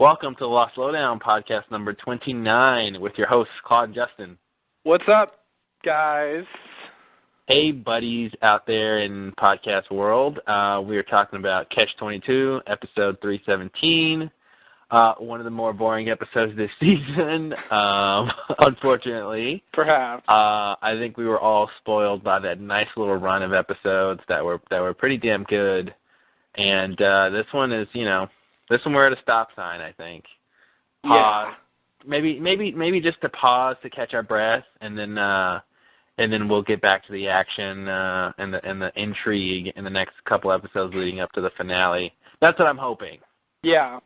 Welcome to the Lost Lowdown podcast number 29 with your hosts, Claude and Justin. What's up, guys? Hey, buddies out there in podcast world. We are talking about Catch-22, episode 317. One of the more boring episodes this season, unfortunately. Perhaps. I think we were all spoiled by that nice little run of episodes that were pretty damn good. And this one is, this one we're at a stop sign, I think. Yeah. Maybe just to pause to catch our breath, and then we'll get back to the action and the intrigue in the next couple episodes leading up to the finale. That's what I'm hoping. Yeah.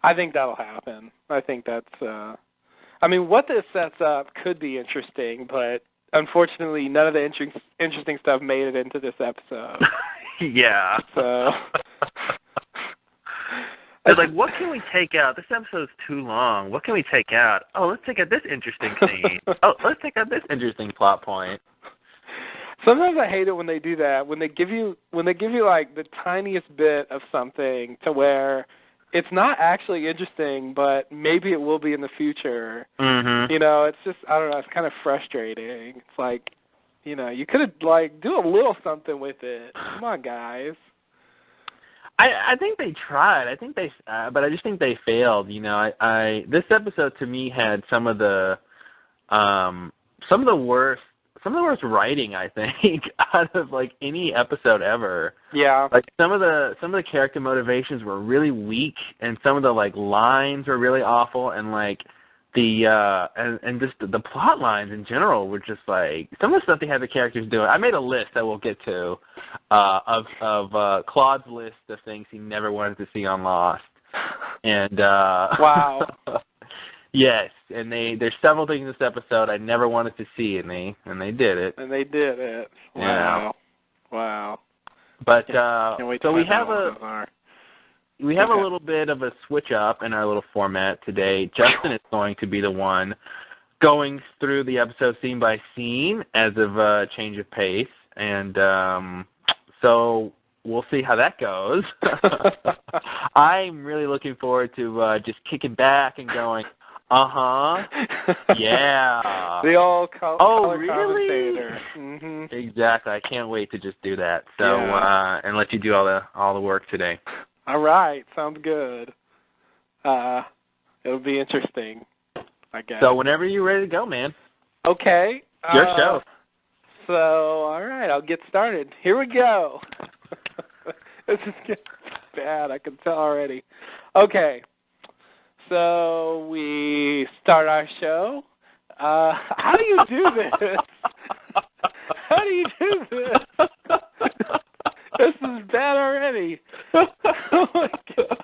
I think that'll happen. I think that's, what this sets up could be interesting, but unfortunately none of the interesting stuff made it into this episode. Yeah. So... They're like, what can we take out? This episode's too long. What can we take out? Oh, let's take out this interesting scene. Oh, let's take out this interesting plot point. Sometimes I hate it when they do that. When they give you like the tiniest bit of something to where it's not actually interesting, but maybe it will be in the future. Mm-hmm. It's just, I don't know, it's kind of frustrating. It's like, you could have do a little something with it. Come on, guys. I think they tried. But I just think they failed. This episode to me had some of the worst writing, I think, out of any episode ever. Yeah. Some of the character motivations were really weak, and some of the lines were really awful, and just the plot lines in general were just some of the stuff they had the characters doing. I made a list that we'll get to of Claude's list of things he never wanted to see on Lost. And wow. Yes, and there's several things in this episode I never wanted to see, and they did it. And they did it. Wow. Yeah. Wow. But can't wait to so we have Okay. a little bit of a switch up in our little format today. Justin is going to be the one going through the episode scene by scene as of a change of pace, and so we'll see how that goes. I'm really looking forward to just kicking back and going, yeah. The old color really? commentator. Mm-hmm. Exactly. I can't wait to just do that. So and let you do all the work today. All right, sounds good. It'll be interesting, I guess. So whenever you're ready to go, man. Okay. Your show. So, all right, I'll get started. Here we go. This is getting bad, I can tell already. Okay, so we start our show. How do you do this? How do you do this? This is bad already. Oh my God.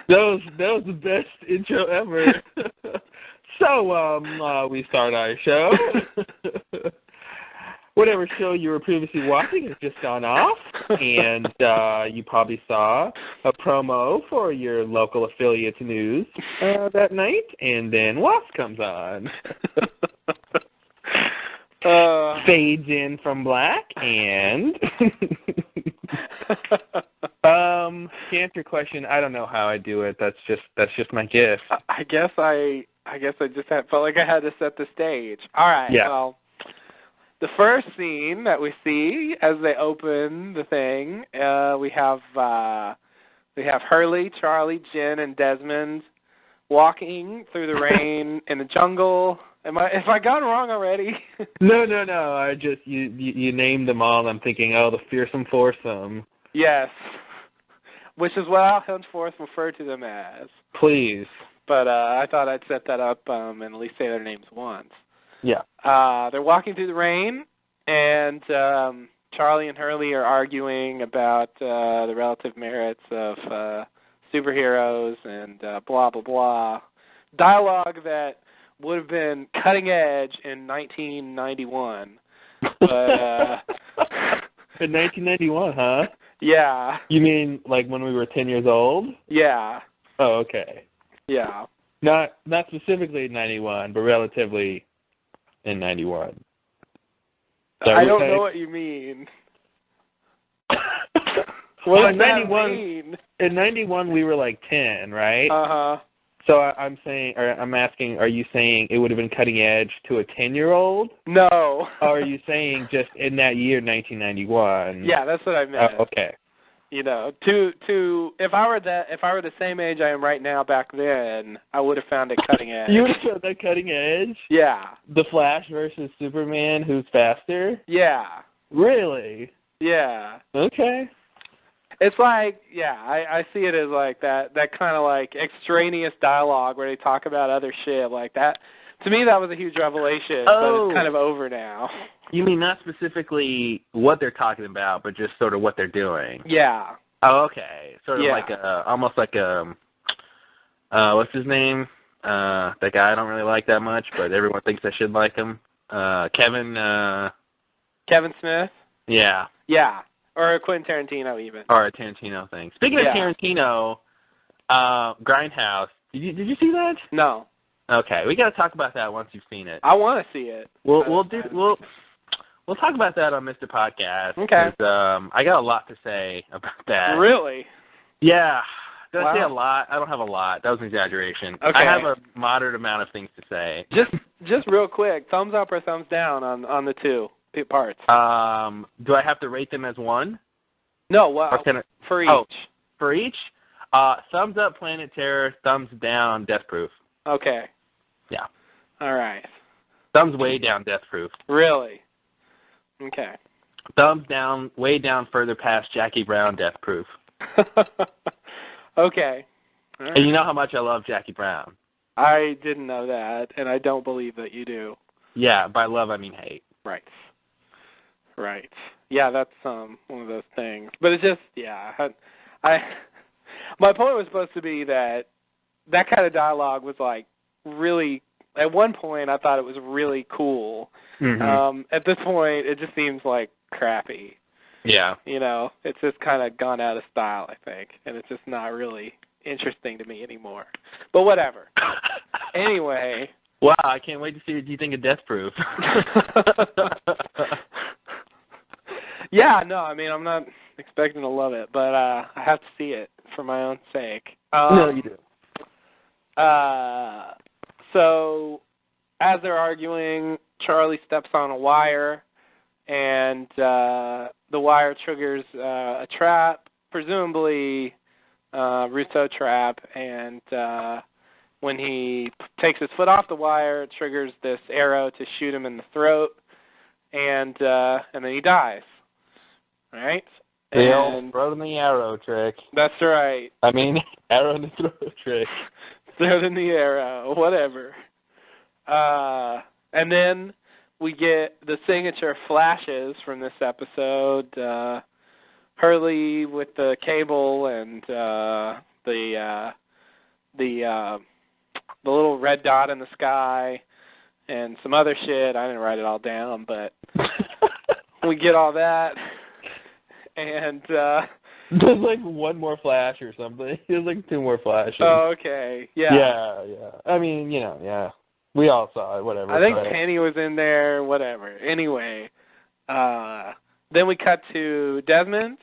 That was the best intro ever. So, we start our show. Whatever show you were previously watching has just gone off, and you probably saw a promo for your local affiliate's news that night, and then Wasp comes on. Fades in from black, and to answer your question, I don't know how I do it. That's just my gift. I guess I just felt like I had to set the stage. All right. Yeah. Well, the first scene that we see as they open the thing, we have Hurley, Charlie, Jen, and Desmond walking through the rain in the jungle. Have I gone wrong already? No. I just you named them all. And I'm thinking, the fearsome foursome. Yes, which is what I'll henceforth refer to them as. Please. But I thought I'd set that up and at least say their names once. Yeah. They're walking through the rain, and Charlie and Hurley are arguing about the relative merits of superheroes and blah, blah, blah. Dialogue that would have been cutting edge in 1991. But, in 1991, huh? Yeah. You mean when we were 10 years old? Yeah. Oh, okay. Yeah. Not specifically in 91, but relatively in 91. So I don't know what you mean. What Well, does that mean? in 91 we were like 10, right? Uh-huh. So I'm saying, or I'm asking, are you saying it would have been cutting edge to a 10-year-old? No. Or are you saying just in that year, 1991? Yeah, that's what I meant. Oh, okay. You know, if I were the same age I am right now back then, I would have found it cutting edge. You would have found that cutting edge? Yeah. The Flash versus Superman, who's faster? Yeah. Really? Yeah. Okay. It's like, yeah, I see it as like that kind of like extraneous dialogue where they talk about other shit like that. To me, that was a huge revelation, but it's kind of over now. You mean not specifically what they're talking about, but just sort of what they're doing? Yeah. Oh, okay. Sort of like almost like what's his name? That guy I don't really like that much, but everyone thinks I should like him. Kevin Smith? Yeah. Yeah. Or Quentin Tarantino even. Or a Tarantino thing. Speaking of Tarantino, Grindhouse, did you see that? No. Okay, we got to talk about that once you've seen it. I want to see it. We'll talk about that on Mr. Podcast. Okay. I got a lot to say about that. Really? Yeah. Did I say a lot? I don't have a lot. That was an exaggeration. Okay. I have a moderate amount of things to say. Just real quick, thumbs up or thumbs down on the two parts? Do I have to rate them as one? No, well, for each. Oh, for each? Thumbs up, Planet Terror. Thumbs down, Death Proof. Okay. Yeah. All right. Thumbs way down, Death Proof. Really? Okay. Thumbs down, way down further past Jackie Brown, Death Proof. Okay. All right. And you know how much I love Jackie Brown. I didn't know that, and I don't believe that you do. Yeah, by love I mean hate. Right. Yeah, that's one of those things. But it's just, my point was supposed to be that kind of dialogue was like really, at one point I thought it was really cool. Mm-hmm. At this point it just seems like crappy. Yeah. You know, it's just kind of gone out of style, I think, and it's just not really interesting to me anymore. But whatever. Anyway. Wow, I can't wait to see what you think of Death Proof. Yeah, no, I mean, I'm not expecting to love it, but I have to see it for my own sake. No, you do. So, as they're arguing, Charlie steps on a wire, and the wire triggers a trap, presumably Rousseau trap, and when he takes his foot off the wire, it triggers this arrow to shoot him in the throat, and then he dies. All right? The old throat in the arrow trick. That's right. I mean, arrow in the throat trick. Throat in the arrow, whatever. And then we get the signature flashes from this episode. Hurley with the cable and the little red dot in the sky and some other shit. I didn't write it all down, but we get all that. And there's like one more flash or something. There's like two more flashes. Oh, okay. Yeah. Yeah. I mean, yeah. We all saw it, whatever. I think Penny was in there, whatever. Anyway, then we cut to Desmond,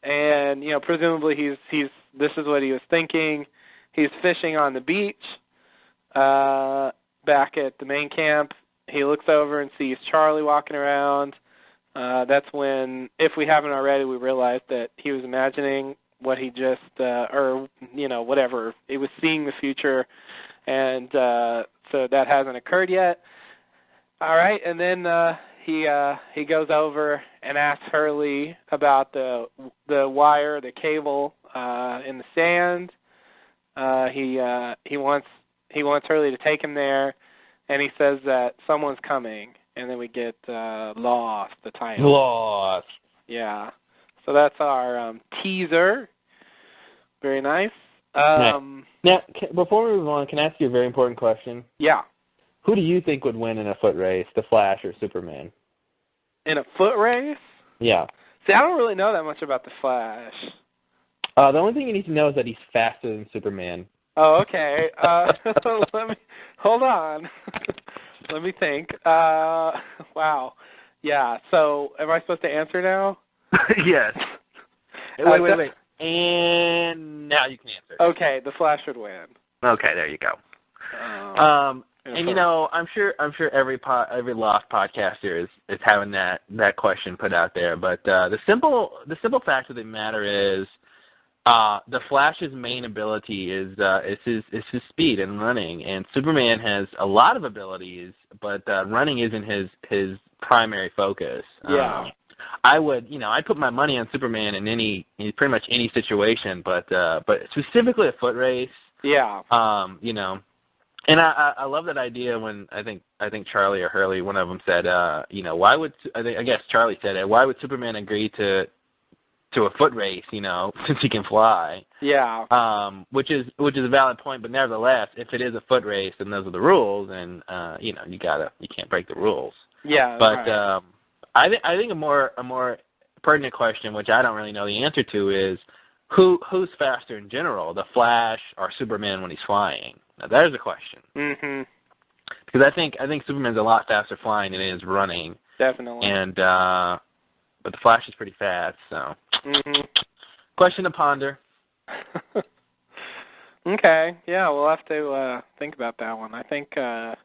and presumably he's this is what he was thinking. He's fishing on the beach, back at the main camp. He looks over and sees Charlie walking around. That's when, if we haven't already, we realized that he was imagining what he just, whatever. It was seeing the future, and so that hasn't occurred yet. All right, and then he goes over and asks Hurley about the wire, the cable in the sand. He wants Hurley to take him there, and he says that someone's coming. And then we get Lost, the title. Lost. Yeah. So that's our teaser. Very nice. Now, before we move on, can I ask you a very important question? Yeah. Who do you think would win in a foot race, the Flash or Superman? In a foot race? Yeah. See, I don't really know that much about the Flash. The only thing you need to know is that he's faster than Superman. Oh, okay. Hold on. Let me think. Wow. Yeah, so am I supposed to answer now? Yes. Wait. And now you can answer. Okay, the Flash would win. Okay, there you go. And you know, I'm sure every Lost podcaster is having that question put out there. But the simple fact of the matter is, the Flash's main ability is his speed and running, and Superman has a lot of abilities, but running isn't his primary focus. Yeah. I'd put my money on Superman in pretty much any situation, but specifically a foot race. Yeah. You know, and I love that idea when I think Charlie or Hurley, one of them said, why would I guess Charlie said it? Why would Superman agree to a foot race? You know, since he can fly. Yeah. Which is a valid point, but nevertheless, if it is a foot race and those are the rules, then you can't break the rules. Yeah. But right. I think a more pertinent question, which I don't really know the answer to, is who's faster in general, the Flash or Superman when he's flying? Now there's a question. Mhm. Because I think Superman's a lot faster flying than he is running. Definitely. And but the Flash is pretty fast, so. Mhm. Question to ponder. Okay. Yeah, we'll have to think about that one. I think I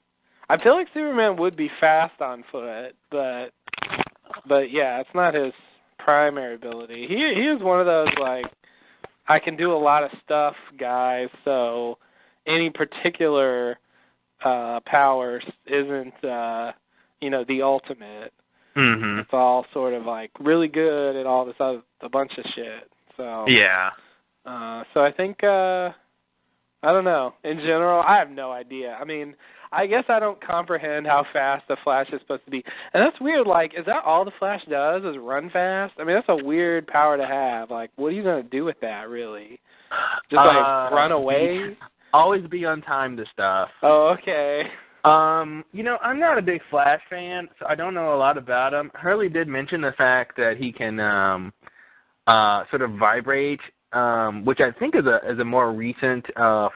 feel like Superman would be fast on foot, but yeah, it's not his primary ability. He is one of those, like, I can do a lot of stuff guys, so any particular power isn't the ultimate. Mhm. It's all sort of like really good at all this other a bunch of shit. So yeah. So I think I don't know. In general, I have no idea. I mean, I guess I don't comprehend how fast the Flash is supposed to be. And that's weird. Like, is that all the Flash does is run fast? I mean, that's a weird power to have. Like, what are you going to do with that, really? Just, like, run away? Always be on time to stuff. Oh, okay. I'm not a big Flash fan, so I don't know a lot about him. Hurley did mention the fact that he can sort of vibrate, which I think is a more recent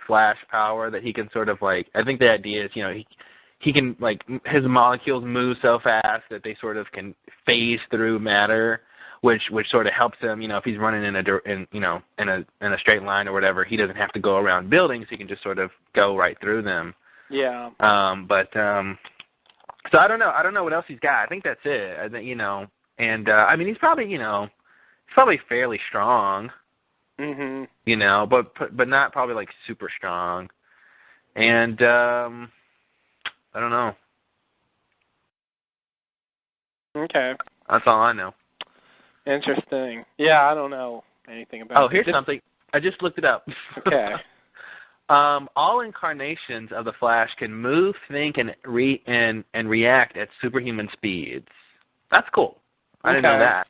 Flash power that he can sort of like. I think the idea is, he can, like, his molecules move so fast that they sort of can phase through matter, which sort of helps him. If he's running in a straight line or whatever, he doesn't have to go around buildings. He can just sort of go right through them. Yeah. So I don't know. I don't know what else he's got. I think that's it. I think, and I mean, he's probably fairly strong. Mhm. But not probably like super strong. And I don't know. Okay. That's all I know. Interesting. Yeah, I don't know anything about it. Oh, here's something. I just looked it up. Okay. All incarnations of the Flash can move, think, and react at superhuman speeds. That's cool. I didn't know that.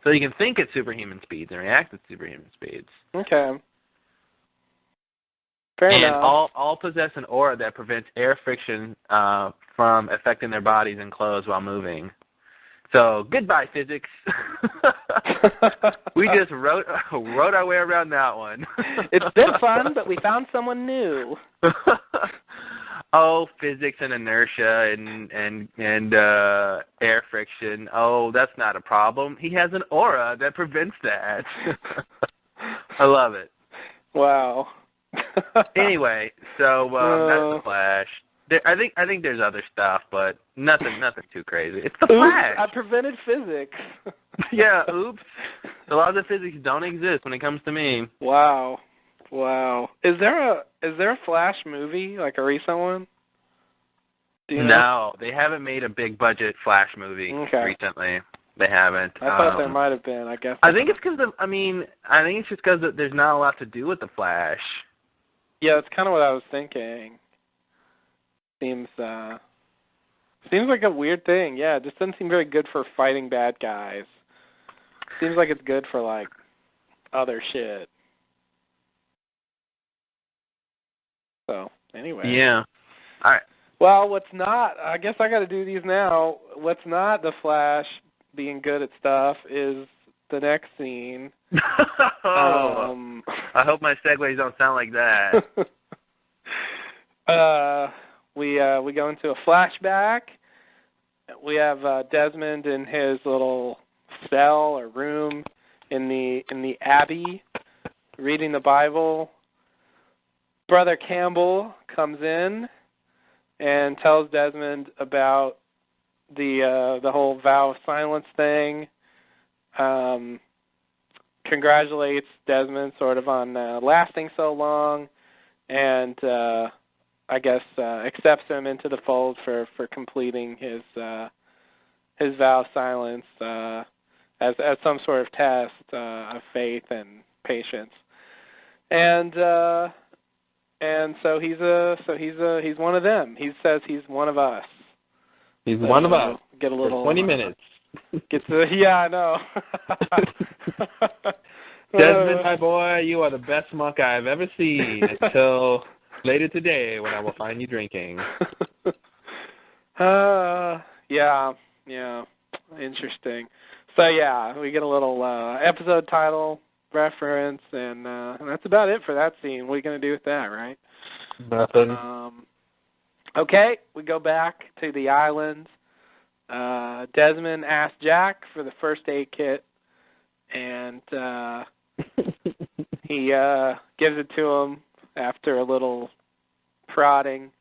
So you can think at superhuman speeds and react at superhuman speeds. Okay. Fair enough. And all possess an aura that prevents air friction from affecting their bodies and clothes while moving. So goodbye, physics. We just wrote our way around that one. It's been fun, but we found someone new. Oh, physics and inertia and air friction. Oh, that's not a problem. He has an aura that prevents that. I love it. Wow. Anyway, so that's the Flash. I think there's other stuff, but nothing too crazy. It's the Flash. I prevented physics. Yeah, oops. The laws of physics don't exist when it comes to me. Wow. Is there a Flash movie, like a recent one? Do you know? No, they haven't made a big budget Flash movie recently. They haven't. I thought there might have been. I guess. I think it's because I think it's just because there's not a lot to do with the Flash. Yeah, that's kind of what I was thinking. Seems like a weird thing. Yeah, it just doesn't seem very good for fighting bad guys. Seems like it's good for, like, other shit. So, anyway. Yeah. All right. Well, what's not, I guess I got to do these now. What's not the Flash being good at stuff is the next scene. I hope my segues don't sound like that. We go into a flashback. We have Desmond in his little cell or room in the the Abbey, reading the Bible. Brother Campbell comes in and tells Desmond about the whole vow of silence thing. Congratulates Desmond sort of on lasting so long, and I guess accepts him into the fold for completing his vow of silence as some sort of test of faith and patience. And so he's one of them. He says he's one of us. He's one of us. Get a little for 20 minutes. Yeah, I know. Desmond, my boy, you are the best monk I've ever seen until later today when I will find you drinking. Yeah, interesting. So yeah, we get a little episode title reference, and that's about it for that scene. What are you going to do with that, right? Nothing. Okay, we go back to the islands. Desmond asks Jack for the first aid kit, and he gives it to him after a little prodding.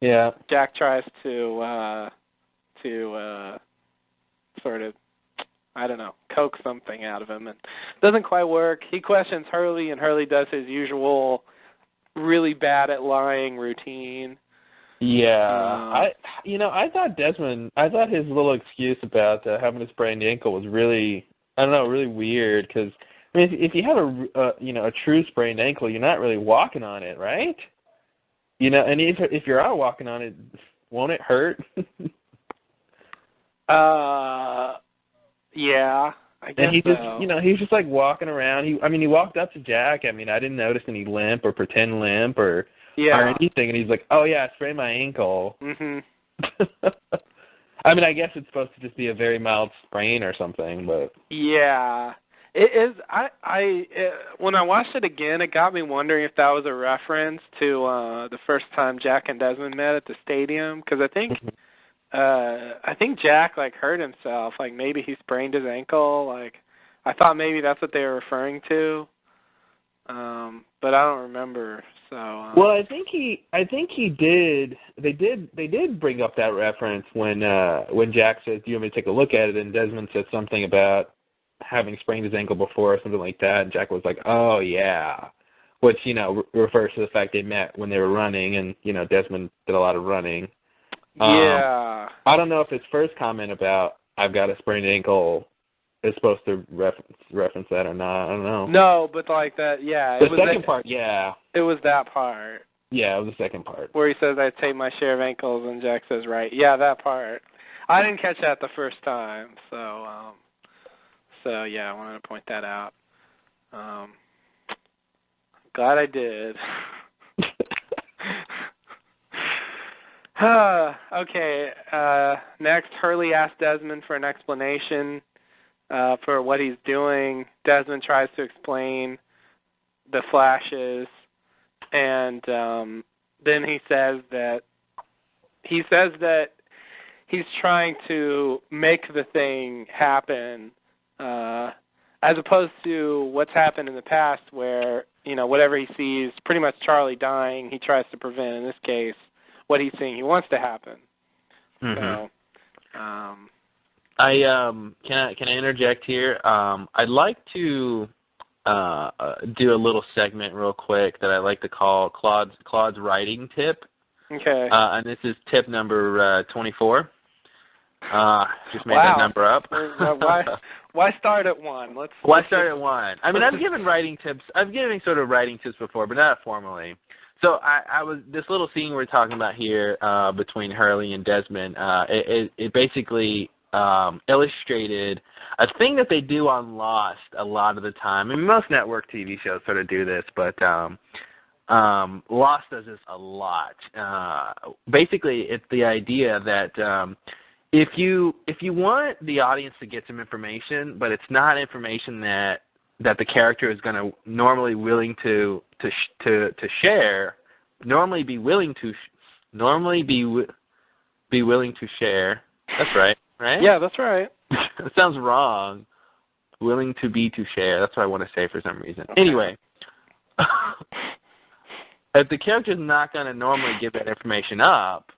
Yeah. Jack tries to sort of, I don't know, coax something out of him, and it doesn't quite work. He questions Hurley, and Hurley does his usual really bad at lying routine. Yeah, I thought his little excuse about having a sprained ankle was really, I don't know, really weird, because I mean, if you have a true sprained ankle, you're not really walking on it, right? And if you're out walking on it, won't it hurt? Yeah, I guess. And he just, he was just like walking around. He walked up to Jack. I mean, I didn't notice any limp or pretend limp or anything. And he's like, "Oh yeah, I sprained my ankle." Mhm. I mean, I guess it's supposed to just be a very mild sprain or something, but yeah, it is. When I watched it again, it got me wondering if that was a reference to the first time Jack and Desmond met at the stadium, because I think Jack like hurt himself, like maybe he sprained his ankle. Like I thought maybe that's what they were referring to, but I don't remember. So well, I think he did. They did bring up that reference when Jack says, "Do you want me to take a look at it?" And Desmond said something about having sprained his ankle before or something like that. And Jack was like, "Oh yeah," which refers to the fact they met when they were running, and Desmond did a lot of running. Yeah. I don't know if his first comment about "I've got a sprained ankle" is supposed to reference that or not. I don't know. No, but like that, yeah. The second part, yeah. It was that part. Yeah, it was the second part. Where he says, "I take my share of ankles," and Jack says, "Right." Yeah, that part. I didn't catch that the first time, so yeah, I wanted to point that out. Glad I did. Okay, next, Hurley asks Desmond for an explanation for what he's doing. Desmond tries to explain the flashes, and then he says that he's trying to make the thing happen, as opposed to what's happened in the past where, whatever he sees, pretty much Charlie dying, he tries to prevent. In this case, what he's seeing, he wants to happen. Mm-hmm. So, can I interject here? I'd like to do a little segment real quick that I like to call Claude's writing tip. Okay. And this is tip number 24. Just made that number up. Why start at 1? Why start at 1? I mean, I've given writing tips. I've given sort of writing tips before, but not formally. So I was this little scene we're talking about here between Hurley and Desmond. It basically illustrated a thing that they do on Lost a lot of the time. I mean, most network TV shows sort of do this, but Lost does this a lot. Basically, it's the idea that if you want the audience to get some information, but it's not information that the character is going to normally be willing to share. That's right, right? Yeah, that's right. It sounds wrong. willing to be to share. That's what I want to say for some reason. Okay. Anyway, if the character's not going to normally give that information up,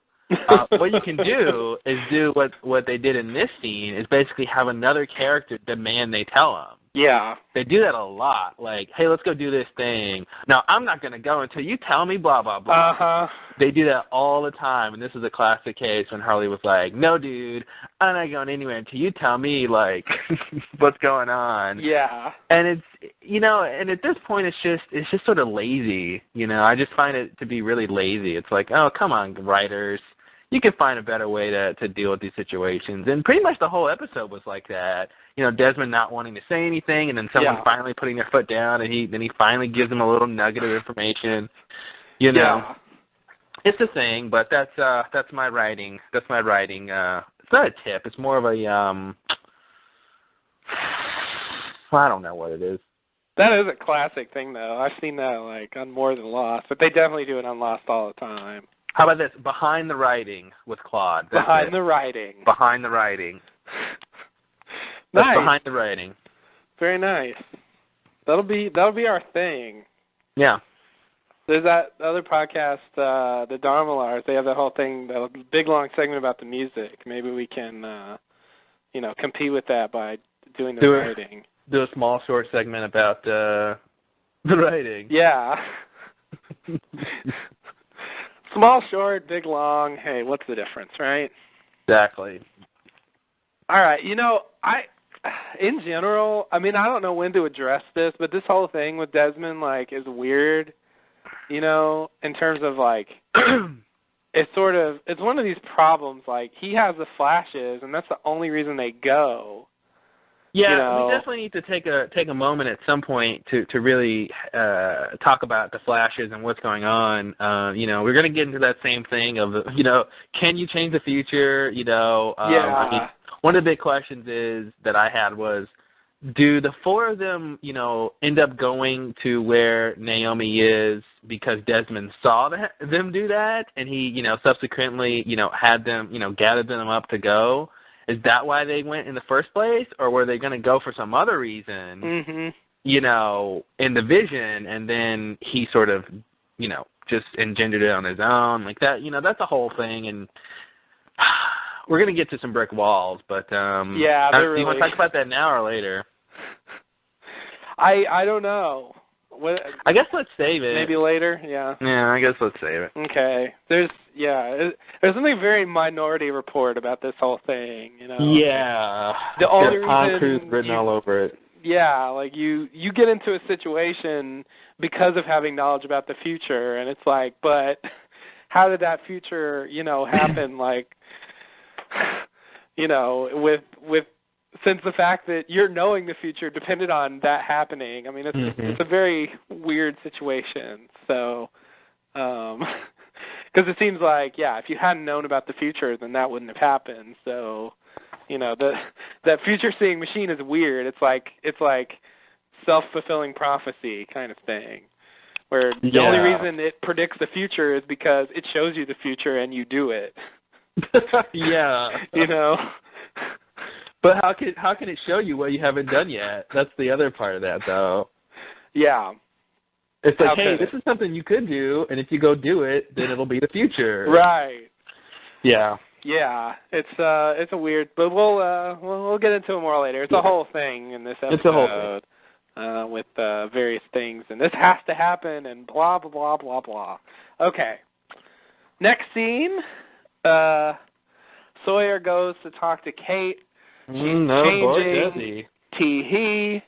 what you can do is do what they did in this scene is basically have another character demand they tell them. Yeah. They do that a lot. Like, hey, let's go do this thing. No, I'm not going to go until you tell me blah, blah, blah. Uh-huh. They do that all the time, and this is a classic case when Harley was like, no, dude, I'm not going anywhere until you tell me, like, what's going on. Yeah. And it's, you know, and at this point it's just sort of lazy, you know. I just find it to be really lazy. It's like, oh, come on, writers. You can find a better way to deal with these situations. And pretty much the whole episode was like that. You know, Desmond not wanting to say anything, and then someone finally putting their foot down, and he finally gives them a little nugget of information. You know. Yeah. It's a thing, but that's my writing. That's my writing. It's not a tip. It's more of a I don't know what it is. That is a classic thing, though. I've seen that like on More Than Lost, but they definitely do it on Lost all the time. How about this? Behind the writing with Claude. That's behind the writing. Behind the writing. Nice. That's behind the writing. Very nice. That'll be our thing. Yeah. There's that other podcast, the Dharmalars. They have that whole thing, that big long segment about the music. Maybe we can, compete with that by doing the writing. Do a small short segment about the writing. Yeah. Small, short, big, long. Hey, what's the difference, right? Exactly. All right. In general, I mean, I don't know when to address this, but this whole thing with Desmond, like, is weird. You know, in terms of, like, it's one of these problems. Like, he has the flashes, and that's the only reason they go. Yeah, you know? We definitely need to take a moment at some point to really talk about the flashes and what's going on. We're going to get into that same thing of, can you change the future? I mean, one of the big questions that I had was, do the four of them, end up going to where Naomi is because Desmond saw them do that, and he, subsequently, had them, gathered them up to go? Is that why they went in the first place, or were they going to go for some other reason, in the vision, and then he sort of, just engendered it on his own, like that? That's a whole thing, and we're going to get to some brick walls, but do you want to talk about that now or later? I don't know. I guess let's save it. Maybe later, yeah. Yeah, I guess let's save it. Okay. There's something very Minority Report about this whole thing, Yeah. The only reason Tom Cruise written all over it. Yeah, like you get into a situation because of having knowledge about the future, and it's like, but how did that future, happen? Like, with since the fact that you're knowing the future depended on that happening. I mean, it's a very weird situation. So, because it seems like, if you hadn't known about the future, then that wouldn't have happened. So, that future seeing machine is weird. It's like self-fulfilling prophecy kind of thing, where the only reason it predicts the future is because it shows you the future and you do it. Yeah. But how can it show you what you haven't done yet? That's the other part of that, though. Yeah. It's like, hey, this is something you could do, and if you go do it, then it'll be the future. Right. Yeah. Yeah. It's a weird, but we'll get into it more later. It's a whole thing in this episode. It's a whole thing. With various things, and this has to happen, and blah blah blah blah blah. Okay. Next scene. Sawyer goes to talk to Kate. She's changing. Boy, does he. Tee-hee.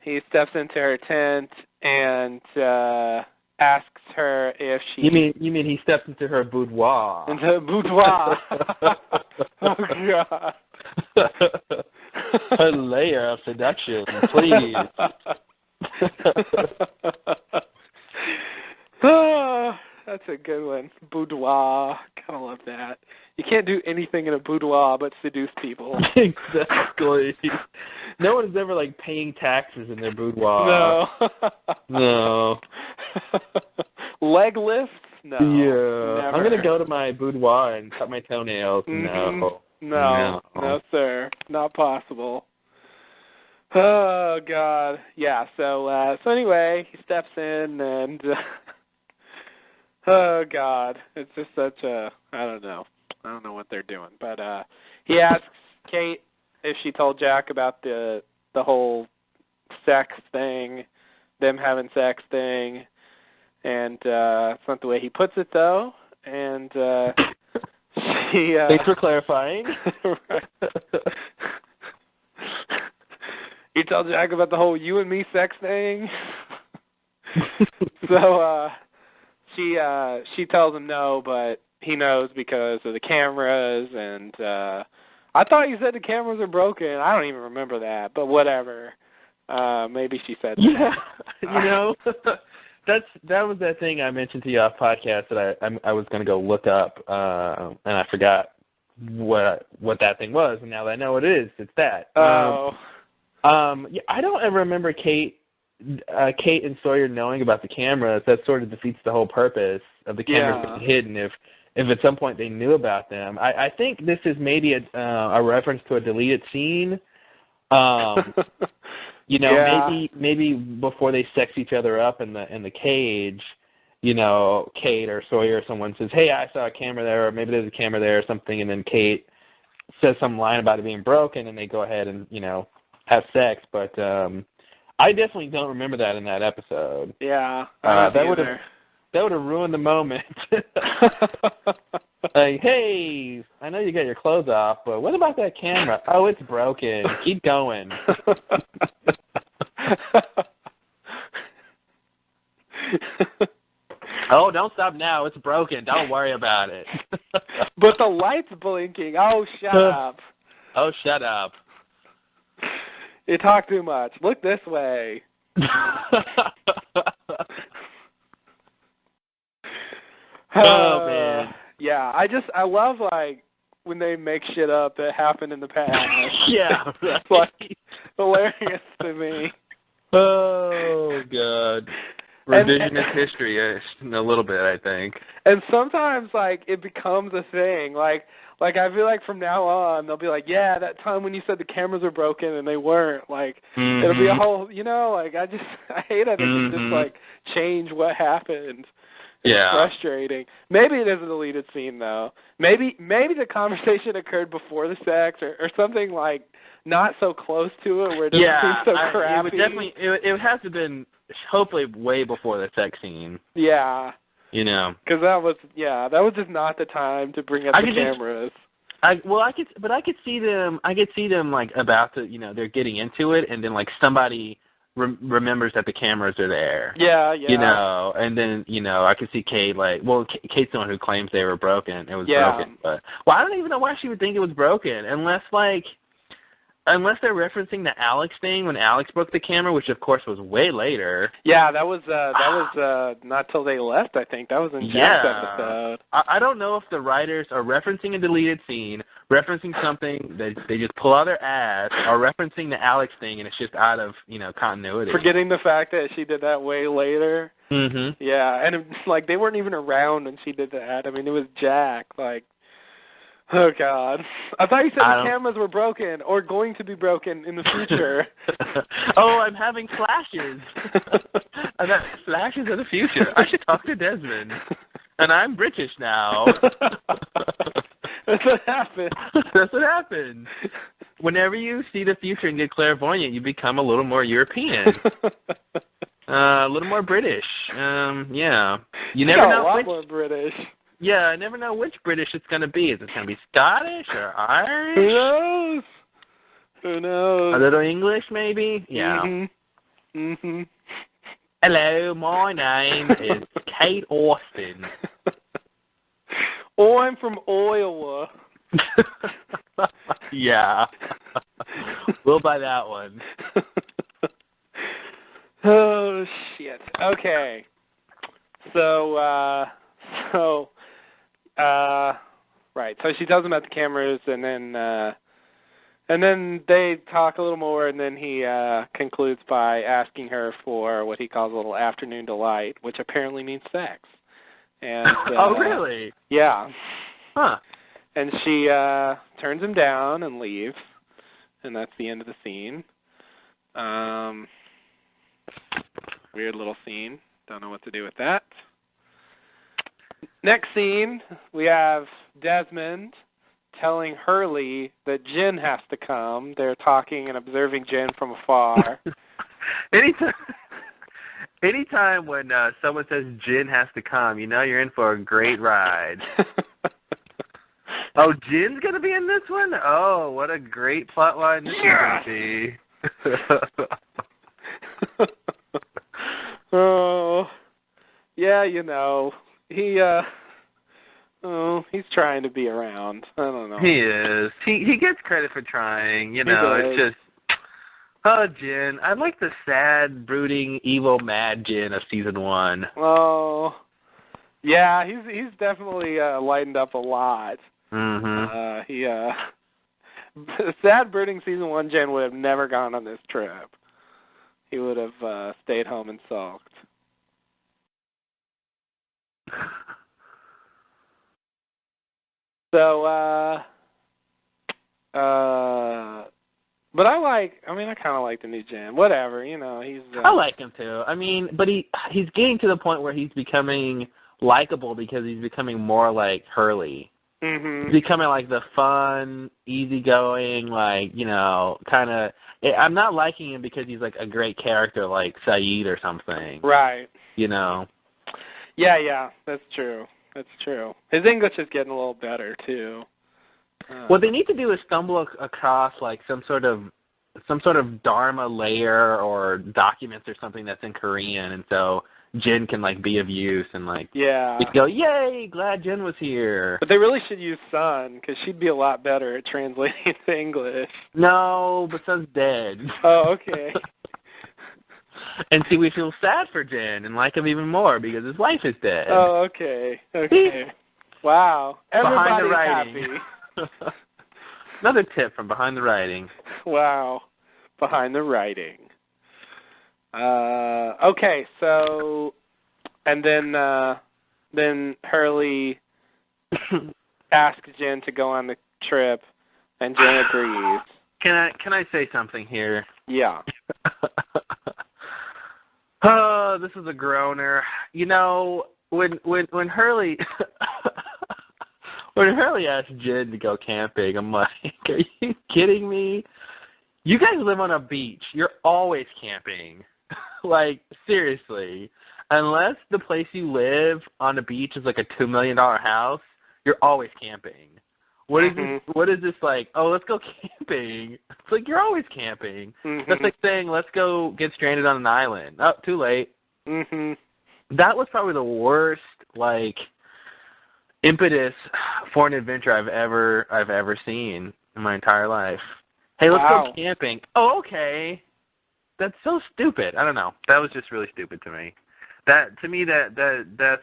He steps into her tent and asks her if she. You mean he steps into her boudoir? Into her boudoir. Oh God. A layer of seduction, please. That's a good one. Boudoir. Kind of love that. You can't do anything in a boudoir but seduce people. Exactly. No one's ever paying taxes in their boudoir. No. No. Leg lifts? No. Yeah. Never. I'm going to go to my boudoir and cut my toenails. Mm-hmm. No. No, sir. Not possible. Oh, God. Yeah, so anyway, he steps in and, oh, God. It's just such a, I don't know what they're doing. But he asks Kate if she told Jack about the whole sex thing, them having sex thing, and it's not the way he puts it, though. And she... Thanks for clarifying. Right. You tell Jack about the whole you and me sex thing. So she tells him no, but he knows because of the cameras, and I thought you said the cameras are broken. I don't even remember that, but whatever. Maybe she said that. Yeah, that was that thing I mentioned to you off podcast that I was going to go look up, and I forgot what that thing was, and now that I know what it is, it's that. Oh. Yeah, I don't ever remember Kate and Sawyer knowing about the cameras. That sort of defeats the whole purpose of the cameras being hidden. If at some point they knew about them, I think this is maybe a reference to a deleted scene. Maybe before they sex each other up in the cage, Kate or Sawyer or someone says, "Hey, I saw a camera there," or maybe there's a camera there or something, and then Kate says some line about it being broken, and they go ahead and have sex, but I definitely don't remember that in that episode. Yeah, that would have ruined the moment. Like, hey, I know you got your clothes off, but what about that camera? Oh, it's broken. Keep going. Oh, don't stop now. It's broken. Don't worry about it. But the light's blinking. Oh, shut up. Oh, shut up. You talk too much. Look this way. Oh, man. Yeah, I love, like, when they make shit up that happened in the past. Yeah, right. It's, like, hilarious to me. Oh, God. Revisionist history, a little bit, I think. And sometimes, like, it becomes a thing. Like I feel like from now on, they'll be like, yeah, that time when you said the cameras were broken and they weren't. Like, it'll be a whole, like, I hate it. They can just, like, change what happened. It's frustrating. Maybe it is a deleted scene, though. Maybe the conversation occurred before the sex or something, like, not so close to it where it doesn't seem so crappy. It would definitely, it would have to have been hopefully way before the sex scene. Yeah. Because that was just not the time to bring up the cameras. I could see them like about to, they're getting into it, and then like somebody remembers that the cameras are there. Yeah. And then I could see Kate Kate's the one who claims they were broken. It was broken, but I don't even know why she would think it was broken unless they're referencing the Alex thing when Alex broke the camera, which of course was way later. Yeah, that was not till they left, I think. That was in Jack's episode. I don't know if the writers are referencing a deleted scene, referencing something that they just pull out of their ass, or referencing the Alex thing and it's just out of, continuity. Forgetting the fact that she did that way later. Mm-hmm. Yeah, and it's like they weren't even around when she did that. I mean, it was Jack, like... Oh, God. I thought you said the cameras were broken or going to be broken in the future. Oh, I'm having flashes. I've got flashes of the future. I should talk to Desmond. And I'm British now. That's what happened. That's what happened. Whenever you see the future and get clairvoyant, you become a little more European. A little more British. Yeah. You never know a lot more British. Yeah, I never know which British it's going to be. Is it going to be Scottish or Irish? Who knows? A little English, maybe? Yeah. Mm-hmm. Hello, my name is Kate Austin. Oh, I'm from Iowa. Yeah. We'll buy that one. Oh, shit. Okay. Right. So she tells him about the cameras, and then they talk a little more, and then he concludes by asking her for what he calls a little afternoon delight, which apparently means sex. And oh, really? Yeah. Huh. And she turns him down and leaves, and that's the end of the scene. Weird little scene. Don't know what to do with that. Next scene, we have Desmond telling Hurley that Jen has to come. They're talking and observing Jen from afar. Anytime when someone says Jen has to come, you know you're in for a great ride. Oh, Jen's going to be in this one? Oh, what a great plot line this is going to be. Oh, yeah, you know, he's trying to be around. I don't know. He is. He gets credit for trying, you know. It's just, oh, Jen. I like the sad, brooding, evil, mad Jen of season 1. Oh, yeah, he's definitely lightened up a lot. Mm-hmm. Sad, brooding season 1 Jen would have never gone on this trip. He would have stayed home and sulked. So, but I kind of like the new Jen. Whatever, you know, he's... I like him, too. I mean, but he's getting to the point where he's becoming likable because he's becoming more like Hurley. Mm-hmm. He's becoming like the fun, easygoing, like, you know, kind of... I'm not liking him because he's like a great character like Saeed or something. Right. You know? Yeah, that's true. That's true. His English is getting a little better, too. What they need to do is stumble across like some sort of Dharma layer or documents or something that's in Korean, and so Jen can like be of use and like you can go, yay, glad Jen was here. But they really should use Sun because she'd be a lot better at translating to English. No, but Sun's dead. Oh, okay. And see, we feel sad for Jen and like him even more because his wife is dead. Oh, okay. Wow. Everybody's happy. Another tip from Behind the Writing. Wow. Behind the Writing. Okay, so, and then Hurley asks Jen to go on the trip, and Jen agrees. Can I say something here? Yeah. Oh, this is a groaner. You know, when Hurley when Hurley asked Jen to go camping, I'm like, are you kidding me? You guys live on a beach. You're always camping. Like, seriously. Unless the place you live on the beach is like a $2 million house, you're always camping. What is this? What is this like? Oh, let's go camping. It's like you're always camping. That's like saying let's go get stranded on an island. Oh, too late. That was probably the worst like impetus for an adventure I've ever seen in my entire life. Hey, let's go camping. Oh, okay. That's so stupid. I don't know. That was just really stupid to me. That's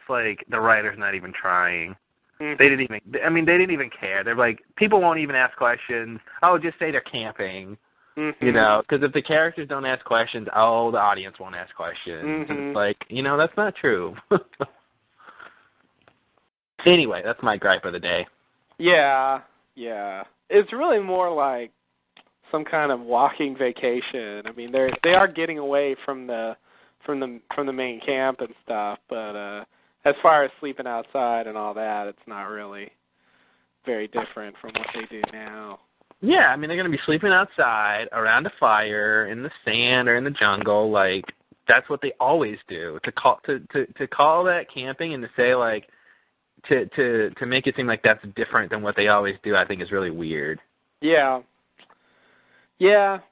like the writer's not even trying. They didn't even care. They're like, people won't even ask questions. Oh, just say they're camping. You know, because if the characters don't ask questions, the audience won't ask questions. And it's like, you know, that's not true. Anyway, that's my gripe of the day. Yeah. It's really more like some kind of walking vacation. I mean, they are getting away from the main camp and stuff, but as far as sleeping outside and all that, it's not really very different from what they do now. Yeah, I mean, they're going to be sleeping outside, around a fire, in the sand or in the jungle. Like, that's what they always do. To call that camping and to say, like, to make it seem like that's different than what they always do, I think is really weird. Yeah,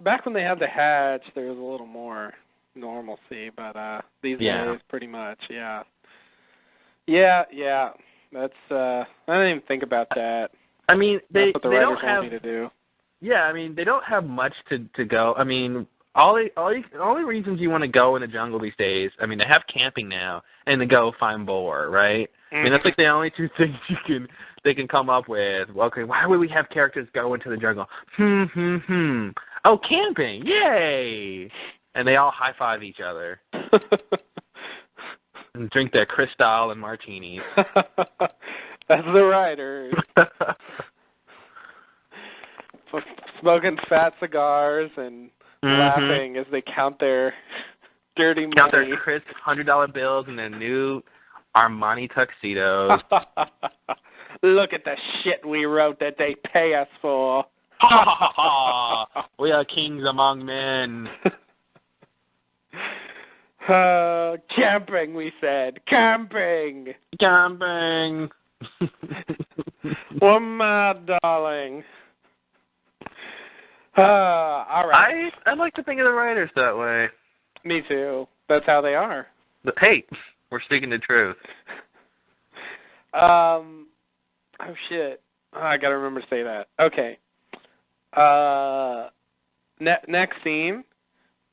back when they had the hatch, there was a little more normalcy, but these days, pretty much, Yeah, that's, I didn't even think about that. I mean, that's what the writers want me to do. Yeah, I mean, they don't have much to go. I mean, all the reasons you want to go in the jungle these days, I mean, they have camping now, and to go find boar, right? I mean, that's like the only two things they can come up with. Okay, why would we have characters go into the jungle? Oh, camping, yay! And they all high-five each other. and drink their Cristal and martinis. That's the writers. Smoking fat cigars and laughing as they count their dirty money. Count their crisp $100 bills and their new Armani tuxedos. Look at the shit we wrote that they pay us for. Ha ha ha! We are kings among men. Camping, we said. Camping. Camping. Oh, my darling. All right. I like to think of the writers that way. Me too. That's how they are. But hey, we're speaking the truth. Oh, shit. I got to remember to say that. Okay. Next scene,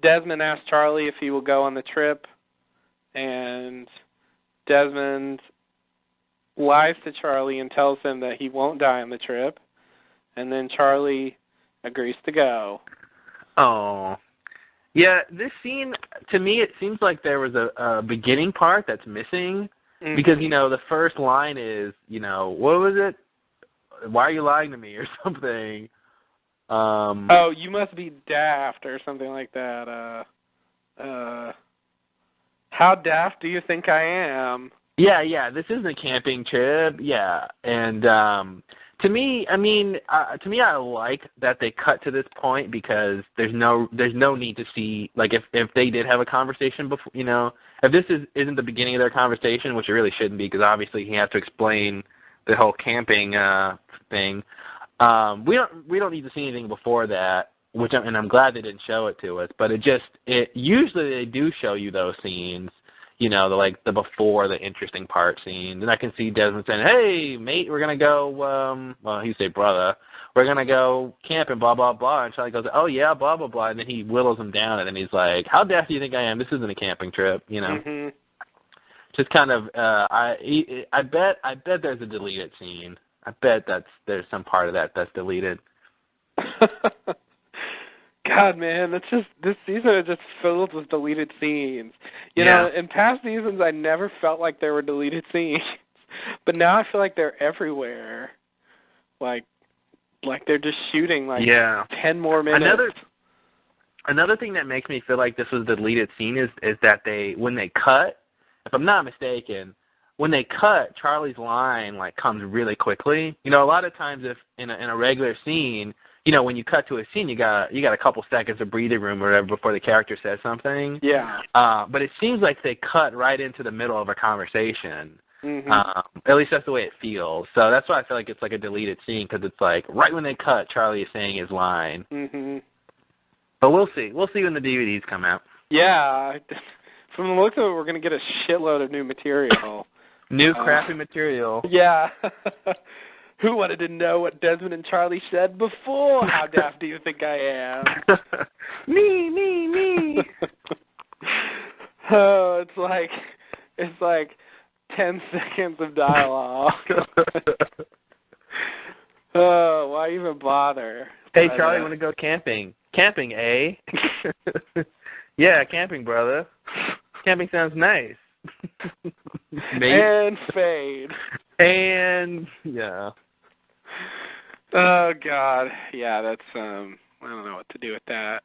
Desmond asks Charlie if he will go on the trip, and Desmond lies to Charlie and tells him that he won't die on the trip, and then Charlie agrees to go. Oh. Yeah, this scene, to me, it seems like there was a beginning part that's missing, because, the first line is, what was it? Why are you lying to me, or something? Oh, you must be daft, or something like that. How daft do you think I am? Yeah, this isn't a camping trip, yeah, and to me, I like that they cut to this point, because there's no need to see, like, if they did have a conversation before, if this isn't the beginning of their conversation, which it really shouldn't be, because obviously he has to explain the whole camping thing. We don't need to see anything before that, and I'm glad they didn't show it to us. But usually they do show you those scenes, the before the interesting part scenes. And I can see Desmond saying, "Hey, mate, we're gonna go." Well, he'd say, "Brother, we're gonna go camping, blah blah blah." And Charlie goes, "Oh yeah, blah blah blah." And then he whittles him down, and then he's like, "How daft do you think I am? This isn't a camping trip, Just kind of, I bet there's a deleted scene. I bet there's some part of that's deleted. God, man, this season is just filled with deleted scenes. In past seasons, I never felt like there were deleted scenes, but now I feel like they're everywhere. Like they're just shooting 10 more minutes. Another thing that makes me feel like this was a deleted scene is that when they cut, if I'm not mistaken, when they cut, Charlie's line comes really quickly. A lot of times, if in a regular scene, when you cut to a scene, you got a couple seconds of breathing room or whatever before the character says something. Yeah. But it seems like they cut right into the middle of a conversation. At least that's the way it feels. So that's why I feel like it's like a deleted scene, because it's like right when they cut, Charlie is saying his line. But we'll see. We'll see when the DVDs come out. Yeah. From the looks of it, we're going to get a shitload of new material. New crappy material. Yeah. Who wanted to know what Desmond and Charlie said before? How daft do you think I am? Me. Oh, it's like 10 seconds of dialogue. Oh, why even bother? Hey, Charlie, want to go camping? Camping, eh? Yeah, camping, brother. Camping sounds nice. And fade. And, yeah. Oh, God. Yeah, that's, I don't know what to do with that.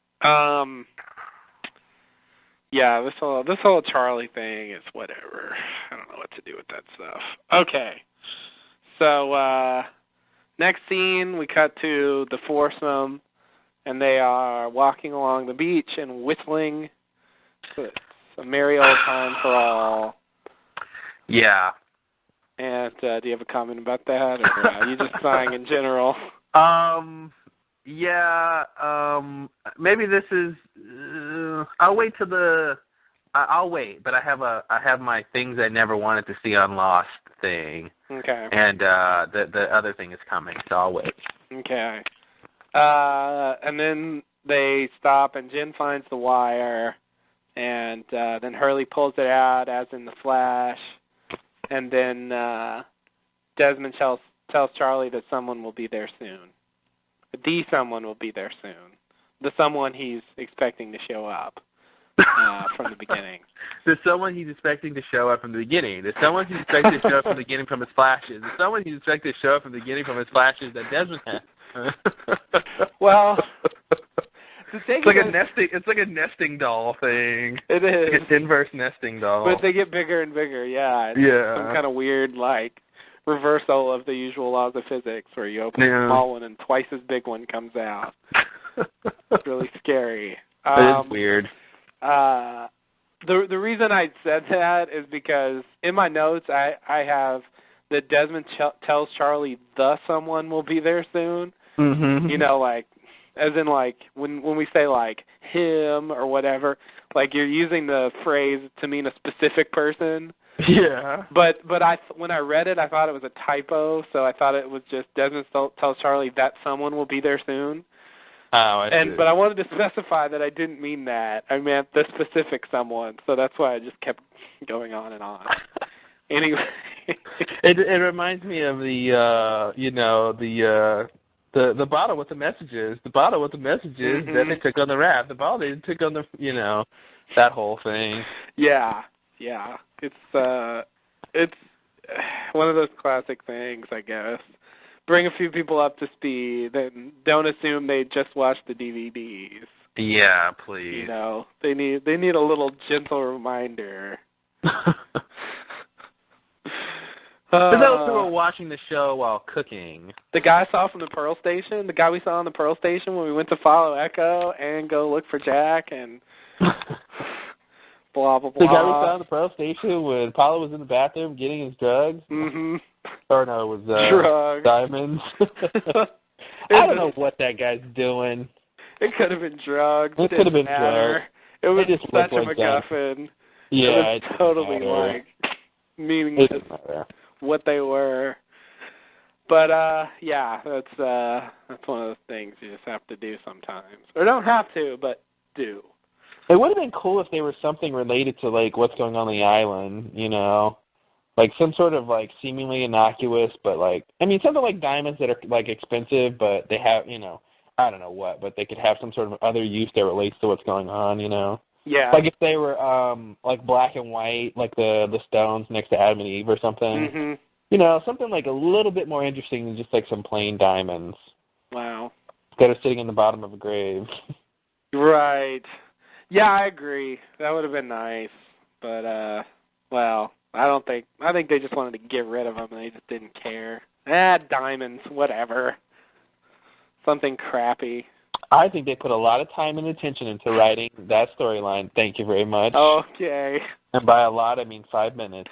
Yeah, this whole Charlie thing is whatever. I don't know what to do with that stuff. Okay. So, next scene, we cut to the foursome, and they are walking along the beach and whistling. It's a merry old time for all. Yeah. And do you have a comment about that, or are you just sighing in general? Yeah. Maybe this is. I'll wait till I'll wait, but I have my things I never wanted to see on Lost thing. Okay. And the other thing is coming, so I'll wait. Okay. And then they stop, and Jen finds the wire, and then Hurley pulls it out, as in the Flash. And then Desmond tells Charlie that someone will be there soon. The someone will be there soon. The someone he's expecting to show up. from the beginning. There's someone he's expecting to show up from the beginning. There's someone he's expecting to show up from the beginning from his flashes. There's someone he's expecting to show up from the beginning from his flashes that Desmond has. Well, it's like a nesting doll thing. It is. Like an inverse nesting doll. But they get bigger and bigger, yeah. It's some kind of weird, like, reversal of the usual laws of physics where you open a small one and twice as big one comes out. It's really scary. It is weird. The reason I said that is because in my notes I have that Desmond tells Charlie the someone will be there soon. Mm-hmm. You know, like, as in, like, when we say, like, him or whatever, like, you're using the phrase to mean a specific person. Yeah. But when I read it, I thought it was a typo, so I thought it was just Desmond tells Charlie that someone will be there soon. Oh, I see. But I wanted to specify that I didn't mean that. I meant the specific someone, so that's why I just kept going on and on. Anyway. It reminds me of the the bottle with the messages. The bottle with the messages that they took on the raft. The bottle they took on the that whole thing. Yeah. It's one of those classic things, I guess. Bring a few people up to speed and don't assume they just watched the DVDs. Yeah, please. You know, they need a little gentle reminder. For those who are watching the show while cooking. The guy I saw from the Pearl Station, the guy we saw on the Pearl Station when we went to follow Echo and go look for Jack and blah, blah, blah. The guy we saw on the Pearl Station when Apollo was in the bathroom getting his drugs? Mm-hmm. Or no, it was drugs. diamonds. I don't know what that guy's doing. It could have been drugs. It could have been drugs. It was just such a like MacGuffin. Yeah, it was totally like meaningless what they were. But yeah, that's one of those things you just have to do sometimes, or don't have to, but do. It would have been cool if they were something related to like what's going on the island, like some sort of like seemingly innocuous, but like something like diamonds that are like expensive, but they have I don't know what, but they could have some sort of other use that relates to what's going on, Yeah. Like if they were like black and white, like the stones next to Adam and Eve or something. Mm-hmm. Something like a little bit more interesting than just like some plain diamonds. Wow. Instead of sitting in the bottom of a grave. Right. Yeah, I agree. That would have been nice. But well, I think they just wanted to get rid of them and they just didn't care. Diamonds, whatever. Something crappy. I think they put a lot of time and attention into writing that storyline. Thank you very much. Okay. And by a lot, I mean 5 minutes.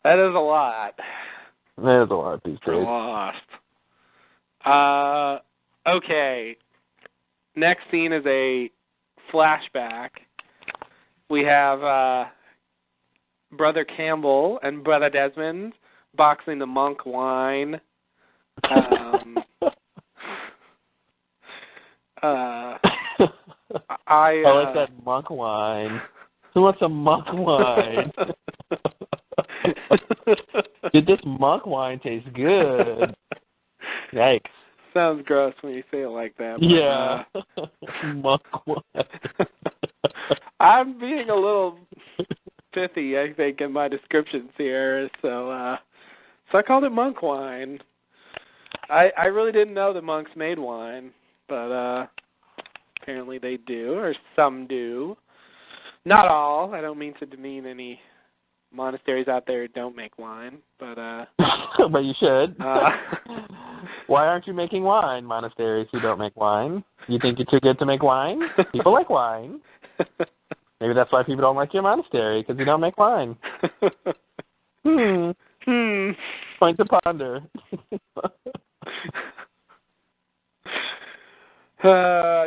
That is a lot. That is a lot these days. Lost. Okay. Next scene is a flashback. We have Brother Campbell and Brother Desmond boxing the monk wine. I like that monk wine. Who wants some monk wine? Did this monk wine taste good? Yikes. Sounds gross when you say it like that. But, yeah. Monk wine. I'm being a little pithy, I think, in my descriptions here. So I called it monk wine. I really didn't know the monks made wine, but apparently they do, or some do. Not all. I don't mean to demean any monasteries out there who don't make wine, but but you should. Why aren't you making wine, monasteries who don't make wine? You think you're too good to make wine? People like wine. Maybe that's why people don't like your monastery, because you don't make wine. Point to ponder.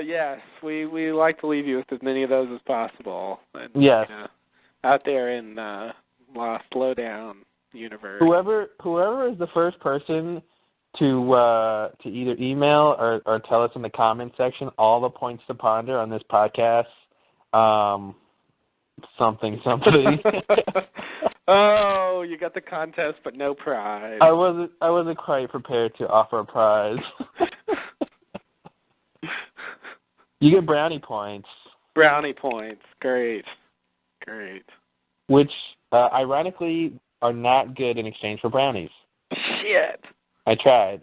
Yes, we like to leave you with as many of those as possible. And, yes. Out there in Lost Lowdown universe. Whoever is the first person to either email or tell us in the comments section all the points to ponder on this podcast, something. Oh, you got the contest, but no prize. I wasn't quite prepared to offer a prize. You get brownie points. Brownie points. Great. Which, ironically, are not good in exchange for brownies. Shit. I tried.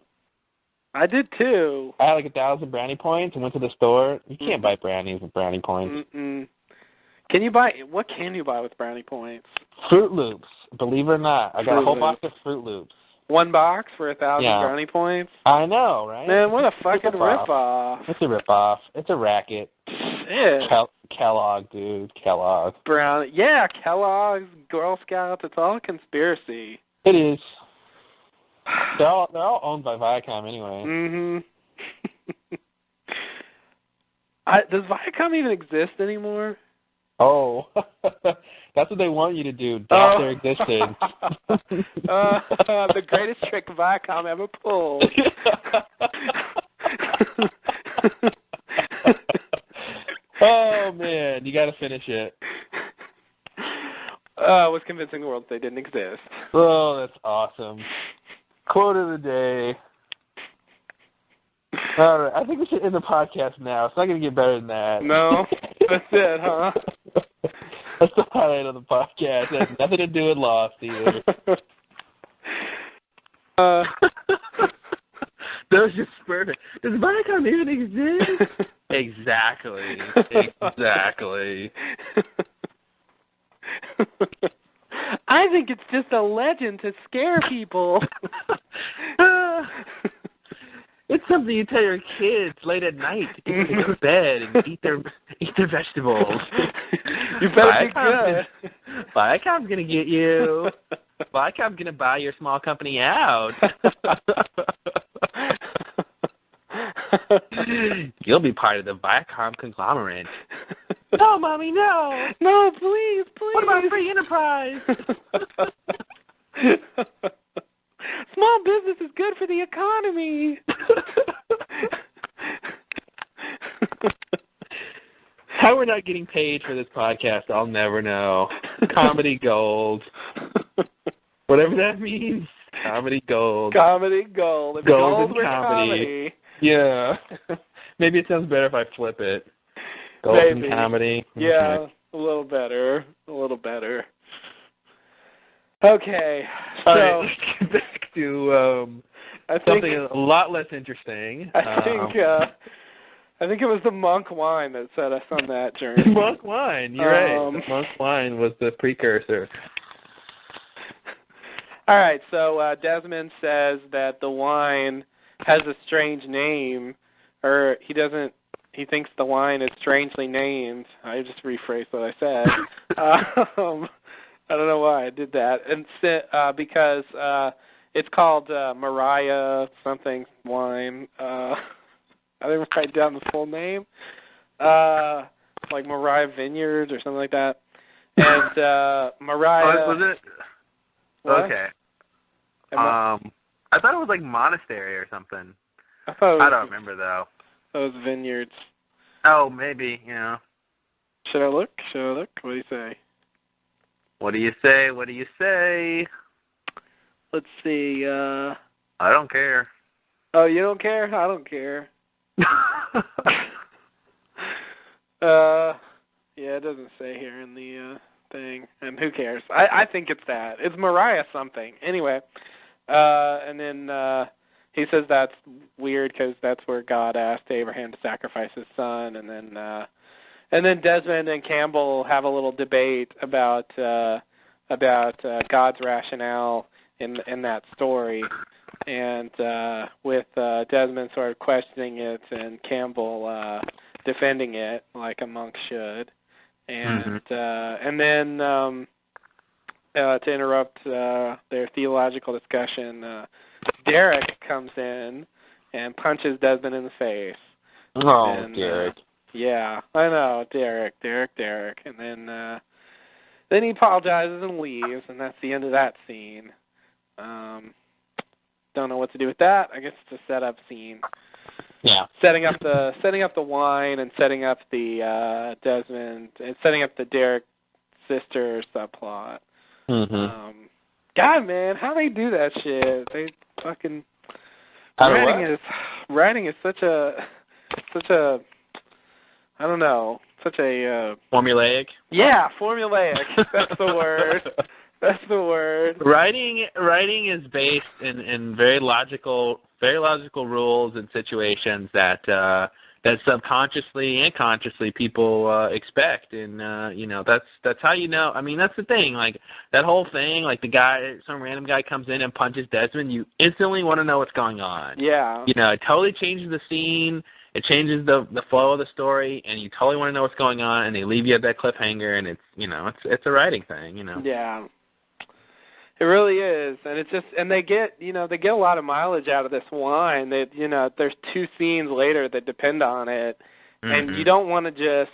I did too. I had like 1,000 brownie points and went to the store. You can't buy brownies with brownie points. What can you buy with brownie points? Fruit Loops. Believe it or not. I got a whole box of Fruit Loops. One box for 1,000 brownie points? I know, right? Man, what a fucking rip-off. It's a rip-off. It's a racket. Shit. Kellogg, dude. Kellogg. Yeah, Kellogg's, Girl Scouts. It's all a conspiracy. It is. They're all owned by Viacom anyway. Mm-hmm. Does Viacom even exist anymore? Oh, that's what they want you to do, doubt their existence. The greatest trick Viacom ever pulled. Oh, man, you got to finish it. Was convincing the world they didn't exist. Oh, that's awesome. Quote of the day. All right, I think we should end the podcast now. It's not going to get better than that. No, that's it, huh? That's the highlight of the podcast. It has nothing to do with Lost either. That was just perfect. Does Viacom even exist? Exactly. I think it's just a legend to scare people. It's something you tell your kids late at night to get them to go to bed and eat their vegetables. You better be good. Viacom's gonna get you. Viacom's gonna buy your small company out. You'll be part of the Viacom conglomerate. No, Mommy, no. No, please. What about free enterprise? Small business is good for the economy. How we're not getting paid for this podcast, I'll never know. Comedy gold. Whatever that means. Comedy gold. Comedy gold. If Golden gold comedy. Yeah. Maybe it sounds better if I flip it. Golden comedy. Yeah, okay. A little better. Okay, so right, back to something a lot less interesting. I think it was the monk wine that set us on that journey. Monk wine, you're right. The monk wine was the precursor. All right, so Desmond says that the wine has a strange name, or he thinks the wine is strangely named. I just rephrased what I said. I don't know why I did that. And because it's called Mariah something wine. I didn't write down the full name. Like Mariah Vineyards or something like that. And Mariah... was it? What? Okay. I thought it was like monastery or something. I don't remember, though. Those vineyards. Oh, maybe, yeah. Should I look? What do you say? What do you say? Let's see. I don't care. Oh, you don't care? I don't care. Yeah, it doesn't say here in the thing. And who cares? I think it's that. It's Mariah something. Anyway, and then he says that's weird because that's where God asked Abraham to sacrifice his son, and then Desmond and Campbell have a little debate about God's rationale in that story, and with Desmond sort of questioning it and Campbell defending it like a monk should, and then to interrupt their theological discussion, Derek comes in and punches Desmond in the face. Oh, and, Derek. Yeah, I know, Derek. And then he apologizes and leaves, and that's the end of that scene. Don't know what to do with that. I guess it's a setup scene. Yeah. Setting up the wine and setting up the Desmond and setting up the Derek sister subplot. Mm-hmm. God, man, how they do that shit? They fucking writing is such a I don't know. such a formulaic. Yeah, formulaic. That's the word. That's the word. Writing is based in very logical rules and situations that subconsciously and consciously people expect, and that's how you know. I mean, that's the thing. Like that whole thing, like some random guy comes in and punches Desmond, you instantly want to know what's going on. Yeah. It totally changes the scene. It changes the flow of the story, and you totally want to know what's going on, and they leave you at that cliffhanger, and it's a writing thing. Yeah. It really is, and it's just, and they get a lot of mileage out of this wine. That there's 2 scenes later that depend on it, and you don't want to just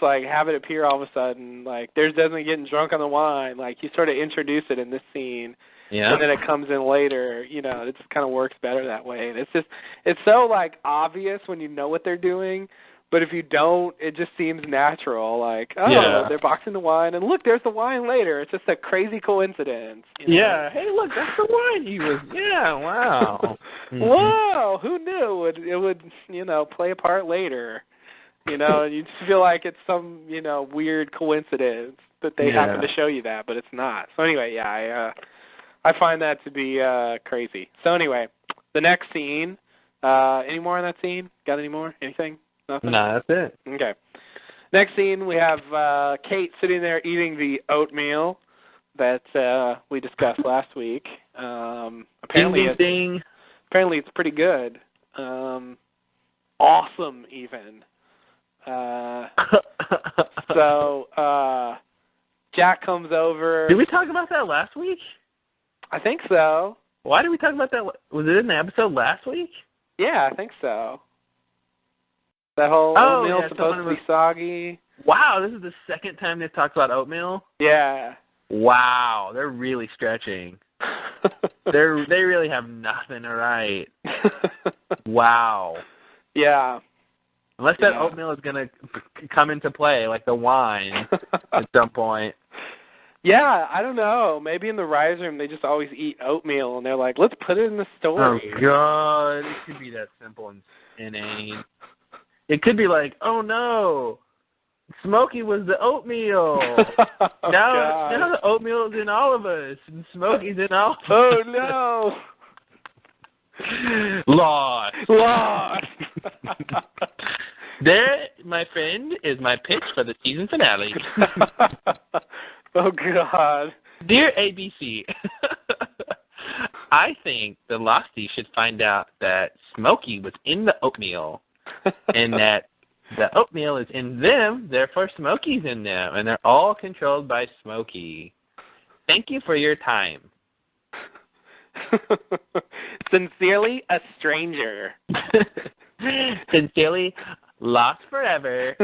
like have it appear all of a sudden. Like there's Desmond getting drunk on the wine. Like you sort of introduce it in this scene, and then it comes in later. It just kind of works better that way. And it's so like obvious when you know what they're doing. But if you don't, it just seems natural. Like, they're boxing the wine, and look, there's the wine later. It's just a crazy coincidence. Yeah. Hey, look, that's the wine he was. Yeah. Wow. Whoa. Who knew it would play a part later? And you just feel like it's some weird coincidence that they happen to show you that, but it's not. So anyway, I find that to be crazy. So anyway, the next scene. Any more on that scene? Got any more? Anything? Nothing? No, that's it. Okay. Next scene, we have Kate sitting there eating the oatmeal that we discussed last week. Apparently it's pretty good. Awesome, even. So Jack comes over. Did we talk about that last week? I think so. Why did we talk about that? Was it in the episode last week? Yeah, I think so. That whole oatmeal's supposed to be soggy. Wow, this is the second time they've talked about oatmeal? Yeah. Wow, they're really stretching. They really have nothing to write. Wow. Yeah. Unless that oatmeal is going to come into play, like the wine, at some point. Yeah, I don't know. Maybe in the writers' room they just always eat oatmeal, and they're like, let's put it in the story. Oh, God. It could be that simple and inane. It could be like, oh, no, Smokey was the oatmeal. Now the oatmeal is in all of us, and Smokey's in all of us. Oh, no. Lost. There, my friend, is my pitch for the season finale. Oh, God. Dear ABC, I think the Losties should find out that Smokey was in the oatmeal. And that the oatmeal is in them, therefore Smokey's in them, and they're all controlled by Smokey. Thank you for your time. Sincerely, a stranger. Sincerely, lost forever.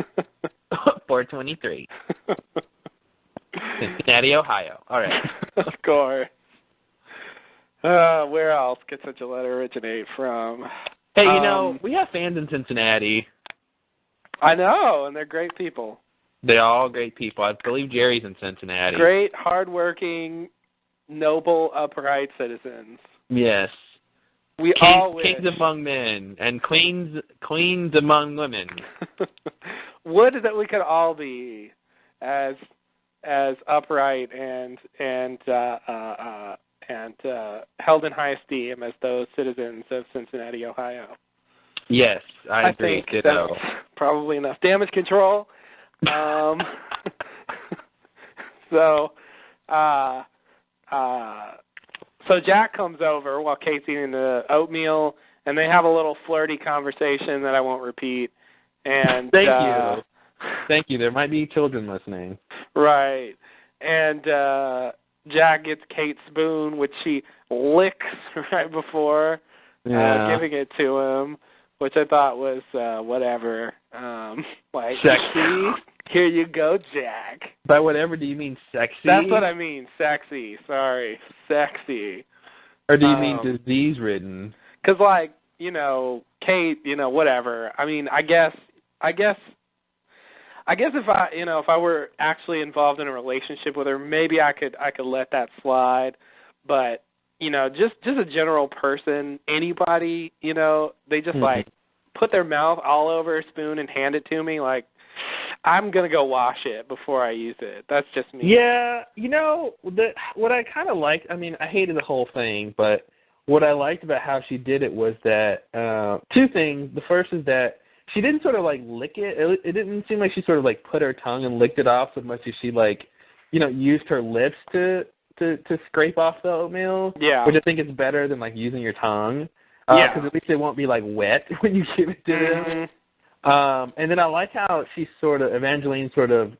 423. Cincinnati, Ohio. All right. Of course. Where else could such a letter originate from? Hey, we have fans in Cincinnati. I know, and they're great people. They're all great people. I believe Jerry's in Cincinnati. Great, hardworking, noble, upright citizens. Yes. We all wish. Kings among men and queens among women. Would that we could all be as upright and held in high esteem as those citizens of Cincinnati, Ohio. Yes, I agree. Think that's probably enough. Damage control. So Jack comes over while Kate's eating the oatmeal, and they have a little flirty conversation that I won't repeat. And Thank you. There might be children listening. Right. And Jack gets Kate's spoon, which she licks right before giving it to him, which I thought was whatever. Like, sexy? Here you go, Jack. By whatever, do you mean sexy? That's what I mean, sexy. Sorry, sexy. Or do you mean disease-ridden? Because, like, Kate, whatever. I mean, I guess if I were actually involved in a relationship with her, maybe I could let that slide. But just a general person, anybody, they just like put their mouth all over a spoon and hand it to me. Like, I'm going to go wash it before I use it. That's just me. Yeah, what I kind of liked, I mean, I hated the whole thing, but what I liked about how she did it was that, two things. The first is that she didn't sort of, like, lick it. It didn't seem like she sort of, like, put her tongue and licked it off so much as she, like, used her lips to scrape off the oatmeal. Yeah. Which I think is better than, like, using your tongue. Yeah. Because at least it won't be, like, wet when you give it to them. And then I like how Evangeline sort of,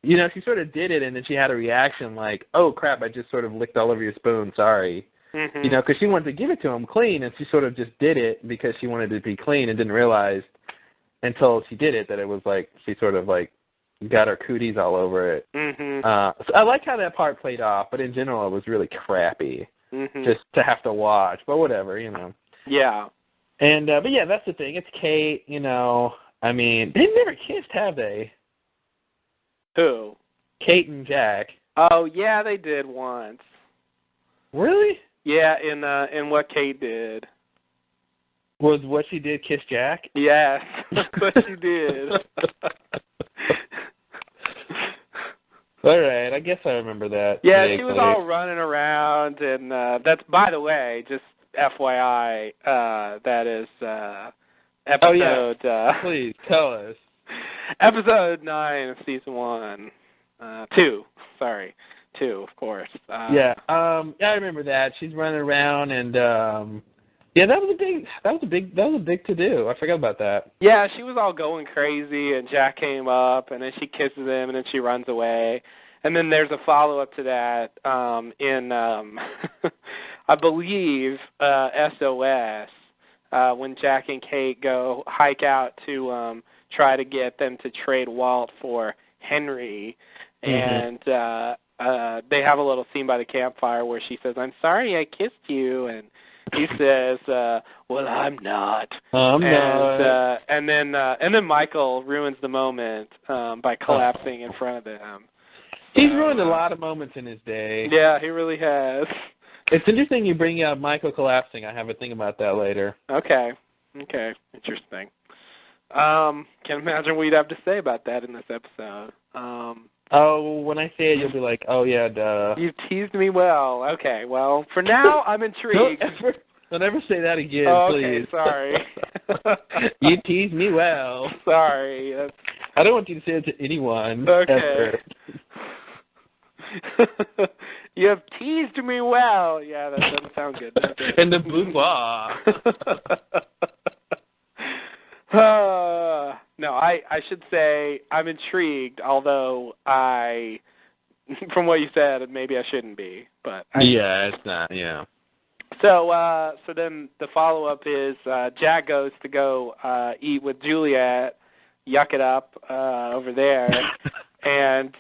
she sort of did it and then she had a reaction like, oh, crap, I just sort of licked all over your spoon, sorry. Because she wanted to give it to him clean and she sort of just did it because she wanted it to be clean and didn't realize until she did it that it was like she sort of like got her cooties all over it. So I like how that part played off, but in general it was really crappy just to have to watch. But whatever, Yeah. And but yeah, that's the thing. It's Kate. I mean, they've never kissed, have they? Who? Kate and Jack. Oh yeah, they did once. Really? Yeah, in what Kate did. Was what she did kiss Jack? Yes, that's what she did. All right, I guess I remember that. Yeah, she was all running around, and that's, by the way, just FYI, that is episode... Oh, yeah. Please, tell us. Episode 9 of Season 1. 2, sorry. 2, of course. Yeah, I remember that. She's running around, and yeah, that was a big to do. I forgot about that. Yeah, she was all going crazy, and Jack came up, and then she kisses him, and then she runs away. And then there's a follow-up to that in, I believe, SOS, when Jack and Kate go hike out to try to get them to trade Walt for Henry. And they have a little scene by the campfire where she says, "I'm sorry I kissed you," and he says, "Well, I'm not." Not. And then Michael ruins the moment by collapsing in front of them. He's ruined a lot of moments in his day. Yeah, he really has. It's interesting you bring up Michael collapsing. I have a thing about that later. Okay, interesting. Can't imagine what you'd have to say about that in this episode. Oh, when I say it, you'll be like, oh, yeah, duh. You teased me well. Okay, well, for now, I'm intrigued. Don't ever say that again, okay, please. Sorry. You teased me well. Sorry. I don't want you to say it to anyone. Okay. You have teased me well. Yeah, that doesn't sound good. In the boudoir. No, I should say I'm intrigued, although from what you said, maybe I shouldn't be. But yeah, it's not, yeah. So then the follow-up is Jack goes to go eat with Juliet, yuck it up over there, and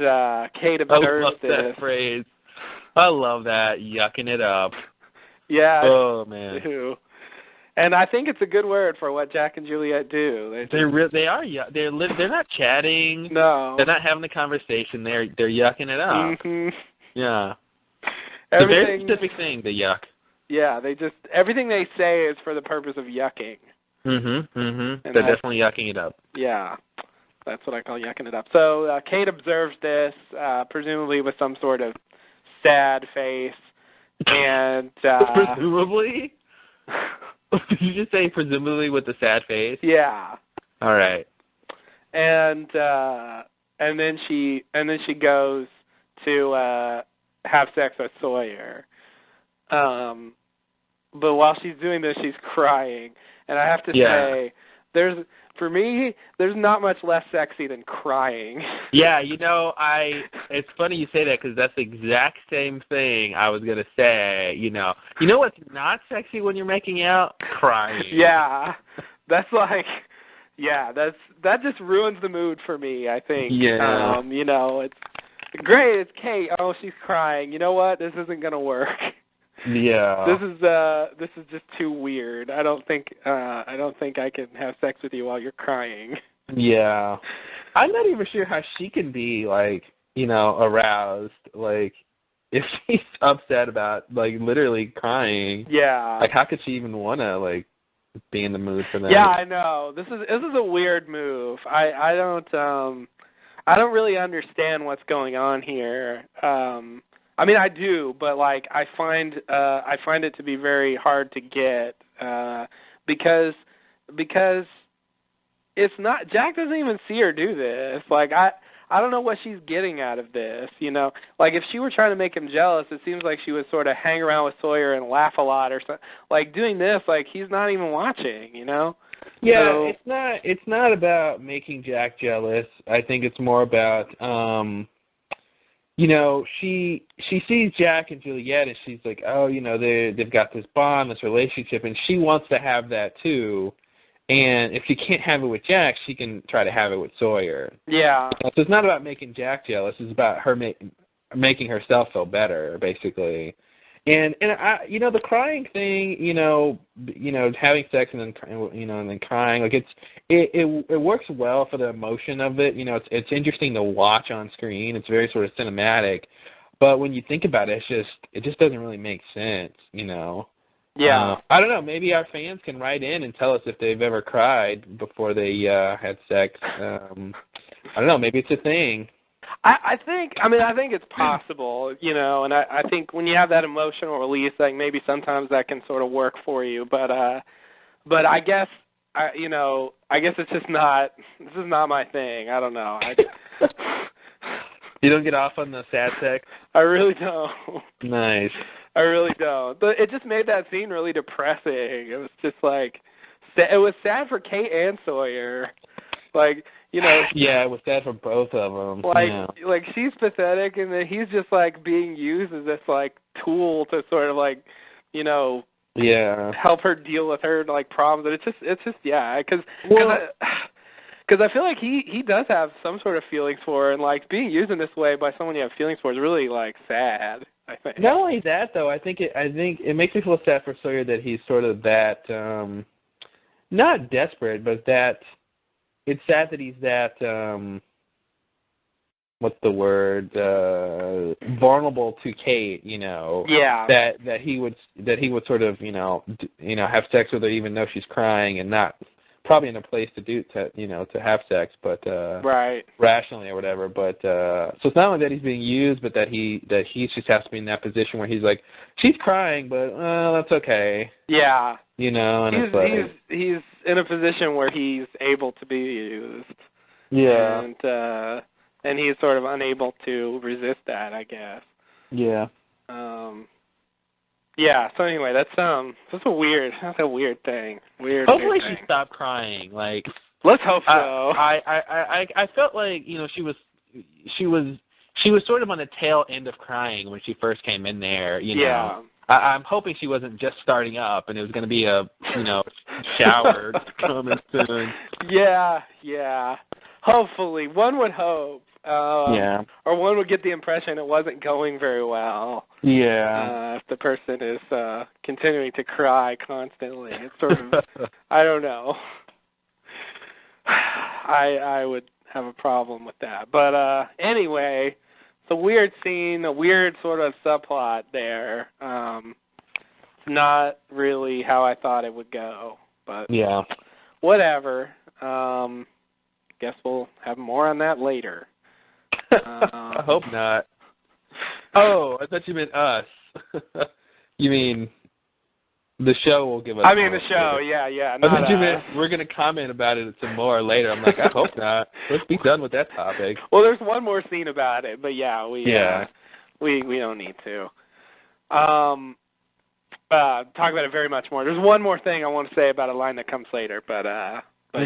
Kate observes this. I love that phrase. I love that, yucking it up. Yeah. Oh, man. Too. And I think it's a good word for what Jack and Juliet do. They are. They're not chatting. No. They're not having a conversation. They're yucking it up. Yeah. It's a very specific thing, the yuck. Yeah, everything they say is for the purpose of yucking. They're definitely yucking it up. Yeah. That's what I call yucking it up. So Kate observes this, presumably with some sort of sad face. And presumably? Did you just say presumably with the sad face? Yeah. All right. And then she goes to have sex with Sawyer. But while she's doing this, she's crying, and I have to say, for me, there's not much less sexy than crying. Yeah, it's funny you say that because that's the exact same thing I was gonna say. You know what's not sexy when you're making out? Crying. Yeah, that's like, that just ruins the mood for me. I think. Yeah. It's great. It's Kate. Oh, she's crying. You know what? This isn't gonna work. Yeah. This is just too weird. I don't think I can have sex with you while you're crying. Yeah. I'm not even sure how she can be aroused, if she's upset about literally crying. Yeah. How could she even wanna be in the mood for that. Yeah, I know. This is a weird move. I don't really understand what's going on here. I mean, I do, but like I find it to be very hard to get because it's not. Jack doesn't even see her do this. Like I don't know what she's getting out of this, you know. Like if she were trying to make him jealous, it seems like she would sort of hang around with Sawyer and laugh a lot or something. Like doing this, like he's not even watching, you know. Yeah, so, it's not about making Jack jealous. I think it's more about you know, she sees Jack and Juliet and she's like, oh, you know, they've got this bond, this relationship, and she wants to have that too. And if she can't have it with Jack, she can try to have it with Sawyer. Yeah. So it's not about making Jack jealous. It's about her making herself feel better, basically. And I, you know, the crying thing, you know, having sex and then, you know, and then crying, like it works well for the emotion of it. You know, it's interesting to watch on screen. It's very sort of cinematic, but when you think about it, it just doesn't really make sense. You know. Yeah. I don't know. Maybe our fans can write in and tell us if they've ever cried before they had sex. I don't know. Maybe it's a thing. I think it's possible, you know, and I think when you have that emotional release, like maybe sometimes that can sort of work for you, but I guess I guess it's just not. This is not my thing. I don't know. You don't get off on the sad sex? I really don't. Nice. I really don't. But it just made that scene really depressing. It was just like, it was sad for Kate and Sawyer. Like, you know. Yeah, it was sad for both of them. Like, yeah. Like she's pathetic, and then he's just like being used as this like tool to sort of like, you know. Yeah. Help her deal with her like problems. And it's just yeah, because I feel like he does have some sort of feelings for her, and like being used in this way by someone you have feelings for is really like sad. I think. Not only that, though, I think it makes me feel sad for Sawyer that he's sort of that, not desperate, but that it's sad that he's that, what's the word, vulnerable to Kate, you know. Yeah. That he would sort of, you know, have sex with her even though she's crying and not probably in a place to have sex, but right. rationally or whatever. But so it's not only that he's being used, but that he just has to be in that position where he's like, she's crying, but that's okay. Yeah. You know, and he's in a position where he's able to be used. Yeah. And he's sort of unable to resist that, I guess. Yeah. Yeah, so anyway, that's a weird thing. Hopefully thing. she stopped crying. Like, let's hope so. I felt like, you know, she was sort of on the tail end of crying when she first came in there, you know. Yeah. I'm hoping she wasn't just starting up and it was going to be a, you know, shower coming soon. Yeah. Hopefully, one would hope. Yeah. Or one would get the impression it wasn't going very well. Yeah. If the person is continuing to cry constantly, it's sort of, I don't know. I would have a problem with that. But anyway, it's a weird scene, a weird sort of subplot there. Not really how I thought it would go, but yeah, whatever. Guess we'll have more on that later. I hope not. Oh, I thought you meant us. You mean the show will give us. I mean the show, yeah. I thought you meant we're going to comment about it some more later. I'm like, I hope not. Let's be done with that topic. Well, there's one more scene about it, but yeah, we don't need to. Talk about it very much more. There's one more thing I want to say about a line that comes later, but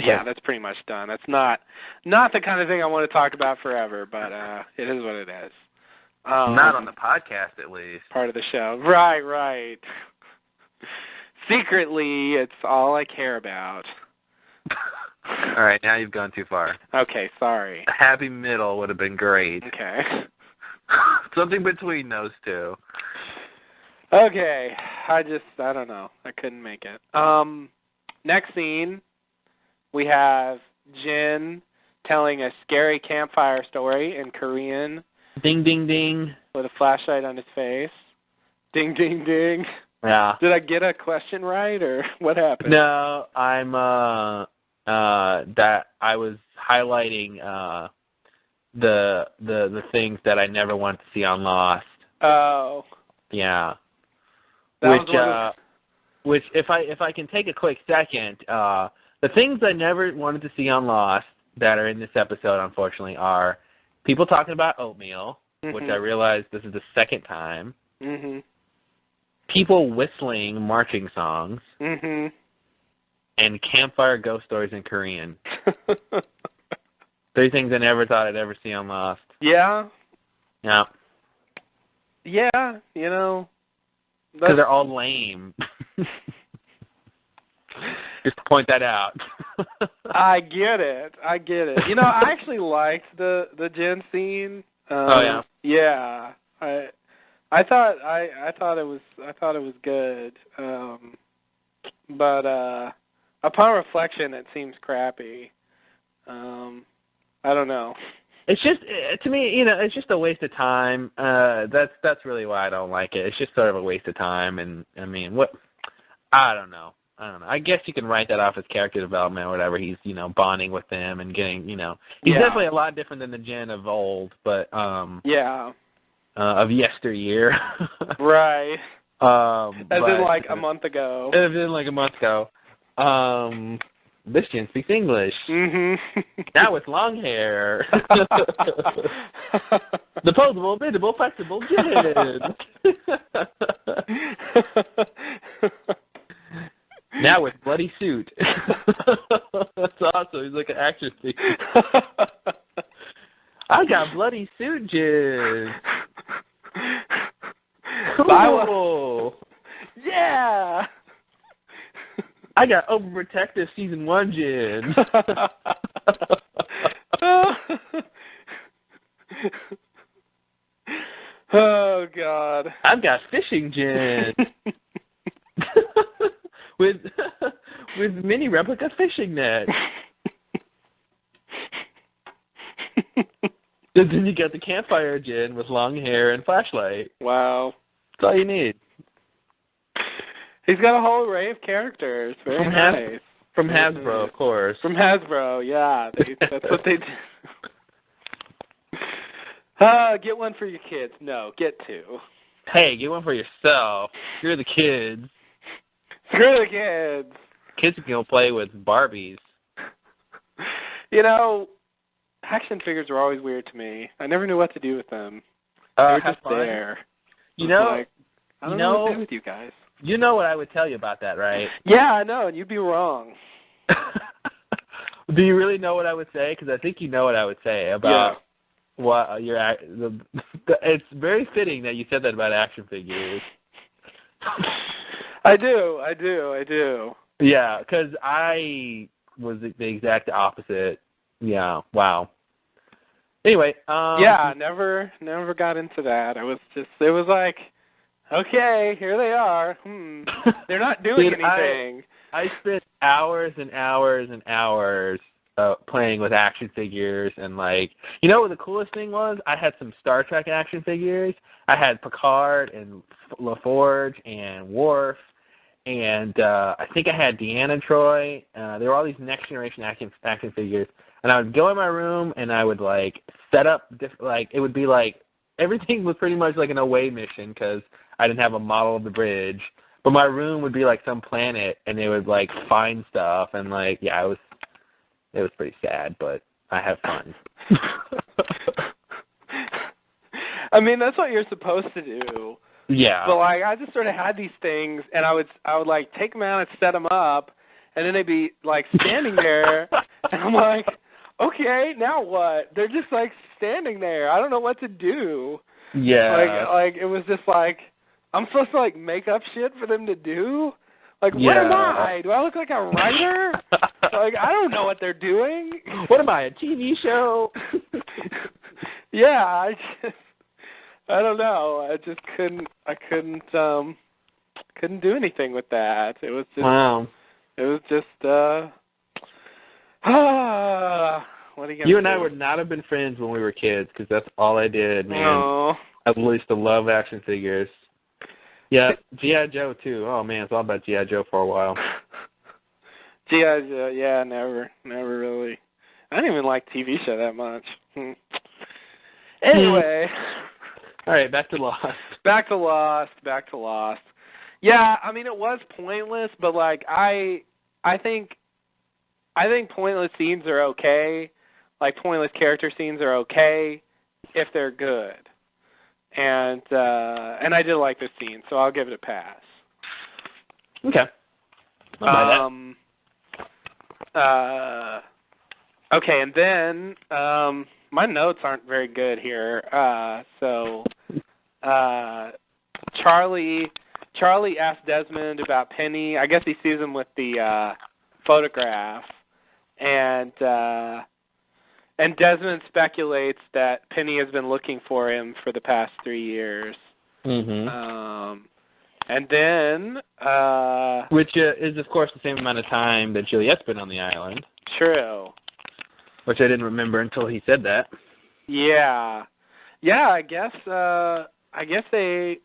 yeah, that's pretty much done. That's not the kind of thing I want to talk about forever, but it is what it is. Not on the podcast, at least. Part of the show. Right. Secretly, it's all I care about. All right, now you've gone too far. Okay, sorry. A happy middle would have been great. Okay. Something between those two. Okay, I don't know. I couldn't make it. Next scene, we have Jin telling a scary campfire story in Korean. Ding, ding, ding. With a flashlight on his face. Ding, ding, ding. Yeah. Did I get a question right, or what happened? No, I'm that I was highlighting the things that I never wanted to see on Lost. Oh. Yeah. That Which if I can take a quick second, the things I never wanted to see on Lost that are in this episode, unfortunately, are people talking about oatmeal, which I realized this is the second time. Mhm. People whistling marching songs. Mhm. And campfire ghost stories in Korean. 3 things I never thought I'd ever see on Lost. Yeah. Yeah. Yeah, you know. Because they're all lame. Just to point that out. I get it. You know, I actually liked the Jen scene. Oh yeah. Yeah. I thought it was good. But upon reflection, it seems crappy. I don't know. It's just, to me, you know, it's just a waste of time. That's really why I don't like it. It's just sort of a waste of time. And I mean, what? I don't know. I guess you can write that off as character development or whatever. He's, you know, bonding with them and getting, you know, he's definitely a lot different than the Jen of old, but yeah, of yesteryear. Right. As in like a month ago. This Jen speaks English. Mm-hmm. Now with long hair. Disposable, bendable, flexible Jen. Now with bloody suit. That's awesome. He's like an action figure. I got bloody suit, Jen. Cool. Yeah. I got Overprotective Season 1 Jen. Oh, God. I've got Fishing Jen. with mini replica fishing net. Then you got the campfire Jen with long hair and flashlight. Wow. That's all you need. He's got a whole array of characters. Very nice. From Hasbro, of course. From Hasbro, yeah. That's what they do. Get one for your kids. No, get 2. Hey, get one for yourself. Screw the kids. Screw the kids. Kids can go play with Barbies. You know, action figures were always weird to me. I never knew what to do with them. They were just there. You know, like, I don't know what to do with you guys. You know what I would tell you about that, right? Yeah, I know, and you'd be wrong. Do you really know what I would say? Because I think you know what I would say about what your. It's very fitting that you said that about action figures. I do. Yeah, because I was the exact opposite. Yeah. Wow. Anyway. Yeah, never got into that. It was like, okay, here they are. They're not doing anything. I spent hours and hours and hours playing with action figures, and like, you know what the coolest thing was? I had some Star Trek action figures. I had Picard and LaForge and Worf, and I think I had Deanna Troi. There were all these next generation action figures, and I would go in my room and I would like set up like it would be like everything was pretty much like an away mission because I didn't have a model of the bridge. But my room would be like some planet, and they would like find stuff, and like it was pretty sad, but I have fun. I mean, that's what you're supposed to do. Yeah. But like, I just sort of had these things, and I would like take them out and set them up, and then they'd be like standing there, and I'm like, okay, now what? They're just like standing there. I don't know what to do. Yeah. Like it was just like, I'm supposed to like make up shit for them to do? Like, what am I? Do I look like a writer? Like, I don't know what they're doing. What am I, a TV show? Yeah, I don't know. I just couldn't do anything with that. It was just Wow. It was just what are you gonna You and do? I would not have been friends when we were kids because that's all I did, man. No. I used to love action figures. Yeah, G.I. Joe, too. Oh, man, it's all about G.I. Joe for a while. G.I. Joe, yeah, never really. I didn't even like TV show that much. Anyway. All right, back to Lost. Back to Lost. Yeah, I mean, it was pointless, but, like, I think pointless scenes are okay. Like, pointless character scenes are okay if they're good. And I did like this scene, so I'll give it a pass. Okay. Okay, and then my notes aren't very good here. So Charlie asked Desmond about Penny. I guess he sees him with the photograph, and Desmond speculates that Penny has been looking for him for the past 3 years. Mm-hmm. And then which is, of course, the same amount of time that Juliet's been on the island. True. Which I didn't remember until he said that. Yeah. I guess they.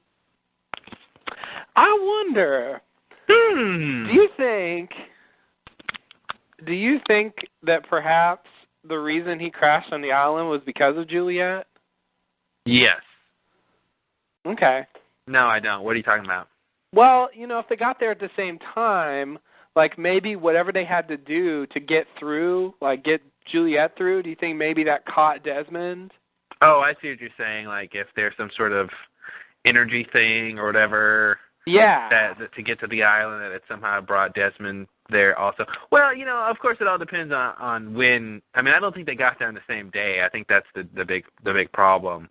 I wonder. Do you think that perhaps the reason he crashed on the island was because of Juliet? Yes. Okay. No, I don't. What are you talking about? Well, if they got there at the same time, like maybe whatever they had to do to get through, like get Juliet through, do you think maybe that caught Desmond? Oh, I see what you're saying. Like if there's some sort of energy thing or whatever. Yeah. That to get to the island, that it somehow brought Desmond there also. Well, of course it all depends on when. I mean, I don't think they got there on the same day. I think that's the big problem.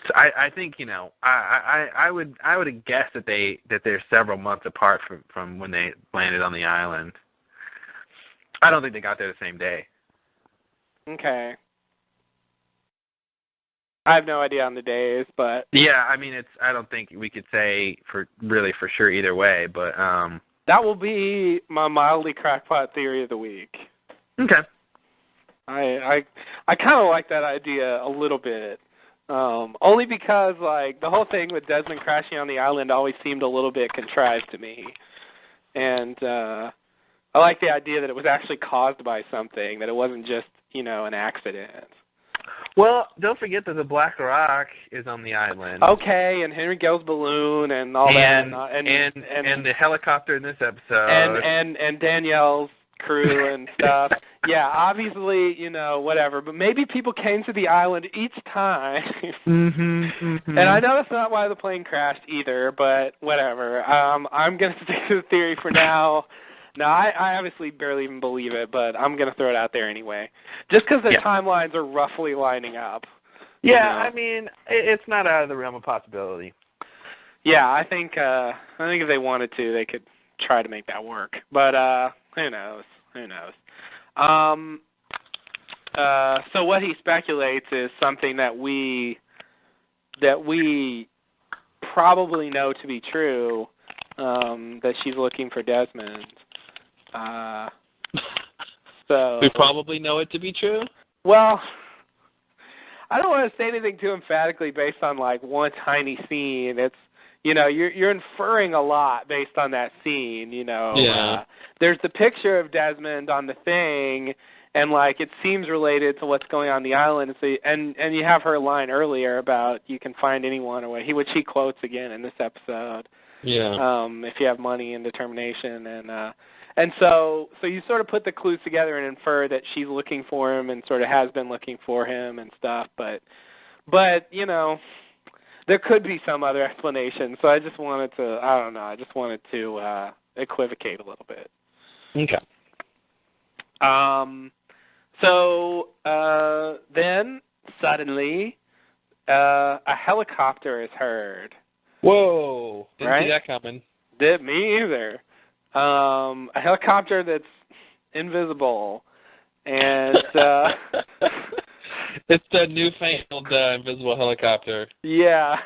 So I think I would have guessed that they're several months apart from when they landed on the island. I don't think they got there the same day. Okay. I have no idea on the days, but yeah, I mean I don't think we could say for sure either way, but that will be my mildly crackpot theory of the week. Okay. I kind of like that idea a little bit. Only because, like, the whole thing with Desmond crashing on the island always seemed a little bit contrived to me. And I like the idea that it was actually caused by something, that it wasn't just, an accident. Well, don't forget that the Black Rock is on the island. Okay, and Henry Gill's balloon and all that. And the helicopter in this episode. And Danielle's crew and stuff. Yeah, obviously, whatever. But maybe people came to the island each time. Mm-hmm. And I know that's not why the plane crashed either, but whatever. I'm going to stick to the theory for now. Now, I obviously barely even believe it, but I'm going to throw it out there anyway. Just because their timelines are roughly lining up. Yeah, I mean, it's not out of the realm of possibility. Yeah, I think if they wanted to, they could try to make that work. But who knows? So what he speculates is something that we probably know to be true, that she's looking for Desmond. So we probably know it to be true? Well, I don't want to say anything too emphatically based on like one tiny scene. It's you're inferring a lot based on that scene, Yeah. There's the picture of Desmond on the thing, and like it seems related to what's going on the island. And you have her line earlier about you can find anyone, or which he quotes again in this episode. Yeah. If you have money and determination, and so you sort of put the clues together and infer that she's looking for him and sort of has been looking for him and stuff. But there could be some other explanation. So I just wanted to equivocate a little bit. Okay. So then suddenly a helicopter is heard. Whoa! Didn't see that coming. Me either. A helicopter that's invisible, and it's the newfangled invisible helicopter. Yeah.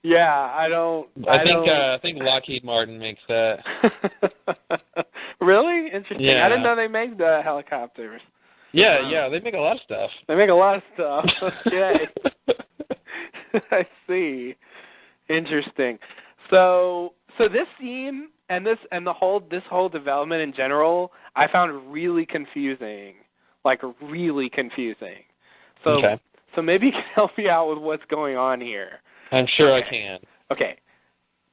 Yeah, I think Lockheed Martin makes that. Really? Interesting. Yeah. I didn't know they made the helicopters. Yeah, they make a lot of stuff. They make a lot of stuff. Okay. I see. Interesting. So this scene and this whole development in general, I found really confusing. Like really confusing. So Okay. so maybe you can help me out with what's going on here. I'm sure I can. Okay.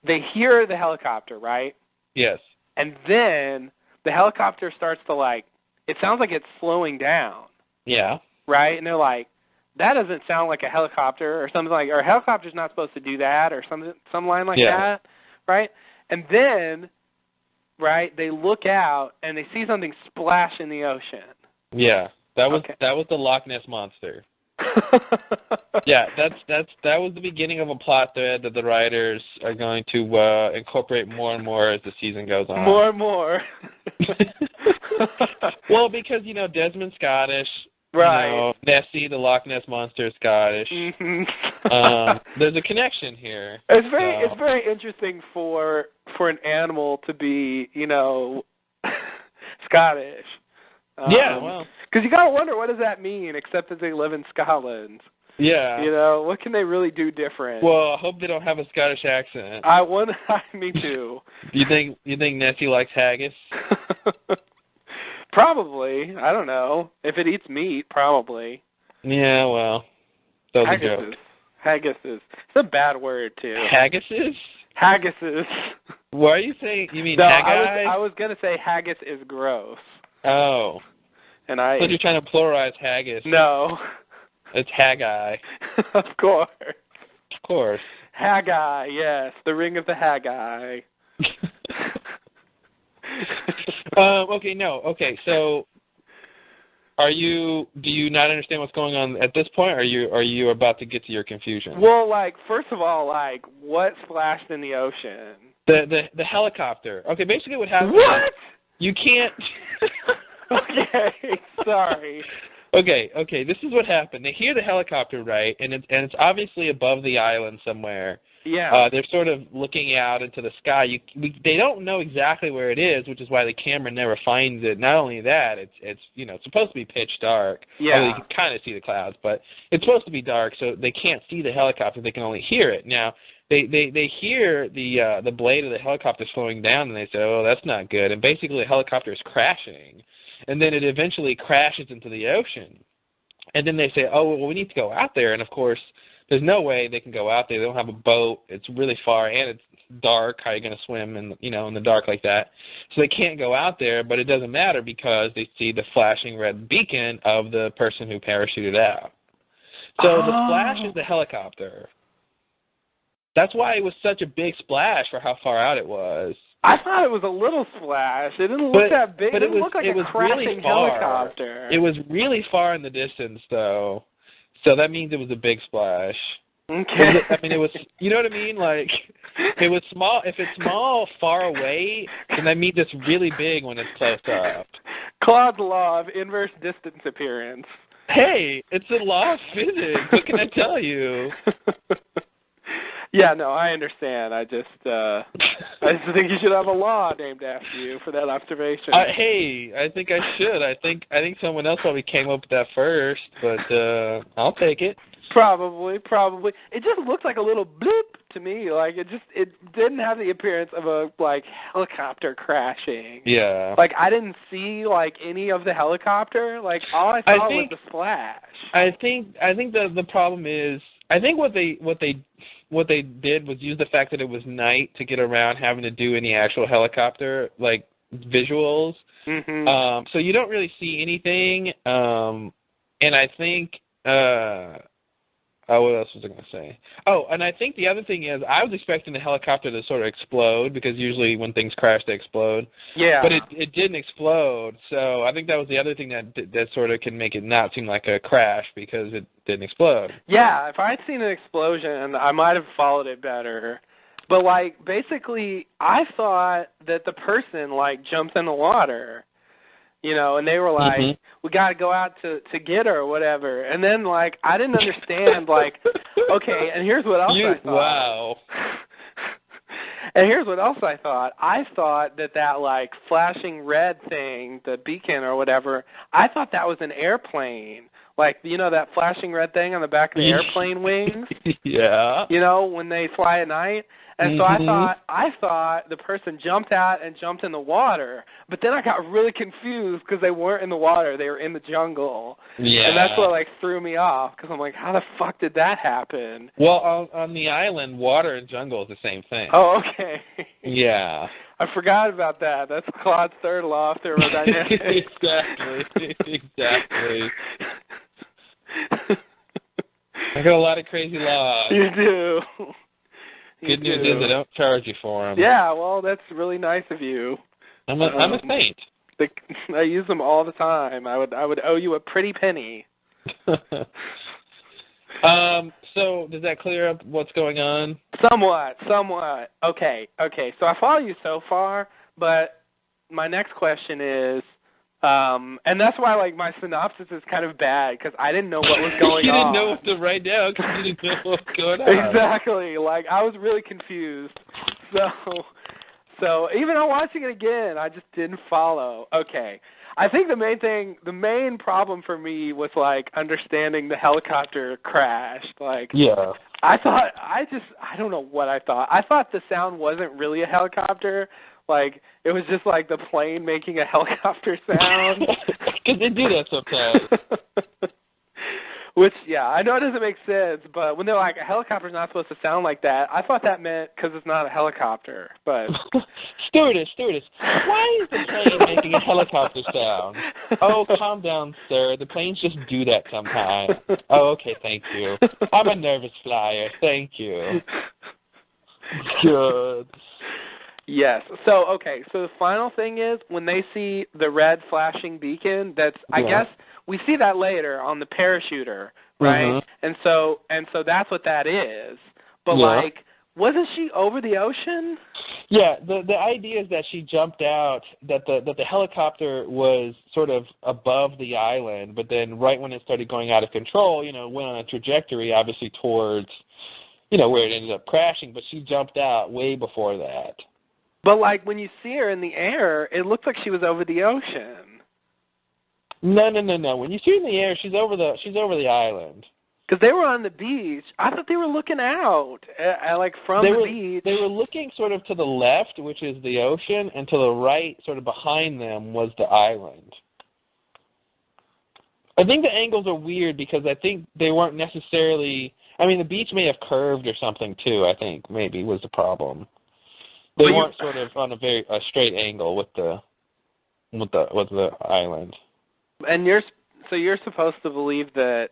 They hear the helicopter, right? Yes. And then the helicopter starts to it sounds like it's slowing down. Yeah. Right? And they're like, that doesn't sound like a helicopter or something or a helicopter's not supposed to do that or some line like that, right? And then, right, they look out and they see something splash in the ocean. Yeah. That was the Loch Ness Monster. Yeah, that was the beginning of a plot thread that the writers are going to incorporate more and more as the season goes on. More and more. Well, because Desmond's Scottish, right? Nessie, the Loch Ness Monster, is Scottish. Mm-hmm. There's a connection here. It's very interesting for an animal to be Scottish. Yeah, well, because you gotta wonder what does that mean, except that they live in Scotland. Yeah. What can they really do different? Well, I hope they don't have a Scottish accent. Me too. You think Nessie likes haggis? Probably. I don't know. If it eats meat, probably. Yeah, well, that was a joke. Haggises. It's a bad word too. Haggises? Haggises. What are you saying? You mean no, haggai? I was gonna say haggis is gross. Oh. And I thought you're trying to pluralize haggis. No. It's Haggai. Of course. Of course. Haggai, yes. The Ring of the Haggai. Okay, so do you not understand what's going on at this point, or are you about to get to your confusion? Well, first of all, what splashed in the ocean? The helicopter. Okay, basically what happened. What? You can't. Okay, sorry. Okay, this is what happened. They hear the helicopter, right, and it's obviously above the island somewhere. Yeah. They're sort of looking out into the sky. They don't know exactly where it is, which is why the camera never finds it. Not only that, it's supposed to be pitch dark. Yeah. Although you can kind of see the clouds, but it's supposed to be dark, so they can't see the helicopter. They can only hear it. Now, they hear the blade of the helicopter slowing down, and they say, oh, that's not good. And basically, the helicopter is crashing. And then it eventually crashes into the ocean. And then they say, oh, well, we need to go out there. And, of course, there's no way they can go out there. They don't have a boat. It's really far, and it's dark. How are you going to swim in the dark like that? So they can't go out there, but it doesn't matter because they see the flashing red beacon of the person who parachuted out. So the splash is the helicopter. That's why it was such a big splash for how far out it was. I thought it was a little splash. It didn't look that big. But it looked like a crashing really far. helicopter. It was really far in the distance, though. So that means it was a big splash. Okay. It was, you know what I mean? Like, it was small. If it's small far away, then that means it's really big when it's close up. Claude's law of inverse distance appearance. Hey, it's a law of physics. What can I tell you? Yeah, no, I understand. I just think you should have a law named after you for that observation. Hey, I think I should. I think someone else probably came up with that first, but I'll take it. Probably. It just looked like a little bloop to me. It didn't have the appearance of a helicopter crashing. Yeah. I didn't see any of the helicopter. All I saw was the splash. I think the problem is, I think what they did was use the fact that it was night to get around having to do any actual helicopter visuals. Mm-hmm. So you don't really see anything. And I think what else was I going to say? Oh, and I think the other thing is I was expecting the helicopter to sort of explode because usually when things crash, they explode. Yeah. But it didn't explode, so I think that was the other thing that sort of can make it not seem like a crash because it didn't explode. Yeah, if I'd seen an explosion, I might have followed it better. But, basically, I thought that the person, jumps in the water. And they were like, mm-hmm. We got to go out to get her or whatever. And then, I didn't understand, okay, and here's what else I thought. Wow. And here's what else I thought. I thought that flashing red thing, the beacon or whatever, I thought that was an airplane, like, you know, that flashing red thing on the back of the airplane wings? Yeah. You know, when they fly at night? And so I thought the person jumped out and jumped in the water, but then I got really confused because they weren't in the water; they were in the jungle. Yeah. And that's what like threw me off because I'm like, how the fuck did that happen? Well, on the island, water and jungle is the same thing. Oh, okay. Yeah. I forgot about that. That's Claude's third law of thermodynamics. Exactly. I got a lot of crazy laws. You do. Good news is I don't charge you for them. Yeah, well, that's really nice of you. I'm a saint. I use them all the time. I would owe you a pretty penny. So does that clear up what's going on? Somewhat. Okay. So I follow you so far, but my next question is, and that's why like my synopsis is kind of bad because I didn't know what was going on. You didn't know what to write down because you didn't know what was going on. Exactly. Like I was really confused. So even on watching it again, I just didn't follow. Okay. I think the main problem for me was like understanding the helicopter crashed. Like, yeah. I don't know what I thought. I thought the sound wasn't really a helicopter. Like, it was just like the plane making a helicopter sound. Because they do that sometimes. Which, yeah, I know it doesn't make sense, but when they're like, a helicopter's not supposed to sound like that, I thought that meant because it's not a helicopter, but... Stewardess, why is the plane making a helicopter sound? Oh, calm down, sir. The planes just do that sometimes. Oh, okay, thank you. I'm a nervous flyer. Thank you. Good. Yes. So, okay, so the final thing is, when they see the red flashing beacon, that's, I guess... We see that later on the parachuter, right? And so that's what that is. But like, wasn't she over the ocean? Yeah, the idea is that she jumped out, that the helicopter was sort of above the island, but then right when it started going out of control, you know, went on a trajectory obviously towards, you know, where it ended up crashing, but she jumped out way before that. But like when you see her in the air, it looks like she was over the ocean. No. When you see her in the air, she's over the island. Because they were on the beach. I thought they were looking out, like from the beach. They were looking sort of to the left, which is the ocean, and to the right, sort of behind them, was the island. I think the angles are weird because I think they weren't necessarily. I mean, the beach may have curved or something too. I think maybe was the problem. They weren't sort of on a straight angle with the island. And you're supposed to believe that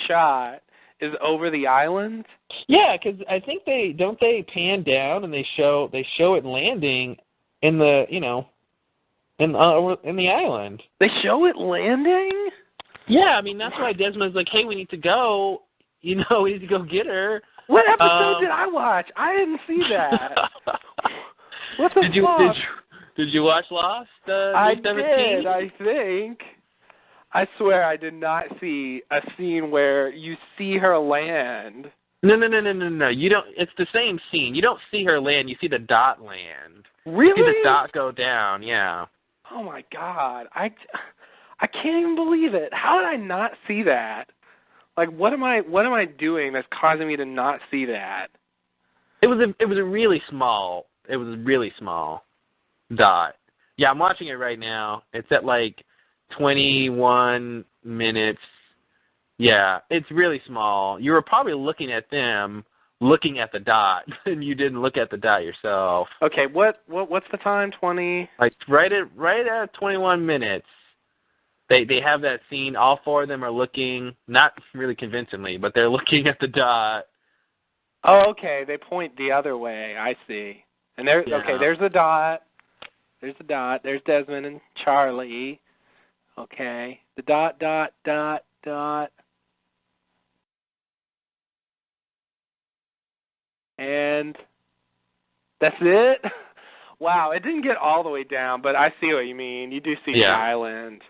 shot is over the island? Yeah, because I think they pan down and they show it landing in the in the island. They show it landing? Yeah, I mean that's why Desmond's like, hey, we need to go. We need to go get her. What episode did I watch? I didn't see that. What the fuck? Did you watch Lost? I did, I think. I swear I did not see a scene where you see her land. No. You don't. It's the same scene. You don't see her land. You see the dot land. Really? You see the dot go down. Yeah. Oh my God! I can't even believe it. How did I not see that? Like, what am I doing that's causing me to not see that? It was a really small dot. Yeah, I'm watching it right now. It's at like 21 minutes. Yeah, it's really small. You were probably looking at them, looking at the dot, and you didn't look at the dot yourself. Okay, what's the time? 20? Like right at 21 minutes. They have that scene. All four of them are looking, not really convincingly, but they're looking at the dot. Oh, okay. They point the other way. I see. And there's the dot. There's the dot. There's Desmond and Charlie. Okay. The dot. And that's it? Wow, it didn't get all the way down, but I see what you mean. You do see the island.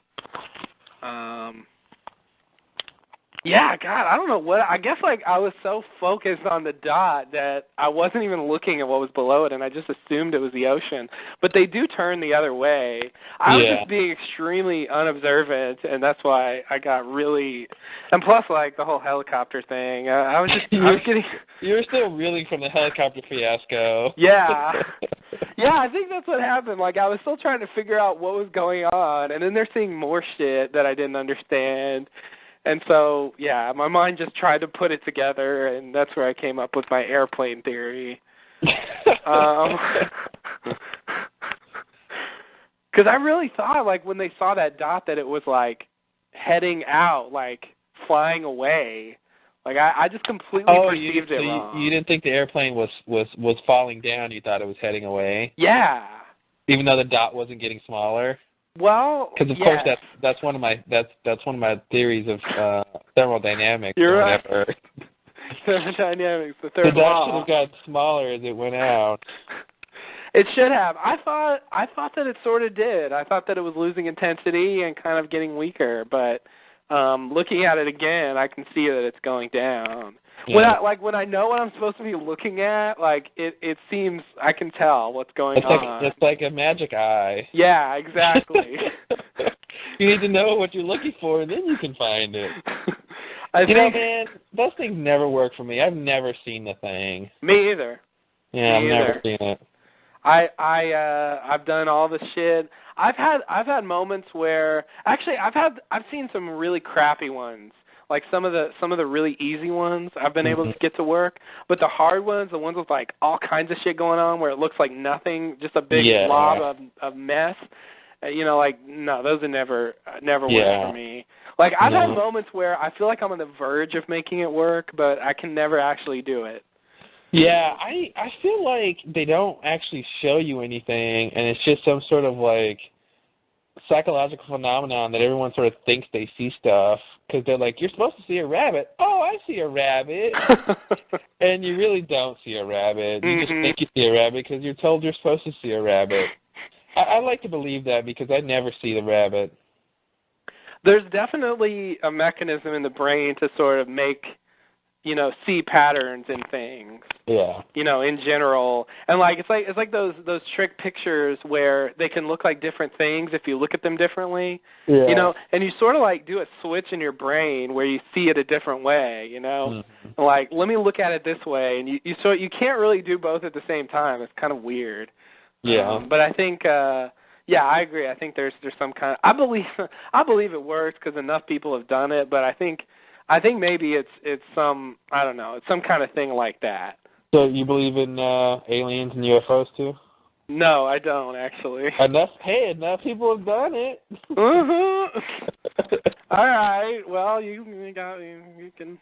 Yeah, God, I don't know what. I guess like I was so focused on the dot that I wasn't even looking at what was below it, and I just assumed it was the ocean. But they do turn the other way. I was just being extremely unobservant, and that's why I got really. And plus, like the whole helicopter thing, I was getting. You were still reeling from the helicopter fiasco. Yeah. Yeah, I think that's what happened. Like, I was still trying to figure out what was going on, and then they're seeing more shit that I didn't understand. And so, yeah, my mind just tried to put it together, and that's where I came up with my airplane theory. Because I really thought, like, when they saw that dot that it was, like, heading out, like, flying away. Like, I just completely perceived it wrong. You didn't think the airplane was falling down. You thought it was heading away? Yeah. Even though the dot wasn't getting smaller? Well, because of course that's one of my theories of thermodynamics. You're right. Thermodynamics, the third law. The dot should have gotten smaller as it went out. It should have. I thought that it sort of did. I thought that it was losing intensity and kind of getting weaker, but looking at it again, I can see that it's going down. Yeah. When I know what I'm supposed to be looking at, like it seems I can tell what's going on. It's like a magic eye. Yeah, exactly. You need to know what you're looking for, and then you can find it. Man, those things never work for me. I've never seen the thing. Me either. Yeah, I've never seen it. I've done all the shit. I've had moments where actually I've seen some really crappy ones. Like some of the really easy ones I've been able to get to work, but the hard ones, the ones with like all kinds of shit going on where it looks like nothing, just a big blob of mess. Like no, those have never worked for me. Like I've had moments where I feel like I'm on the verge of making it work, but I can never actually do it. Yeah, I feel like they don't actually show you anything, and it's just some sort of like psychological phenomenon that everyone sort of thinks they see stuff because they're like, you're supposed to see a rabbit. Oh, I see a rabbit. And you really don't see a rabbit. You just think you see a rabbit because you're told you're supposed to see a rabbit. I like to believe that because I never see the rabbit. There's definitely a mechanism in the brain to sort of make, see patterns in things. Yeah. In general. And like it's like those trick pictures where they can look like different things if you look at them differently. Yeah. And you sort of like do a switch in your brain where you see it a different way, Like, let me look at it this way, and you can't really do both at the same time. It's kind of weird. Yeah. But I think I agree. I think there's some kind of I believe it works because enough people have done it, but I think maybe it's some, I don't know, it's some kind of thing like that. So you believe in aliens and UFOs too? No, I don't actually. Enough people have done it. All right. Well, you can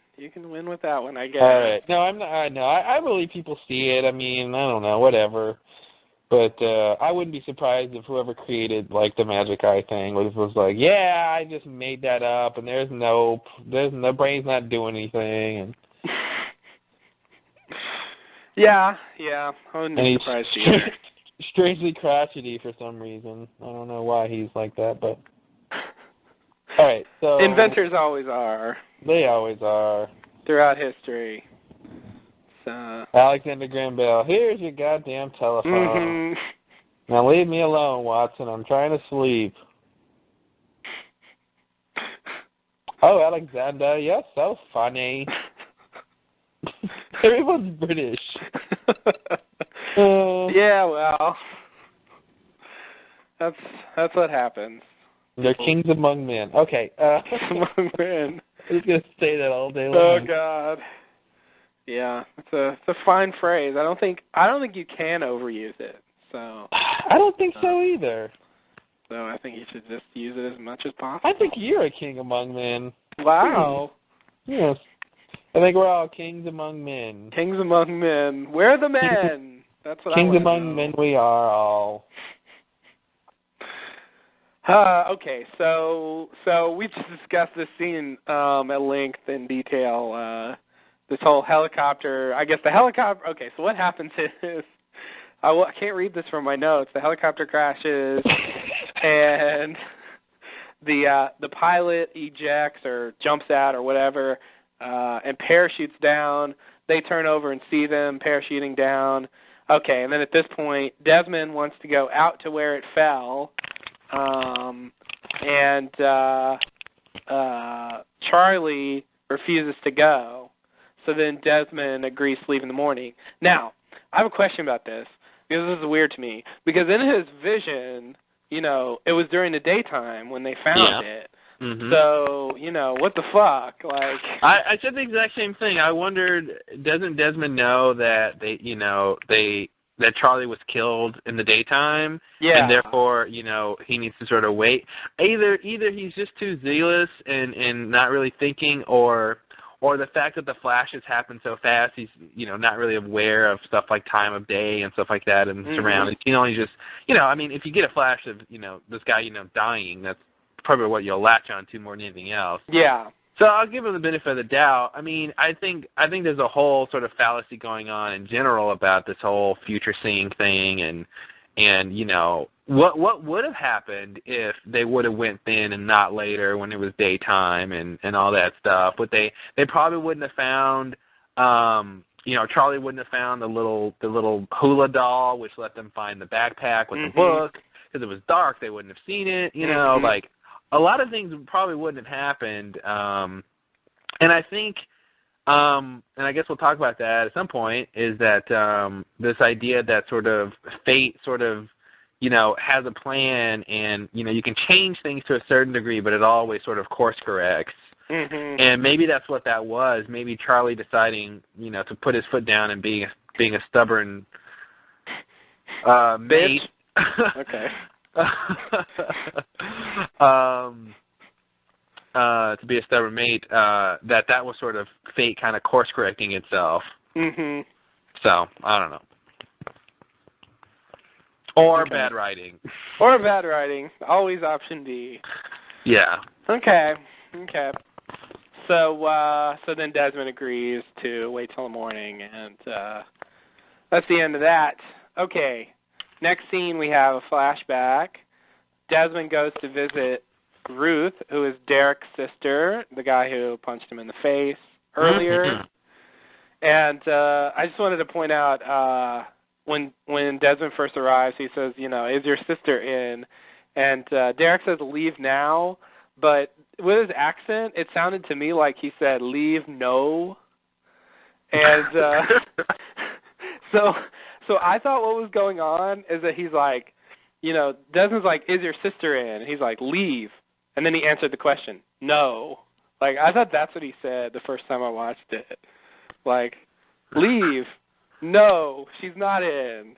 win with that one, I guess. All right. No, I'm not. No, I believe people see it. I mean, I don't know, whatever. But I wouldn't be surprised if whoever created like the magic eye thing was like, yeah, I just made that up, and there's no brain's not doing anything. And yeah, I wouldn't be surprised either. Strangely crotchety for some reason. I don't know why he's like that, but all right. So inventors always are. They always are throughout history. Alexander Graham Bell, here's your goddamn telephone. Now leave me alone, Watson. I'm trying to sleep. Oh, Alexander, you're so funny. Everyone's British. Yeah, well, that's what happens. They're kings among men. Okay. Among men. I'm just gonna say that all day long. Oh God. Yeah, it's a fine phrase. I don't think you can overuse it. So I don't think so either. So I think you should just use it as much as possible. I think you're a king among men. Wow. Yes. I think we're all kings among men. Kings among men. We're the men. That's what kings I among men we are all. Okay, so we just discussed this scene at length in detail. This whole helicopter, I guess the helicopter, okay, so what happens is, I can't read this from my notes, the helicopter crashes, and the pilot ejects or jumps out or whatever, and parachutes down. They turn over and see them parachuting down. Okay, and then at this point, Desmond wants to go out to where it fell, and Charlie refuses to go. So then Desmond agrees to leave in the morning. Now, I have a question about this, because this is weird to me. Because in his vision, you know, it was during the daytime when they found it. Mm-hmm. So, you know, what the fuck? Like, I said the exact same thing. I wondered, doesn't Desmond know that that Charlie was killed in the daytime? Yeah. And therefore, you know, he needs to sort of wait. Either he's just too zealous and not really thinking, or the fact that the flashes happen so fast, he's, you know, not really aware of stuff like time of day and stuff like that and surroundings. You know, he's just, you know, I mean, if you get a flash of, you know, this guy, you know, dying, that's probably what you'll latch on to more than anything else. Yeah. So I'll give him the benefit of the doubt. I mean, I think there's a whole sort of fallacy going on in general about this whole future seeing thing, and you know, what would have happened if they would have went then and not later when it was daytime and all that stuff. But they probably wouldn't have found, you know, Charlie wouldn't have found the little hula doll, which let them find the backpack with the book, because it was dark. They wouldn't have seen it. You know, like, a lot of things probably wouldn't have happened. And I think, and I guess we'll talk about that at some point, is that this idea that sort of fate sort of, you know, has a plan, and, you know, you can change things to a certain degree, but it always sort of course corrects. And maybe that's what that was. Maybe Charlie deciding, you know, to put his foot down and being a stubborn mate. Okay. To be a stubborn mate, that was sort of fate kind of course correcting itself. So I don't know. Or bad writing. Or bad writing. Always option D. Yeah. Okay. So then Desmond agrees to wait till the morning, and that's the end of that. Okay. Next scene, we have a flashback. Desmond goes to visit Ruth, who is Derek's sister, the guy who punched him in the face earlier. And I just wanted to point out, when Desmond first arrives, he says, you know, is your sister in? And Derek says, leave now. But with his accent, it sounded to me like he said, leave no. And so I thought what was going on is that he's like, you know, Desmond's like, is your sister in? And he's like, leave. And then he answered the question, no. Like, I thought that's what he said the first time I watched it. Like, leave. No, she's not in.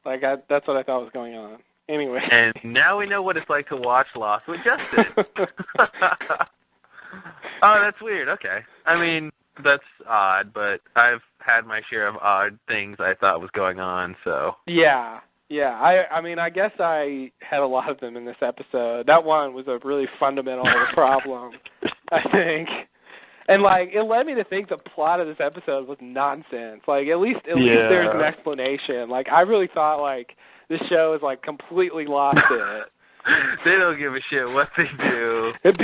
Like, that's what I thought was going on. Anyway. And now we know what it's like to watch Lost with Justin. Oh, that's weird. Okay. I mean, that's odd, but I've had my share of odd things I thought was going on, so. Yeah. I mean, I guess I had a lot of them in this episode. That one was a really fundamental problem, I think. And, like, it led me to think the plot of this episode was nonsense. Like, at least there's an explanation. Like, I really thought, like, this show is, like, completely lost it. They don't give a shit what they do. It'd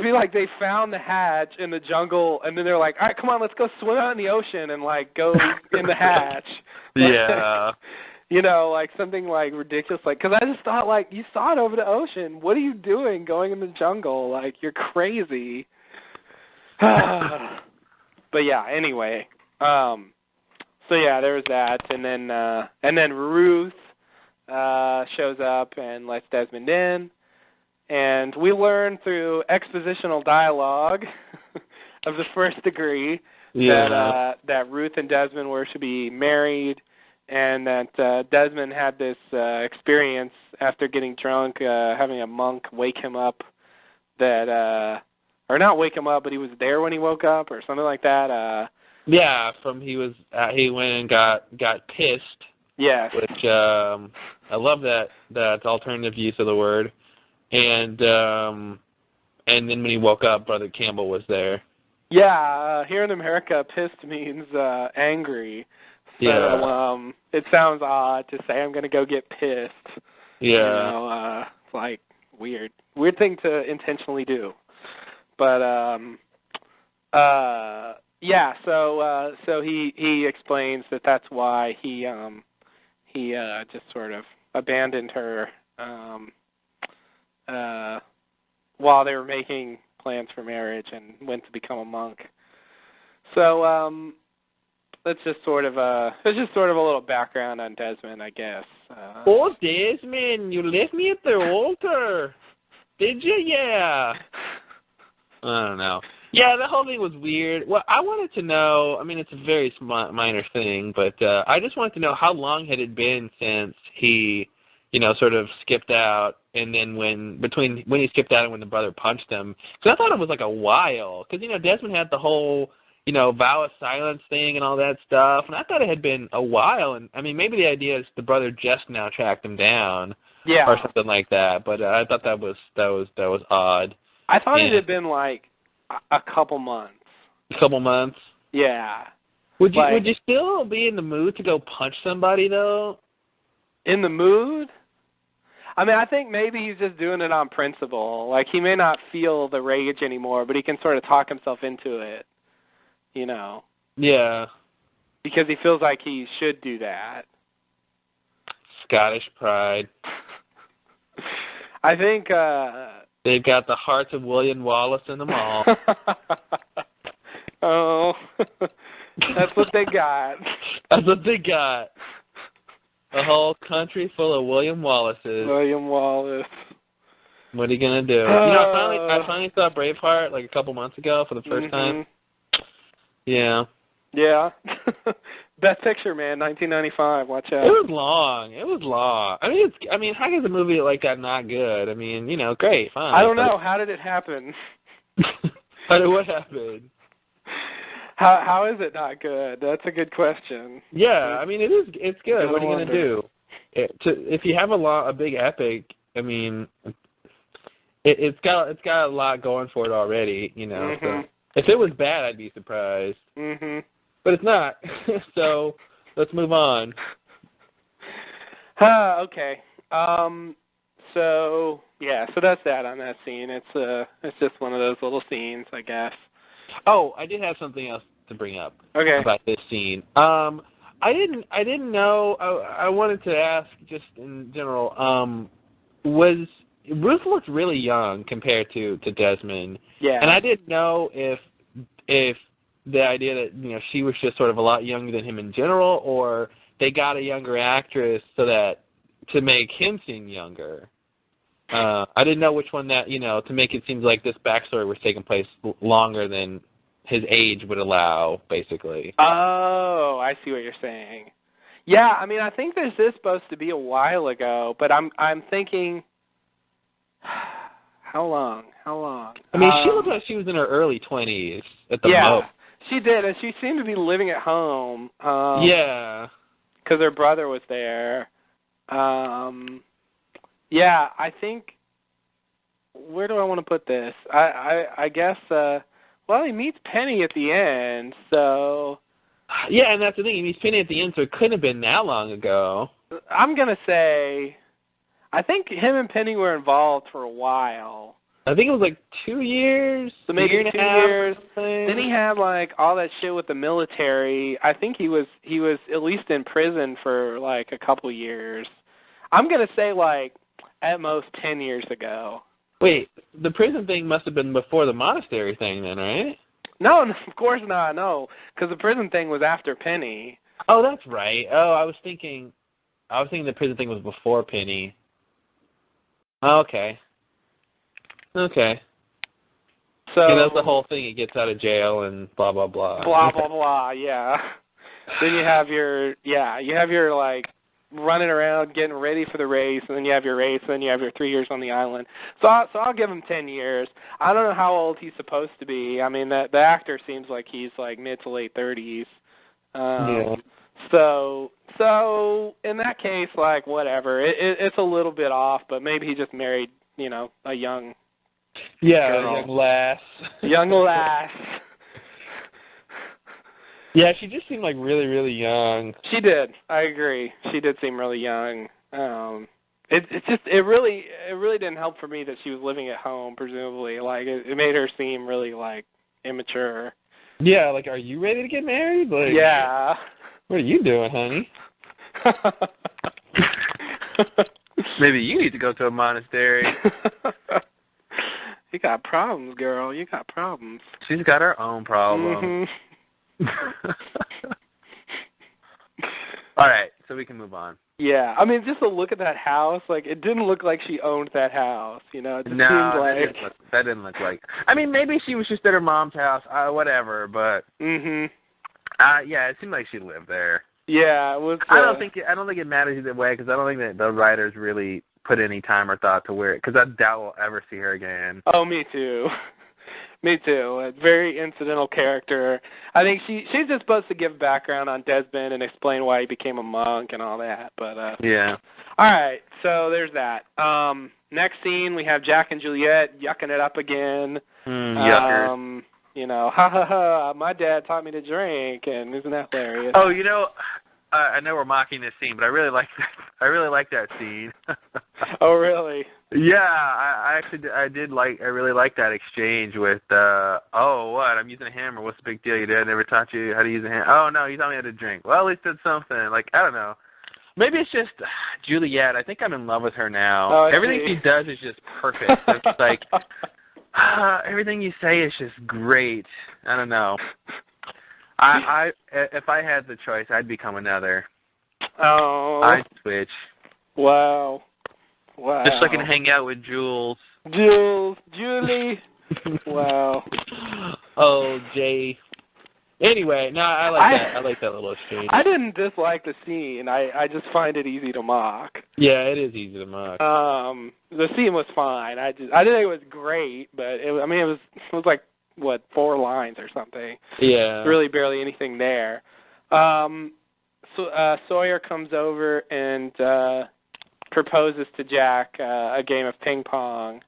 be like they found the hatch in the jungle, and then they're like, all right, come on, let's go swim out in the ocean and, like, go in the hatch. Yeah. You know, like, something, like, ridiculous. Like, because I just thought, like, you saw it over the ocean. What are you doing going in the jungle? Like, you're crazy. But, yeah, anyway. So, yeah, there was that. And then Ruth shows up and lets Desmond in. And we learn through expositional dialogue of the first degree that Ruth and Desmond were to be married, and that Desmond had this experience after getting drunk, having a monk wake him up, or not wake him up, but he was there when he woke up, or something like that. He went and got pissed. Yes. Which I love that alternative use of the word. And then when he woke up, Brother Campbell was there. Yeah, here in America, pissed means angry. So yeah. It sounds odd to say I'm going to go get pissed. Yeah. You know, like, Weird thing to intentionally do. But yeah. So he explains that that's why he just sort of abandoned her while they were making plans for marriage and went to become a monk. So that's just sort of a little background on Desmond, I guess. Oh, Desmond, you left me at the altar. Did you? Yeah. I don't know. Yeah, the whole thing was weird. Well, I wanted to know, I mean, it's a very minor thing, but I just wanted to know how long had it been since he, sort of skipped out, and then between when he skipped out and when the brother punched him. Because I thought it was like a while. Because, Desmond had the whole, vow of silence thing and all that stuff, and I thought it had been a while. And, I mean, maybe the idea is the brother just now tracked him down. Yeah. Or something like that, but I thought that was odd. I thought it had been like a couple months. A couple months? Yeah. Would you still be in the mood to go punch somebody though? In the mood? I mean, I think maybe he's just doing it on principle. Like he may not feel the rage anymore, but he can sort of talk himself into it. Yeah. Because he feels like he should do that. Scottish pride. I think they've got the hearts of William Wallace in them all. Oh, that's what they got. That's what they got. A whole country full of William Wallaces. William Wallace. What are you gonna do? I finally saw Braveheart like a couple months ago for the first time. Yeah. Yeah. Best Picture, man, 1995. Watch out. It was long. I mean, how is a movie like that not good? I mean, great, fine. I don't know. How did it happen? What happened? How is it not good? That's a good question. Yeah, I mean, it's good. What are you gonna do? If you have a big epic, I mean, it's got a lot going for it already. So if it was bad, I'd be surprised. But it's not. So let's move on. Okay. So that's that on that scene. It's just one of those little scenes, I guess. Oh, I did have something else to bring up about this scene. I didn't know. I wanted to ask just in general. Ruth looked really young compared to Desmond. Yeah. And I didn't know if the idea that she was just sort of a lot younger than him in general, or they got a younger actress to make him seem younger. I didn't know which one that to make it seem like this backstory was taking place longer than his age would allow, basically. Oh, I see what you're saying. Yeah, I mean, I think this is supposed to be a while ago, but I'm thinking, how long? I mean, she looked like she was in her early 20s at the most. Yeah, she did, and she seemed to be living at home. Yeah. Because her brother was there. Yeah, I think, where do I want to put this? I guess, he meets Penny at the end, so... Yeah, and that's the thing. He meets Penny at the end, so it couldn't have been that long ago. I'm going to say, I think him and Penny were involved for a while. I think it was like 2 years, so maybe 2 years. Then he had like all that shit with the military. I think he was at least in prison for like a couple years. I'm going to say like at most 10 years ago. Wait, the prison thing must have been before the monastery thing then, right? No, of course not, no. Because the prison thing was after Penny. Oh, that's right. Oh, I was thinking the prison thing was before Penny. Oh, okay. Okay. So that's the whole thing. He gets out of jail and blah blah blah. Blah blah blah. Yeah. Then you have your like running around getting ready for the race, and then you have your race, and then you have your 3 years on the island. So I'll give him 10 years. I don't know how old he's supposed to be. I mean, the actor seems like he's like mid to late 30s. Yeah. So in that case, like whatever. It's a little bit off, but maybe he just married, a young. Yeah, girl. Young lass. Young lass. Yeah, she just seemed like really, really young. She did. I agree. She did seem really young. it really didn't help for me that she was living at home. Presumably, like it made her seem really like immature. Yeah, like, are you ready to get married? Like, yeah. What are you doing, honey? Maybe you need to go to a monastery. You got problems, girl. You got problems. She's got her own problems. Mm-hmm. All right, so we can move on. Yeah, I mean, just to look at that house, like, it didn't look like she owned that house, you know? It just seemed like... that didn't look like... I mean, maybe she was just at her mom's house, whatever, but... Mm-hmm. Yeah, it seemed like she lived there. Yeah, it was... I don't think it matters either way, because I don't think that the writers really put any time or thought to where... Because I doubt we'll ever see her again. Oh, me too. Me too. A very incidental character. I think she's just supposed to give background on Desmond and explain why he became a monk and all that. But yeah. All right, so there's that. Next scene, we have Jack and Juliet yucking it up again. Yuckers. You know, ha ha ha, my dad taught me to drink, and isn't that hilarious? Oh, you know, I know we're mocking this scene, but I really like that scene. Oh, really? Yeah, I really like that exchange with, oh, what, I'm using a hammer, what's the big deal? Your dad never taught you how to use a hammer? Oh, no, he taught me how to drink. Well, at least did something. Like, I don't know. Maybe it's just Juliet. I think I'm in love with her now. Oh, everything she does is just perfect. It's like, everything you say is just great. I don't know. If I had the choice, I'd become another. Oh. I'd switch. Wow. Just so I can hang out with Julie. Wow. Oh, Jay. Anyway, no, I like that. I like that little exchange. I didn't dislike the scene. I just find it easy to mock. Yeah, it is easy to mock. The scene was fine. I didn't think it was great, but it was like, what, 4 lines or something. Yeah. Really barely anything there. So Sawyer comes over and proposes to Jack a game of ping pong,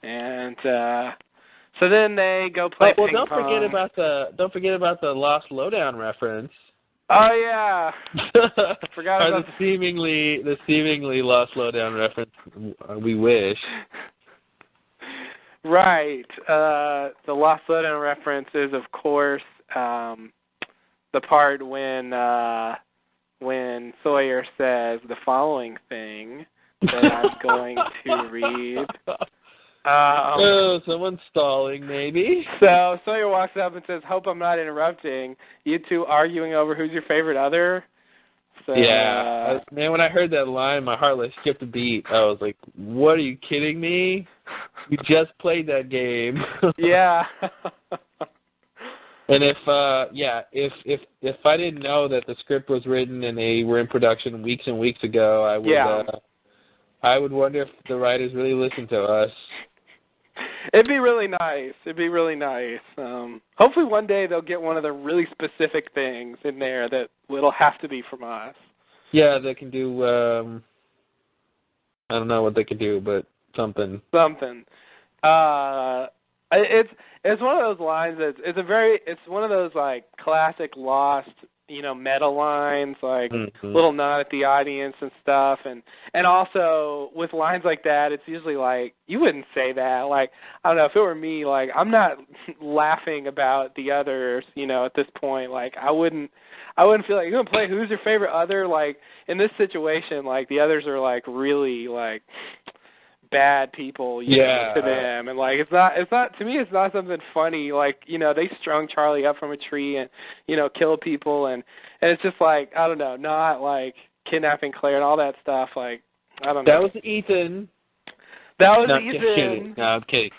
and so then they go play ping pong. Don't forget about the Lost Lowdown reference. Oh yeah, forgot about the seemingly Lost Lowdown reference. We wish. Right. The Lost Lowdown reference is, of course, the part when Sawyer says the following thing that I'm going to read. Someone's stalling, maybe. So Sawyer walks up and says, "Hope I'm not interrupting. You two arguing over who's your favorite other?" So, yeah. Man, when I heard that line, my heart skipped a beat. I was like, what, are you kidding me? You just played that game. Yeah. And if I didn't know that the script was written and they were in production weeks and weeks ago, I would wonder if the writers really listened to us. It'd be really nice. Hopefully one day they'll get one of the really specific things in there that will have to be from us. Yeah, they can do, I don't know what they could do, but something. It's one of those lines it's one of those like classic Lost, meta lines, like little nod at the audience and stuff, and also with lines like that, it's usually like you wouldn't say that. Like, I don't know, if it were me, like I'm not laughing about the others, at this point. Like I wouldn't feel like you're gonna play who's your favorite other. Like in this situation, like the others are like really like bad people, to them, and like it's not to me. It's not something funny. Like they strung Charlie up from a tree and killed people, and it's just like I don't know, not like kidnapping Claire and all that stuff. Like I don't know. That was Ethan. Ethan. No, I'm kidding.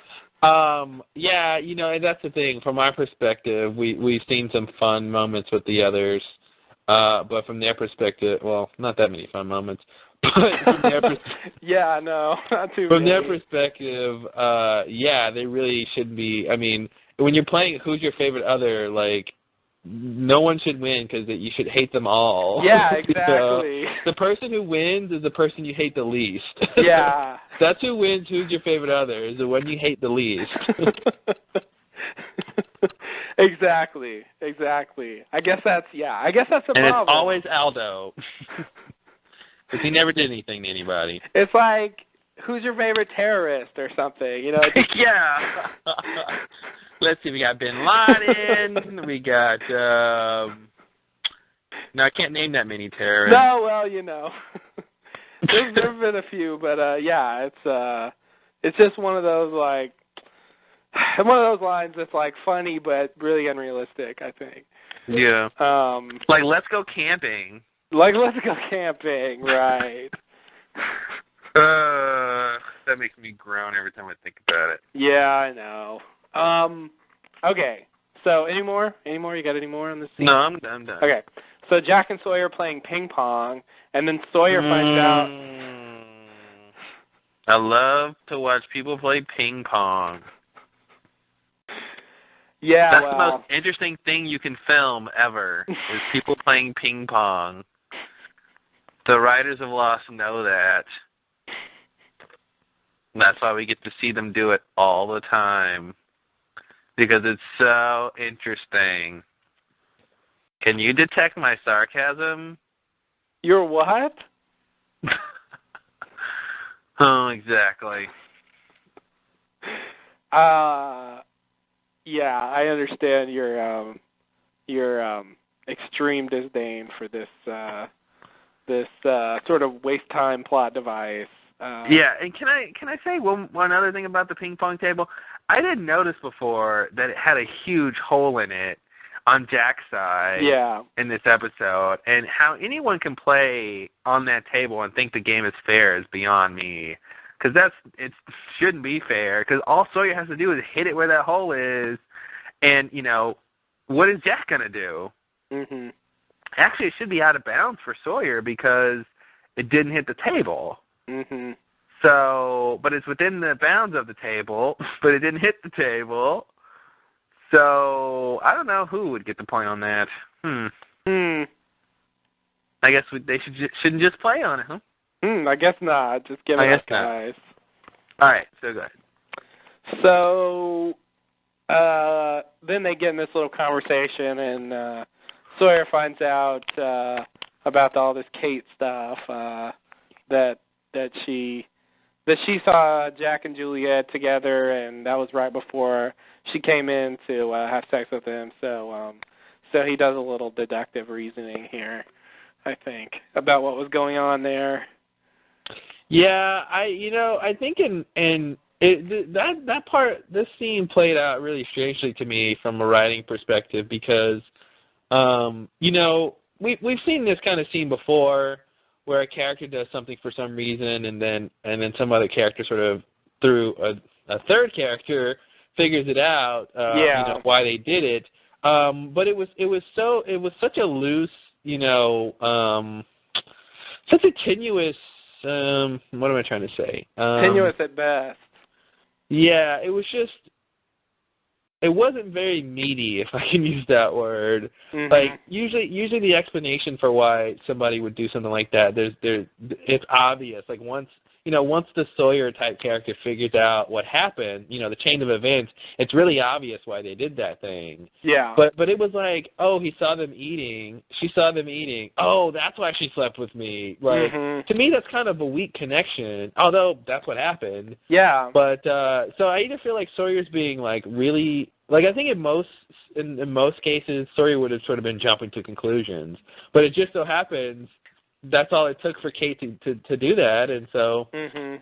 Yeah, and that's the thing. From our perspective, we've seen some fun moments with the others, but from their perspective, well, not that many fun moments. But from their yeah, no, not too from many. their perspective, they really shouldn't be. I mean, when you're playing Who's Your Favorite Other, like, no one should win because you should hate them all. Yeah, exactly. The person who wins is the person you hate the least. Yeah. That's who wins Who's Your Favorite Other, is the one you hate the least. Exactly. I guess that's the problem. And it's always Aldo. Because he never did anything to anybody. It's like, who's your favorite terrorist or something? You know? Yeah. Let's see. We got Bin Laden. We got. No, I can't name that many terrorists. No, well, you know, there've been a few, but yeah, it's just one of those lines that's like funny but really unrealistic, I think. Yeah. Like, let's go camping. Like, let's go camping, right? That makes me groan every time I think about it. Yeah, I know. Okay. So, any more? Any more? You got any more on this scene? No, I'm done. Okay. So Jack and Sawyer playing ping pong, and then Sawyer finds out. I love to watch people play ping pong. Yeah, that's the most interesting thing you can film ever is people playing ping pong. The writers of Lost know that. That's why we get to see them do it all the time. Because it's so interesting. Can you detect my sarcasm? Your what? Oh, exactly. Yeah, I understand your extreme disdain for this sort of waste time plot device. Yeah, and can I say one other thing about the ping pong table? I didn't notice before that it had a huge hole in it on Jack's side in this episode, and how anyone can play on that table and think the game is fair is beyond me. Because it shouldn't be fair, because all Sawyer has to do is hit it where that hole is, and, you know, what is Jack going to do? Mm-hmm. Actually, it should be out of bounds for Sawyer because it didn't hit the table. Mm-hmm. So, but it's within the bounds of the table, but it didn't hit the table. So, I don't know who would get the point on that. I guess they shouldn't just play on it, huh? I guess not. Just give it up, guys. All right, so go ahead. So, then they get in this little conversation, and Sawyer finds out about all this Kate stuff, that she saw Jack and Juliet together, and that was right before she came in to have sex with him. So he does a little deductive reasoning here, I think, about what was going on there. Yeah, I think that part, this scene played out really strangely to me from a writing perspective because, we've seen this kind of scene before where a character does something for some reason and then some other character sort of through a third character figures it out, why they did it. But it was such a loose, such a tenuous. What am I trying to say? Tenuous at best. Yeah, it wasn't very meaty, if I can use that word. Mm-hmm. Like usually the explanation for why somebody would do something like that, it's obvious. Like once the Sawyer type character figures out what happened, the chain of events, it's really obvious why they did that thing. Yeah. But it was like, oh, he saw them eating, she saw them eating. Oh, that's why she slept with me. Like to me, that's kind of a weak connection. Although that's what happened. Yeah. But so I either feel like Sawyer's being like really. Like, I think in most cases, Sawyer would have sort of been jumping to conclusions. But it just so happens that's all it took for Kate to do that. And so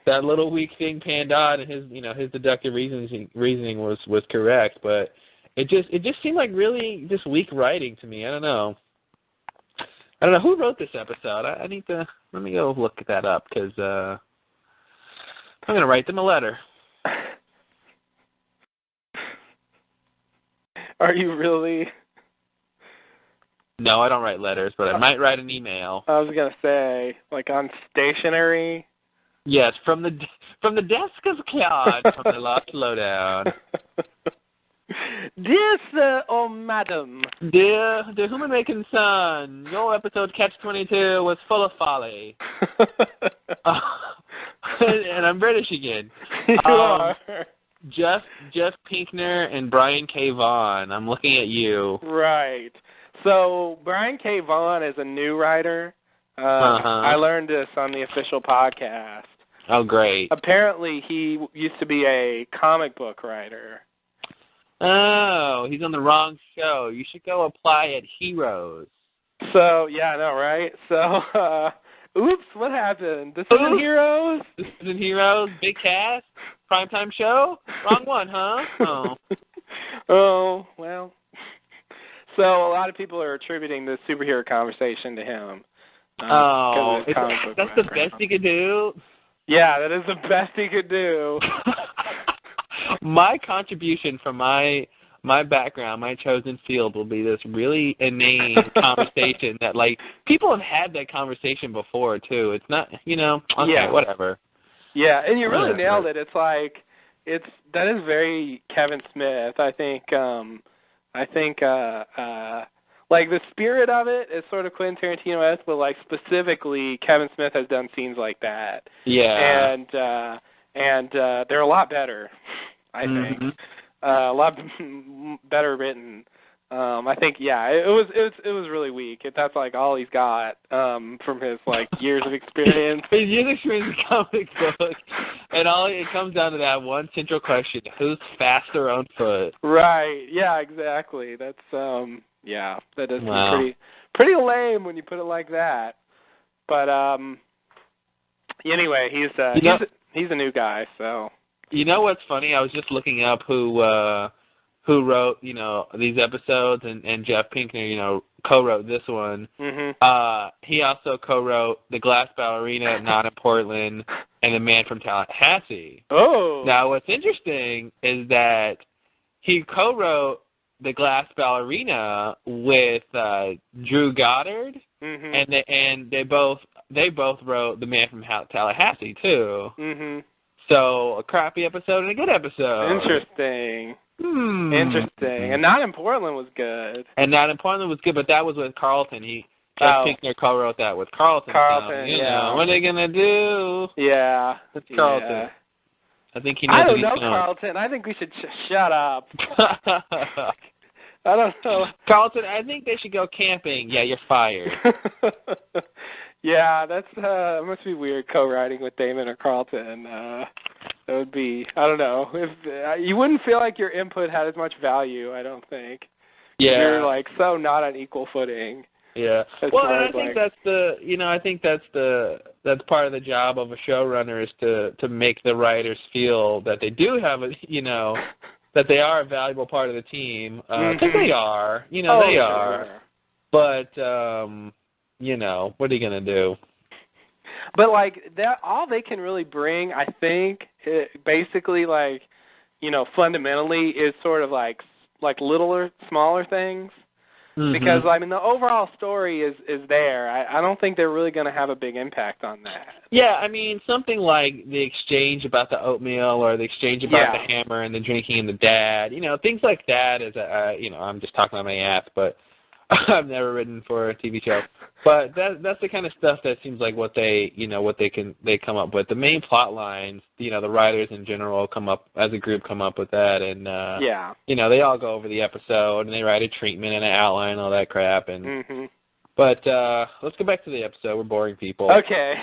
that little weak thing panned out, and his deductive reasoning was correct. But it just seemed like really just weak writing to me. I don't know who wrote this episode. Let me go look that up because I'm going to write them a letter. Are you really? No, I don't write letters, but I might write an email. I was gonna say, like on stationery. Yes, from the desk of Claude from the Lost Lowdown. Dear sir or madam. Dear human-making son, your episode Catch-22 was full of folly. And I'm British again. You are. Jeff Pinkner and Brian K. Vaughan. I'm looking at you. Right. So Brian K. Vaughan is a new writer, I learned this on the official podcast. Oh, great. Apparently, he used to be a comic book writer. Oh, he's on the wrong show. You should go apply at Heroes. So, yeah, I know, right? So, oops, what happened? This isn't Heroes? This isn't Heroes? Big cast? Primetime show? Wrong one, huh? Oh. Oh, well. So a lot of people are attributing this superhero conversation to him. That's the best he could do? Yeah, that is the best he could do. My contribution from my background, my chosen field, will be this really inane conversation that, like, people have had that conversation before, too. It's not, okay, whatever. Yeah, and you really nailed it. It's like, that is very Kevin Smith. I think, like, the spirit of it is sort of Quentin Tarantino-esque, but, like, specifically, Kevin Smith has done scenes like that. Yeah. And they're a lot better, I think. A lot better written. I think, it was really weak. That's like all he's got from his like years of experience. His years of experience in comic books, and it comes down to that one central question: who's faster on foot? Right. Yeah. Exactly. That's that does seem pretty lame when you put it like that. But anyway, he's a new guy, so. You know what's funny? I was just looking up who wrote, these episodes, and Jeff Pinkner, co-wrote this one. Mm-hmm. He also co-wrote The Glass Ballerina, Not in Portland, and The Man from Tallahassee. Oh. Now, what's interesting is that he co-wrote The Glass Ballerina with Drew Goddard, and they both wrote The Man from Tallahassee too. Mm-hmm. So, a crappy episode and a good episode. Interesting. Interesting. And Not in Portland was good. And Not in Portland was good, but that was with Carlton. Jeff Pinkner co-wrote that with Carlton. Carlton, so, what are they going to do? Yeah. It's Carlton. Yeah. I think he knows. I don't know, Carlton. I think we should shut up. I don't know. Carlton, I think they should go camping. Yeah, you're fired. Yeah, that's must be weird co-writing with Damon or Carlton. That would be, I don't know, if you wouldn't feel like your input had as much value. I don't think. Yeah, you're like so not on equal footing. Yeah. Well, and I think that's part of the job of a showrunner is to make the writers feel that they do have that they are a valuable part of the team. Because they are, they are. But what are you gonna do? But like that, all they can really bring, I think, basically fundamentally is sort of like littler, smaller things. Mm-hmm. Because the overall story is there. I don't think they're really going to have a big impact on that. Yeah, something like the exchange about the oatmeal or the exchange about the hammer and the drinking and the dad. Things like that. I'm just talking on my ass, but I've never written for a TV show. But that's the kind of stuff that seems like what they come up with. The main plot lines, the writers in general come up as a group come up with that, and they all go over the episode and they write a treatment and an outline and all that crap. And but let's go back to the episode. We're boring people. Okay.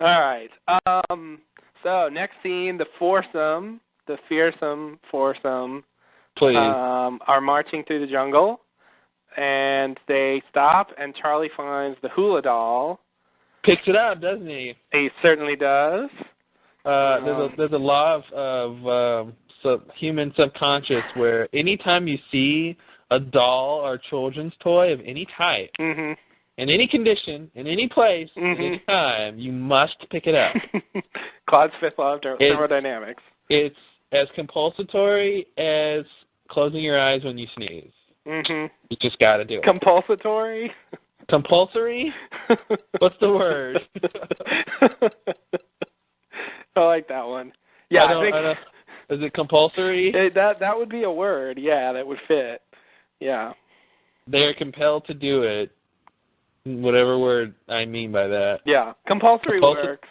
All right. So next scene, the fearsome foursome, please, are marching through the jungle. And they stop, and Charlie finds the hula doll. Picks it up, doesn't he? He certainly does. There's a law of human subconscious where anytime you see a doll or a children's toy of any type, in any condition, in any place, at any time, you must pick it up. Claude's fifth law of thermodynamics. It's as compulsory as closing your eyes when you sneeze. You just got to do it. Compulsory? Compulsory? What's the word? I like that one. Yeah, I think. Is it compulsory? That would be a word. Yeah, that would fit. Yeah. They're compelled to do it. Whatever word I mean by that. Yeah, compulsory works.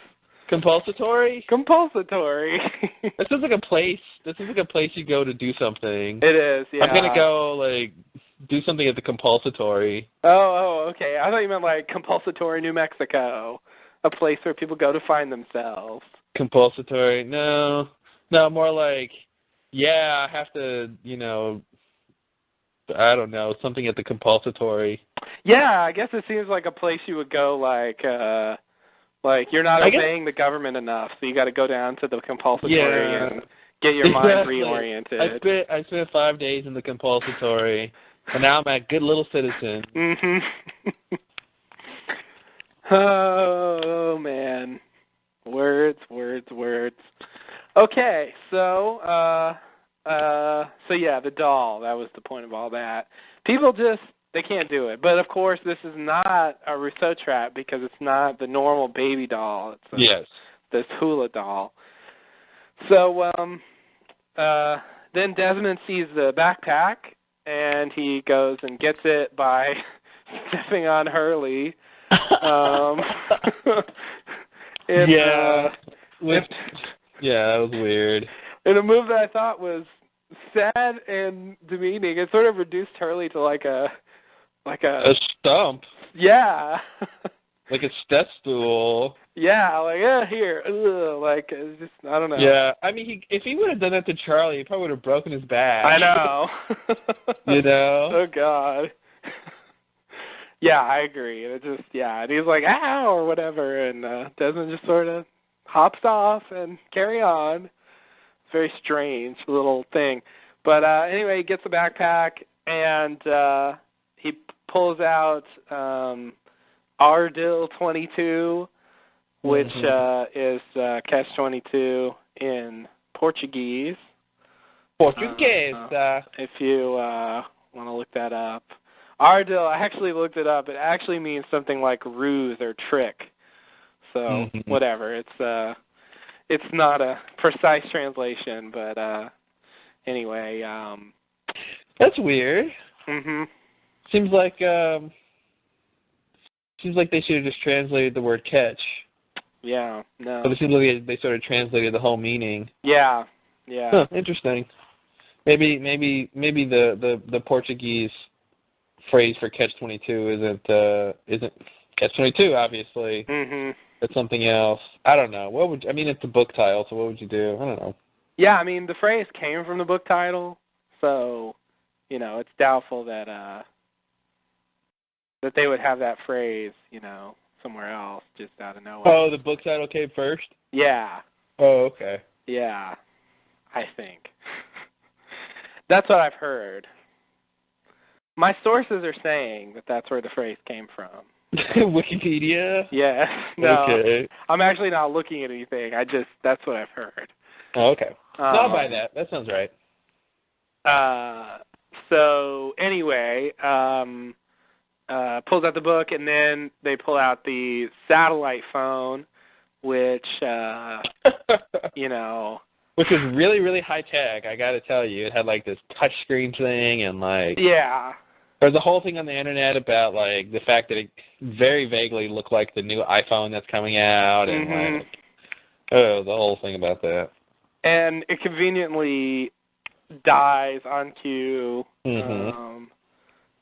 Compulsory? Compulsory. This is like a place. This is like a place you go to do something. It is. Yeah. I'm gonna go do something at the compulsatory. Oh, okay. I thought you meant like compulsatory New Mexico, a place where people go to find themselves. Compulsatory? No, more like, yeah, I have to, I don't know, something at the compulsatory. Yeah, I guess it seems like a place you would go like you're not obeying the government enough, so you got to go down to the compulsatory and get your mind reoriented. I spent 5 days in the compulsatory, and now I'm a good little citizen. Mhm. Oh man, words. Okay, so yeah, the doll. That was the point of all that. People they can't do it. But of course, this is not a Rousseau trap because it's not the normal baby doll. It's this hula doll. So then Desmond sees the backpack, and he goes and gets it by stepping on Hurley. That was weird. In a move that I thought was sad and demeaning, it sort of reduced Hurley to like a stump. Yeah. Like a step stool. Yeah, like here, like it's just I don't know. Yeah, I mean, if he would have done that to Charlie, he probably would have broken his back. I know. Oh God. Yeah, I agree. And and he's like, ow, or whatever, and Desmond just sort of hops off and carry on. It's a very strange little thing. But anyway, he gets the backpack, and he pulls out Ardil 22, which is Catch-22 in Portuguese. If you want to look that up. Ardil, I actually looked it up. It actually means something like ruse or trick. So whatever. It's not a precise translation, but anyway. That's weird. Mhm. Seems like they should have just translated the word catch. Yeah. No. But it seems like they sort of translated the whole meaning. Yeah. Yeah. Huh, interesting. Maybe the Portuguese phrase for Catch-22 isn't Catch-22, obviously. Mhm. It's something else. I don't know. It's a book title, so what would you do? I don't know. Yeah, I mean, the phrase came from the book title, so, it's doubtful that they would have that phrase, somewhere else, just out of nowhere. Oh, the book title came first? Yeah. Oh, okay. Yeah, I think. That's what I've heard. My sources are saying that that's where the phrase came from. Wikipedia? Yeah. No, okay. I'm actually not looking at anything. That's what I've heard. Oh, okay. I'll buy that. That sounds right. So anyway, pulls out the book, and then they pull out the satellite phone, which, Which is really, really high tech, I got to tell you. It had like this touch screen thing and like... Yeah. There's a whole thing on the internet about like the fact that it very vaguely looked like the new iPhone that's coming out and the whole thing about that. And it conveniently dies on cue,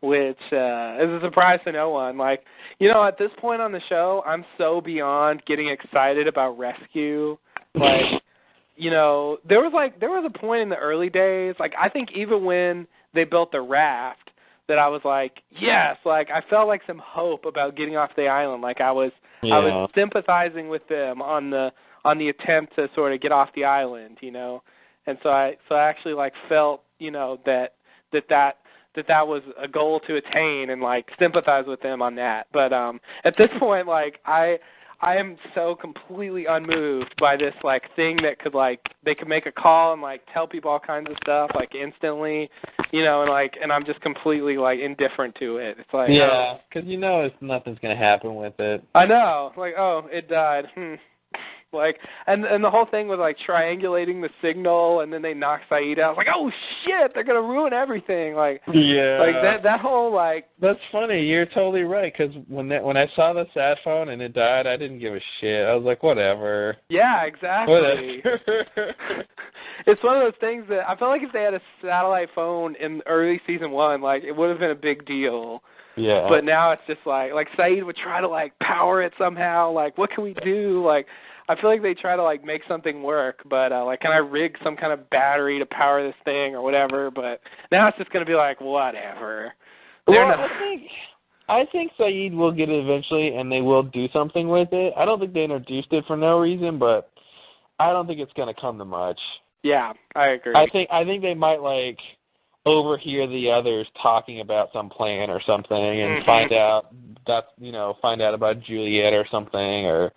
which is a surprise to no one. Like, at this point on the show, I'm so beyond getting excited about rescue. Like, there was a point in the early days, like I think even when they built the raft, that I was like, yes, like I felt like some hope about getting off the island. Like I was sympathizing with them on the attempt to sort of get off the island, And so I actually like felt, that was a goal to attain and like sympathize with them on that. But at this point, like I am so completely unmoved by this like thing that could like they could make a call and like tell people all kinds of stuff like instantly, and I'm just completely like indifferent to it. It's like because nothing's gonna happen with it. I know, like it died. Like and the whole thing was like triangulating the signal, and then they knocked Saeed out. I was like, oh shit, they're gonna ruin everything. Like that whole like. That's funny. You're totally right. Because when I saw the sat phone and it died, I didn't give a shit. I was like, whatever. Yeah, exactly. Whatever. It's one of those things that I feel like if they had a satellite phone in early season 1, like it would have been a big deal. Yeah. But now it's just like Saeed would try to like power it somehow. Like, what can we do? Like, I feel like they try to like make something work, but like, can I rig some kind of battery to power this thing or whatever? But now it's just gonna be like whatever. I think Saeed will get it eventually, and they will do something with it. I don't think they introduced it for no reason, but I don't think it's gonna come to much. Yeah, I agree. I think they might like overhear the others talking about some plan or something, and find out about Juliet or something, or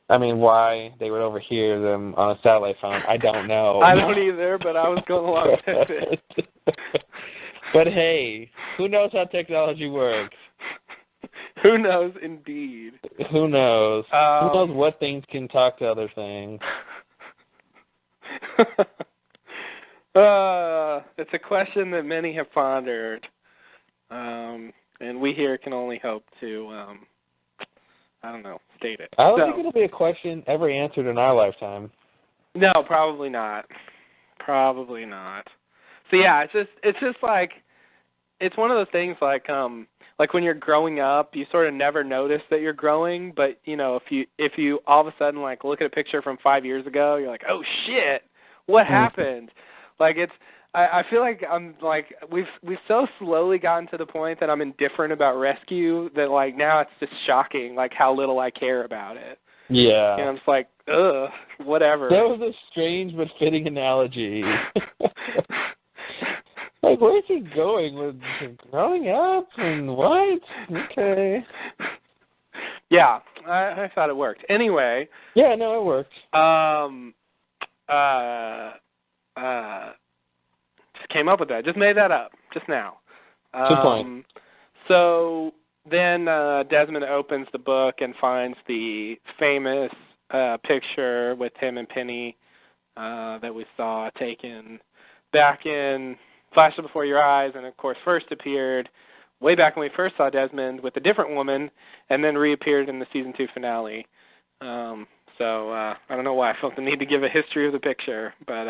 I mean, why they would overhear them on a satellite phone, I don't know. I don't either, but I was going along with it. But hey, who knows how technology works? Who knows, indeed. Who knows? Who knows what things can talk to other things? It's a question that many have pondered, and we here can only hope to, state it. I don't think it'll be a question ever answered in our lifetime. No, probably not. Probably not. So yeah, it's just like, it's one of those things like when you're growing up, you sort of never notice that you're growing, but if you all of a sudden like look at a picture from 5 years ago, you're like, oh shit, what happened? Like I feel like I'm like we've so slowly gotten to the point that I'm indifferent about rescue that like now it's just shocking like how little I care about it. Yeah. And I'm just like, ugh, whatever. That was a strange but fitting analogy. Like, where's he going with growing up and what? Okay. Yeah, I thought it worked. Anyway. Yeah, no, it worked. Just came up with that. Just made that up just now. Good point. So then Desmond opens the book and finds the famous picture with him and Penny that we saw taken back in Flash It Before Your Eyes, and of course first appeared way back when we first saw Desmond with a different woman, and then reappeared in the season 2 finale. So I don't know why I felt the need to give a history of the picture, but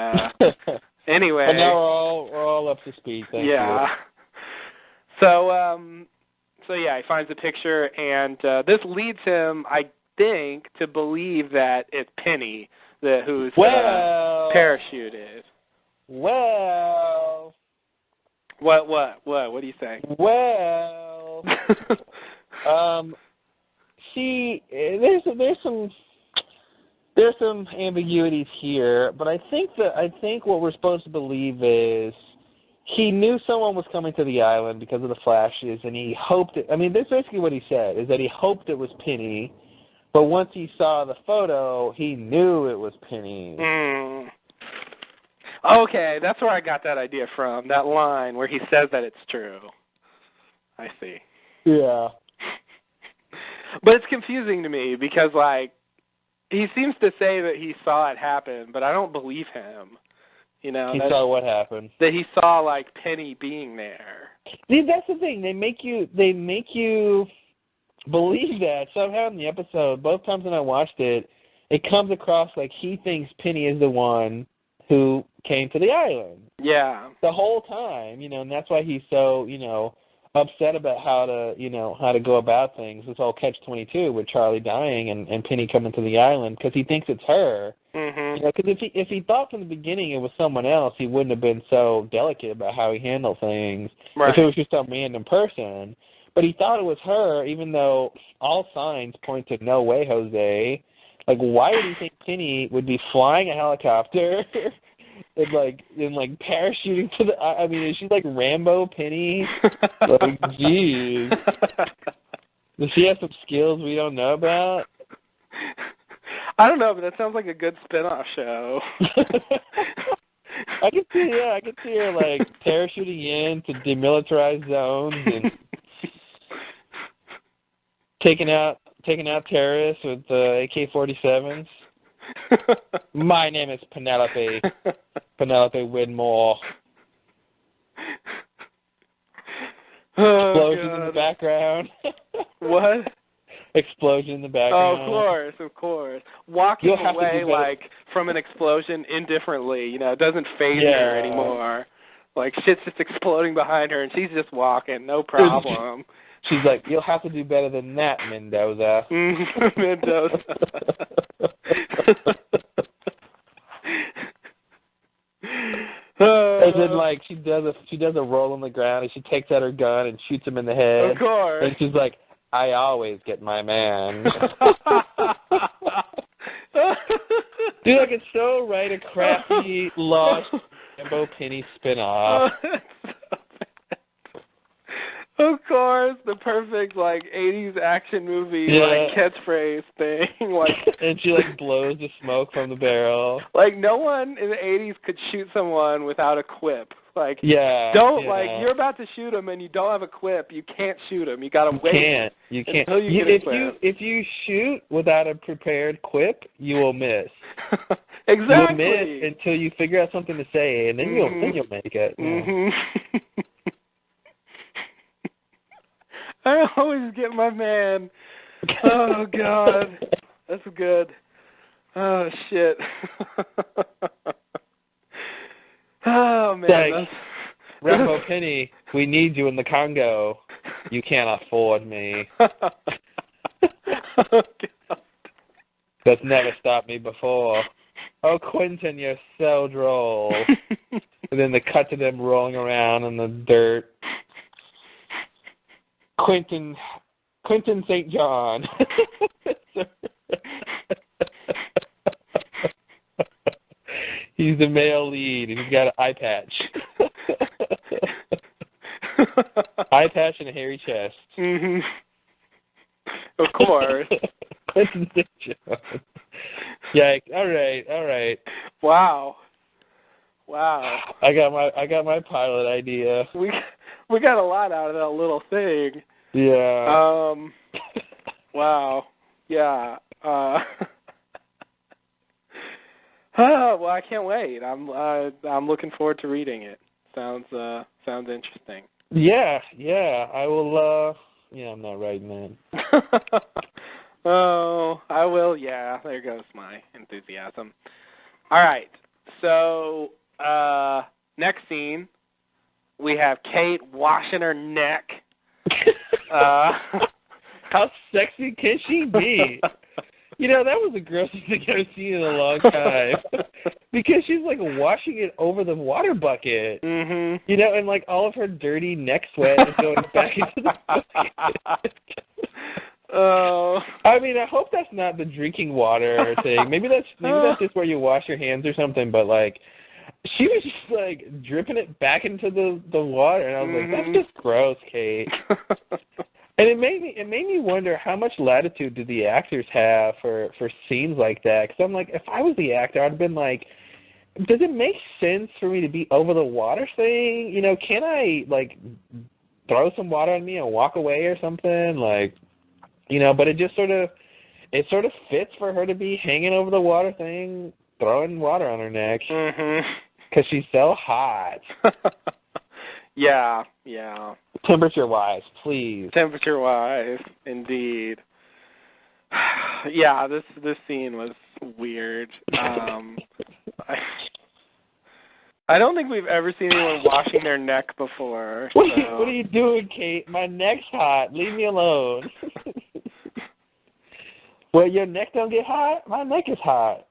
anyway. But now we're all up to speed. Thank you. So yeah, he finds the picture, and this leads him, I think, to believe that it's Penny who's parachuted. Well. What do you say? Well. See, there's some ambiguities here, but I think what we're supposed to believe is he knew someone was coming to the island because of the flashes, and he hoped it. I mean, that's basically what he said, is that he hoped it was Penny, but once he saw the photo, he knew it was Penny. Okay, that's where I got that idea from, that line where he says that it's true. I see. Yeah. But it's confusing to me because, like, he seems to say that he saw it happen, but I don't believe him. He saw what happened? That he saw, like, Penny being there. See, that's the thing. They make you believe that somehow in the episode. Both times when I watched it, it comes across like he thinks Penny is the one who came to the island. Yeah. The whole time, and that's why he's so, upset about how to go about things. This whole catch-22 with Charlie dying and Penny coming to the island, because he thinks it's her. Mm-hmm. Because if he thought from the beginning it was someone else, he wouldn't have been so delicate about how he handled things. Right. If it was just some random person. But he thought it was her, even though all signs point to no way, Jose. Like, why would he think Penny would be flying a helicopter and parachuting to the? I mean, is she like Rambo Penny? Like, jeez. Does she have some skills we don't know about? I don't know, but that sounds like a good spin-off show. I could see her like parachuting in to demilitarized zones and taking out terrorists with AK-47s. My name is Penelope Widmore. Explosions in the background. What? explosion in the Oh, background. of course. Walking You'll have to away do better. like from an explosion indifferently, it doesn't phase Yeah. her anymore. Like shit's just exploding behind her and she's just walking, no problem. She's like, you'll have to do better than that, Mendoza. Mendoza. And then, like, she does a roll on the ground, and she takes out her gun and shoots him in the head. Of course. And she's like, I always get my man. Dude, I could so write a crappy, lost Rambo Penny spinoff. Of course, the perfect, 80s action movie, catchphrase thing. And she, blows the smoke from the barrel. No one in the 80s could shoot someone without a quip. You're about to shoot him and you don't have a quip, you can't shoot him. You got to wait. You can't. Until you get a quip. If you shoot without a prepared quip, you will miss. Exactly. You'll miss until you figure out something to say, and then you'll make it. Mm-hmm. I always get my man. Oh, God. That's good. Oh, shit. Oh, man. Rambo Penny, we need you in the Congo. You can't afford me. Oh, God. That's never stopped me before. Oh, Quentin, you're so droll. And then they cut to them rolling around in the dirt. Quentin St. John. He's the male lead, and he's got an eye patch. Eye patch and a hairy chest. Mm-hmm. Of course. Quentin St. John. Yikes! All right. Wow. I got my pilot idea. We got a lot out of that little thing. Yeah. Wow. Yeah. Well, I can't wait. I'm looking forward to reading it. Sounds interesting. Yeah. I will. I'm not writing that. Oh, I will. Yeah. There goes my enthusiasm. All right. So, next scene, we have Kate washing her neck. How sexy can she be? That was the grossest thing I've seen in a long time. Because she's washing it over the water bucket. Mm-hmm. And all of her dirty neck sweat is going back into the bucket. Oh. I mean, I hope that's not the drinking water thing. Maybe that's just where you wash your hands or something. But she was just dripping it back into the water, and I was like, that's just gross, Kate. And it made me wonder how much latitude do the actors have for scenes like that? Because I'm like, if I was the actor, I'd have been like, does it make sense for me to be over the water thing? Can I throw some water on me and walk away or something? But it just sort of fits for her to be hanging over the water thing, throwing water on her neck. Mm-hmm. Because she's so hot. Yeah. Temperature-wise, please. Temperature-wise, indeed. Yeah, this scene was weird. I don't think we've ever seen anyone washing their neck before. What are you doing, Kate? My neck's hot. Leave me alone. Well, your neck don't get hot? My neck is hot.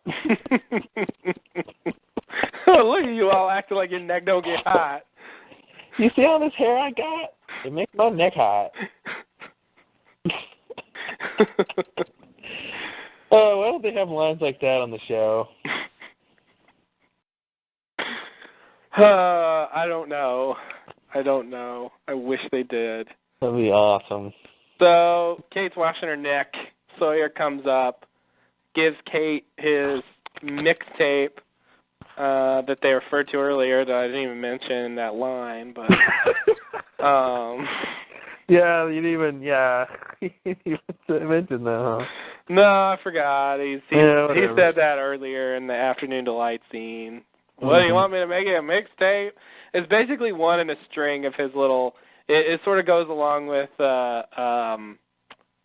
Look at you all acting like your neck don't get hot. You see all this hair I got? It makes my neck hot. Oh, why don't they have lines like that on the show? I don't know. I wish they did. That'd be awesome. So, Kate's washing her neck. Sawyer comes up, gives Kate his mixtape that they referred to earlier that I didn't even mention in that line, but yeah, you didn't even mention that, huh? No, I forgot. He said that earlier in the Afternoon Delight scene. Mm-hmm. What, do you want me to make it a mixtape? It's basically one in a string of his little. It sort of goes along with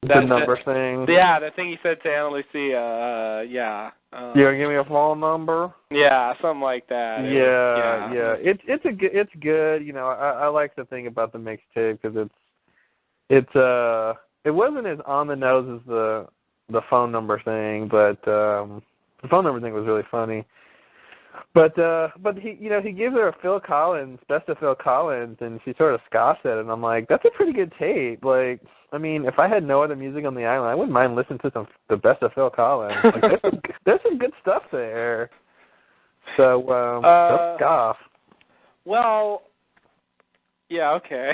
The number thing. Yeah, the thing he said to Ana Lucia. Yeah. You gonna give me a phone number? Yeah, something like that. Yeah. It's good. You know, I like to think about the mixtape because it wasn't as on the nose as the phone number thing, but the phone number thing was really funny. But he gives her a Phil Collins, best of Phil Collins, and she sort of scoffs at it, and I'm like, that's a pretty good tape. Like, I mean, if I had no other music on the island, I wouldn't mind listening to the best of Phil Collins. Like, there's some good stuff there. So, don't scoff. Well, yeah, okay.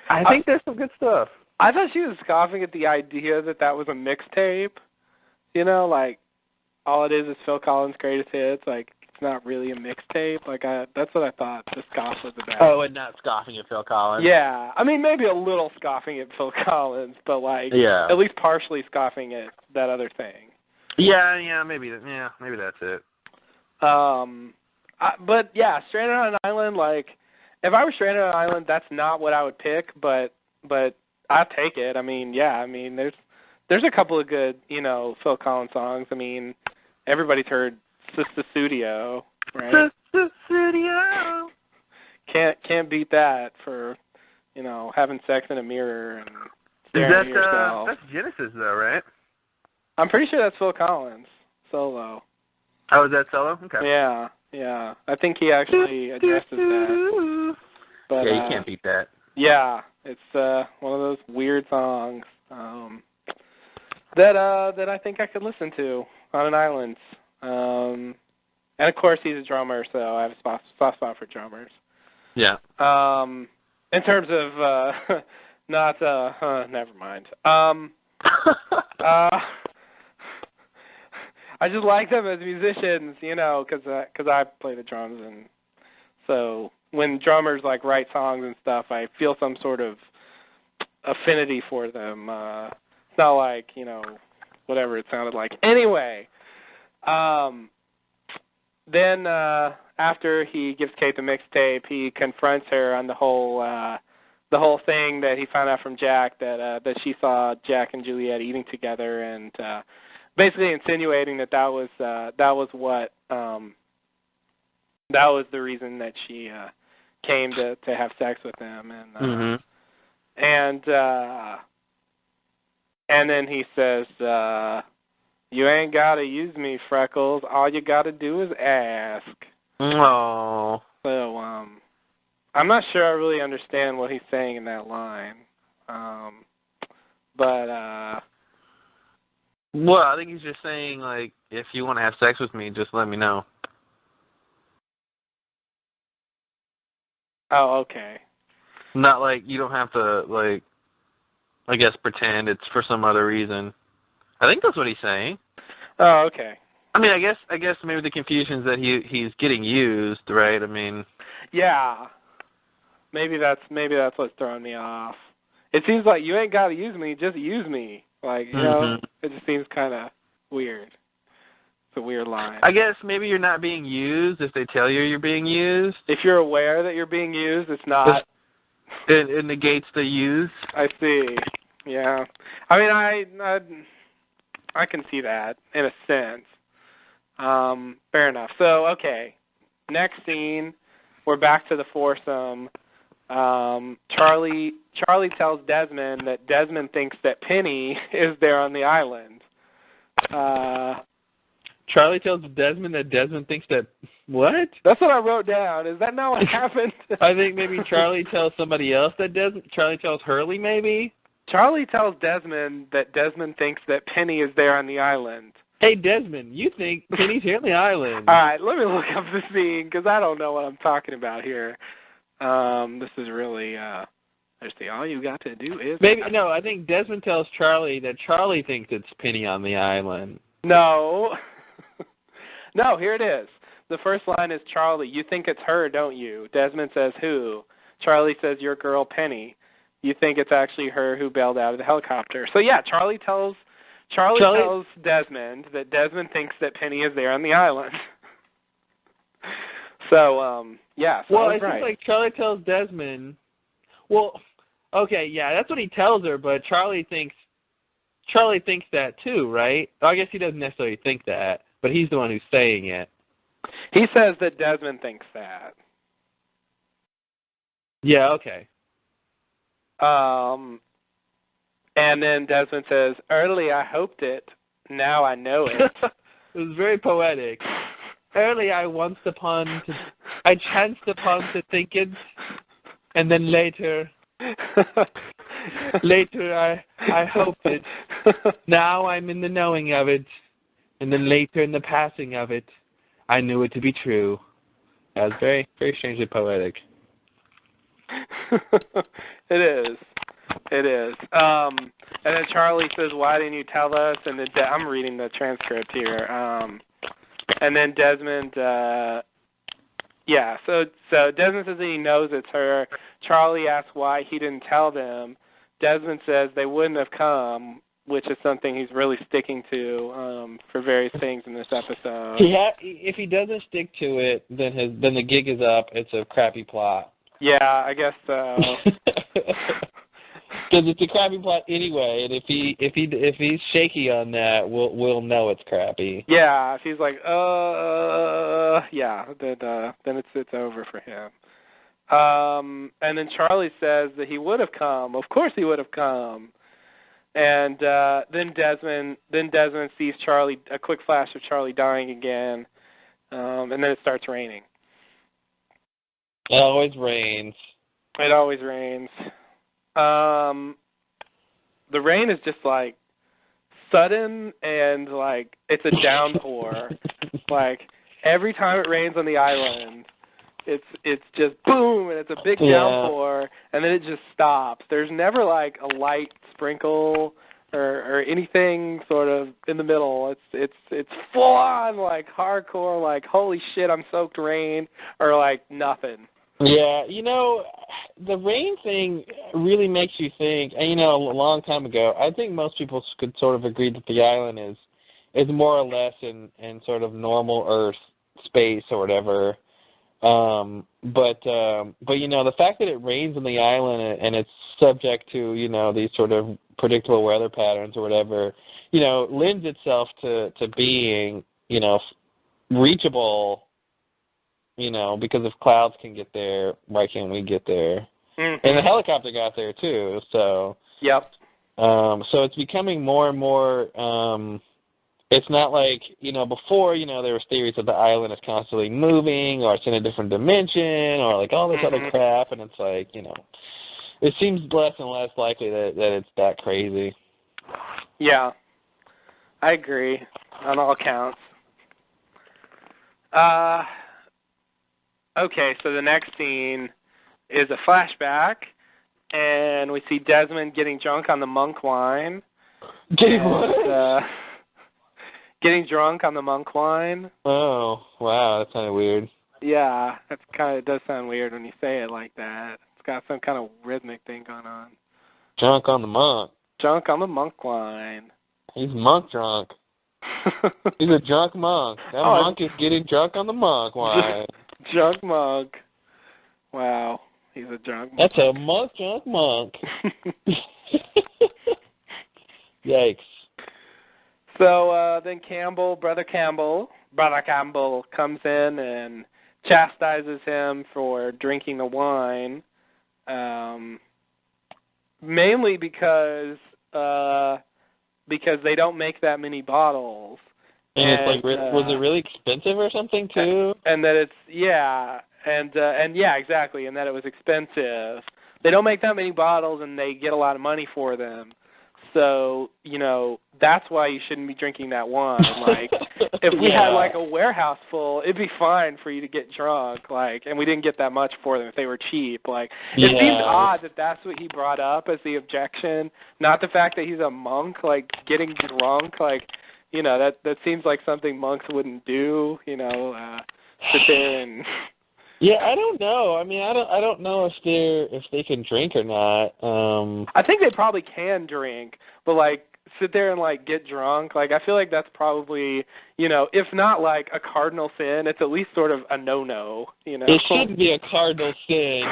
I think there's some good stuff. I thought she was scoffing at the idea that was a mixtape. You know, like, all it is Phil Collins' greatest hits. Like, it's not really a mixtape. Like, that's what I thought the scoff was about. Oh, and not scoffing at Phil Collins. Yeah, I mean, maybe a little scoffing at Phil Collins, but like, at least partially scoffing at that other thing. Yeah, maybe that's it. But yeah, Stranded on an Island. Like, if I were stranded on an island, that's not what I would pick. But I'll take it. I mean, there's a couple of good, Phil Collins songs. I mean, everybody's heard Sister Studio, right? Sister Studio. Can't beat that for, having sex in a mirror and staring at yourself. That's Genesis though, right? I'm pretty sure that's Phil Collins solo. Oh, is that solo? Okay. Yeah. I think he actually addresses that. But, yeah, you can't beat that. Yeah, it's one of those weird songs that I think I could listen to on an island. And of course, he's a drummer, so I have a soft spot for drummers. Yeah. In terms of never mind. I just like them as musicians, because I play the drums, and so when drummers like write songs and stuff, I feel some sort of affinity for them. It's not like whatever it sounded like. Anyway, then after he gives Kate the mixtape, he confronts her on the whole thing that he found out from Jack that she saw Jack and Juliet eating together, and basically insinuating that was the reason that she came to have sex with him, and then he says, "You ain't gotta use me, Freckles. All you gotta do is ask." Oh. So I'm not sure I really understand what he's saying in that line, but. Well, I think he's just saying, like, if you want to have sex with me, just let me know. Oh, okay. Not like you don't have to, like, I guess pretend it's for some other reason. I think that's what he's saying. Oh, okay. I mean, I guess maybe the confusion is that he's getting used, right? I mean. Yeah. Maybe that's what's throwing me off. It seems like you ain't got to use me, just use me. Like, it just seems kind of weird. It's a weird line. I guess maybe you're not being used if they tell you you're being used. If you're aware that you're being used, it's not. It negates the use. I see. Yeah. I mean, I can see that in a sense. Fair enough. So, okay. Next scene, we're back to the foursome. Charlie tells Desmond that Desmond thinks that Penny is there on the island. Charlie tells Desmond that Desmond thinks that what? That's what I wrote down. Is that not what happened? I think maybe Charlie tells somebody else that Charlie tells Hurley maybe? Charlie tells Desmond that Desmond thinks that Penny is there on the island. Hey, Desmond, you think Penny's here on the island? All right, let me look up the scene because I don't know what I'm talking about here. This is really, all you got to do is... Maybe, no, I think Desmond tells Charlie that Charlie thinks it's Penny on the island. No. No, here it is. The first line is, Charlie, you think it's her, don't you? Desmond says, who? Charlie says, your girl, Penny. You think it's actually her who bailed out of the helicopter. So, yeah, Charlie tells Desmond that Desmond thinks that Penny is there on the island. So, yeah. So well, it's right. Like Charlie tells Desmond. Well, okay, yeah, that's what he tells her, but Charlie thinks that too, right? I guess he doesn't necessarily think that, but he's the one who's saying it. He says that Desmond thinks that. Yeah, okay. And then Desmond says, "Early I hoped it, now I know it." It was very poetic. Early I chanced upon to think it, and then later I hoped it. Now I'm in the knowing of it, and then later in the passing of it, I knew it to be true. That was very, very strangely poetic. It is. And then Charlie says, "Why didn't you tell us?" And then I'm reading the transcript here. And then Desmond, so Desmond says that he knows it's her. Charlie asks why he didn't tell them. Desmond says they wouldn't have come, which is something he's really sticking to for various things in this episode. If he doesn't stick to it, then the gig is up. It's a crappy plot. Yeah, I guess so. Because it's a crappy plot anyway, and if he's shaky on that, we'll know it's crappy. Yeah, if he's like, then it's over for him. And then Charlie says that he would have come. Of course he would have come. And then Desmond sees Charlie, a quick flash of Charlie dying again, and then it starts raining. It always rains. It always rains. The rain is just like sudden and like it's a downpour. Like every time it rains on the island, it's just boom and it's a big downpour and then it just stops. There's never like a light sprinkle or anything sort of in the middle. It's full on like hardcore like holy shit I'm soaked rain or like nothing. Yeah, the rain thing really makes you think, and a long time ago, I think most people could sort of agree that the island is more or less in sort of normal Earth space or whatever. But the fact that it rains on the island and it's subject to, these sort of predictable weather patterns or whatever, lends itself to being, reachable. Because if clouds can get there, why can't we get there? Mm-hmm. And the helicopter got there too, so. Yep. So it's becoming more and more. It's not like before. There was theories that the island is constantly moving, or it's in a different dimension, or like all this other crap, and it's like it seems less and less likely that it's that crazy. Yeah, I agree on all counts. Okay, so the next scene is a flashback, and we see Desmond getting drunk on the monk wine. Getting what? Getting drunk on the monk wine. Oh, wow, that's kind of weird. Yeah, it does sound weird when you say it like that. It's got some kind of rhythmic thing going on. Drunk on the monk. Drunk on the monk wine. He's monk drunk. He's a drunk monk. That monk is getting drunk on the monk wine. Drunk monk. Wow, he's a drunk monk. That's a drunk monk. Yikes. So then Brother Campbell comes in and chastises him for drinking the wine, mainly because they don't make that many bottles. And it's like, was it really expensive or something too? And that it's exactly, and that it was expensive. They don't make that many bottles, and they get a lot of money for them. So that's why you shouldn't be drinking that wine. Like, if we had like a warehouse full, it'd be fine for you to get drunk. Like, and we didn't get that much for them if they were cheap. Like, it seems odd that that's what he brought up as the objection, not the fact that he's a monk. Like, getting drunk, like. That seems like something monks wouldn't do, sit there and... Yeah, I don't know. I mean, I don't know if they can drink or not. I think they probably can drink, but like sit there and like get drunk. Like I feel like that's probably, if not like a cardinal sin, it's at least sort of a no-no. It should be a cardinal sin.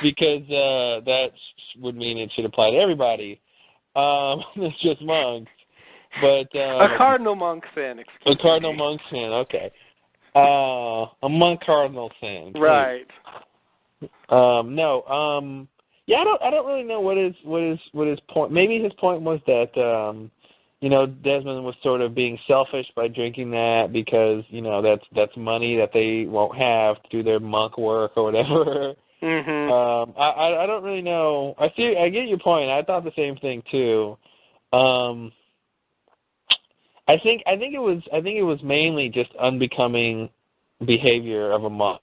Because that would mean it should apply to everybody. It's just monks. But a cardinal monk sin. Excuse me. A cardinal me. monk sin. Okay. A monk cardinal sin. Please. Right. No. Yeah, I don't really know what his point. Maybe his point was that Desmond was sort of being selfish by drinking that because that's money that they won't have to do their monk work or whatever. Mm-hmm. I don't really know. I get your point. I thought the same thing too. I think it was mainly just unbecoming behavior of a monk.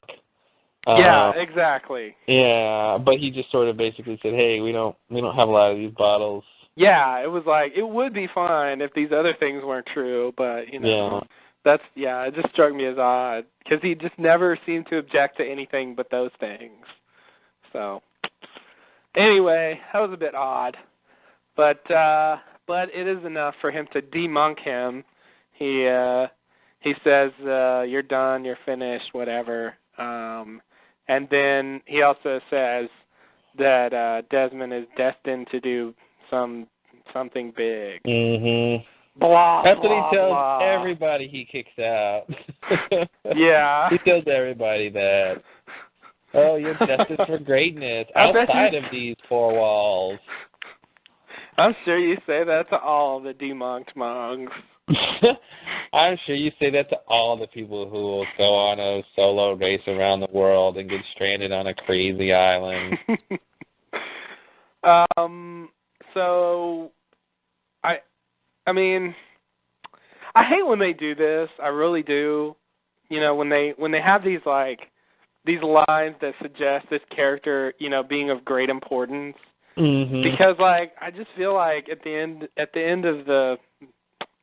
Yeah, exactly. Yeah, but he just sort of basically said, "Hey, we don't have a lot of these bottles." Yeah, it was like it would be fine if these other things weren't true, but it just struck me as odd because he just never seemed to object to anything but those things. So, anyway, that was a bit odd, but it is enough for him to demonk him. He says, "You're done, you're finished, whatever." And then he also says that Desmond is destined to do something big. Mm-hmm. Blah, That's blah, what he tells blah. everybody he kicks out. Yeah. He tells everybody that. Oh, you're destined for greatness outside of these four walls. I'm sure you say that to all the demonked monks. I'm sure you say that to all the people who will go on a solo race around the world and get stranded on a crazy island. So, I mean, I hate when they do this. I really do. When they have these lines that suggest this character, being of great importance. Mm-hmm. Because I just feel like at the end of the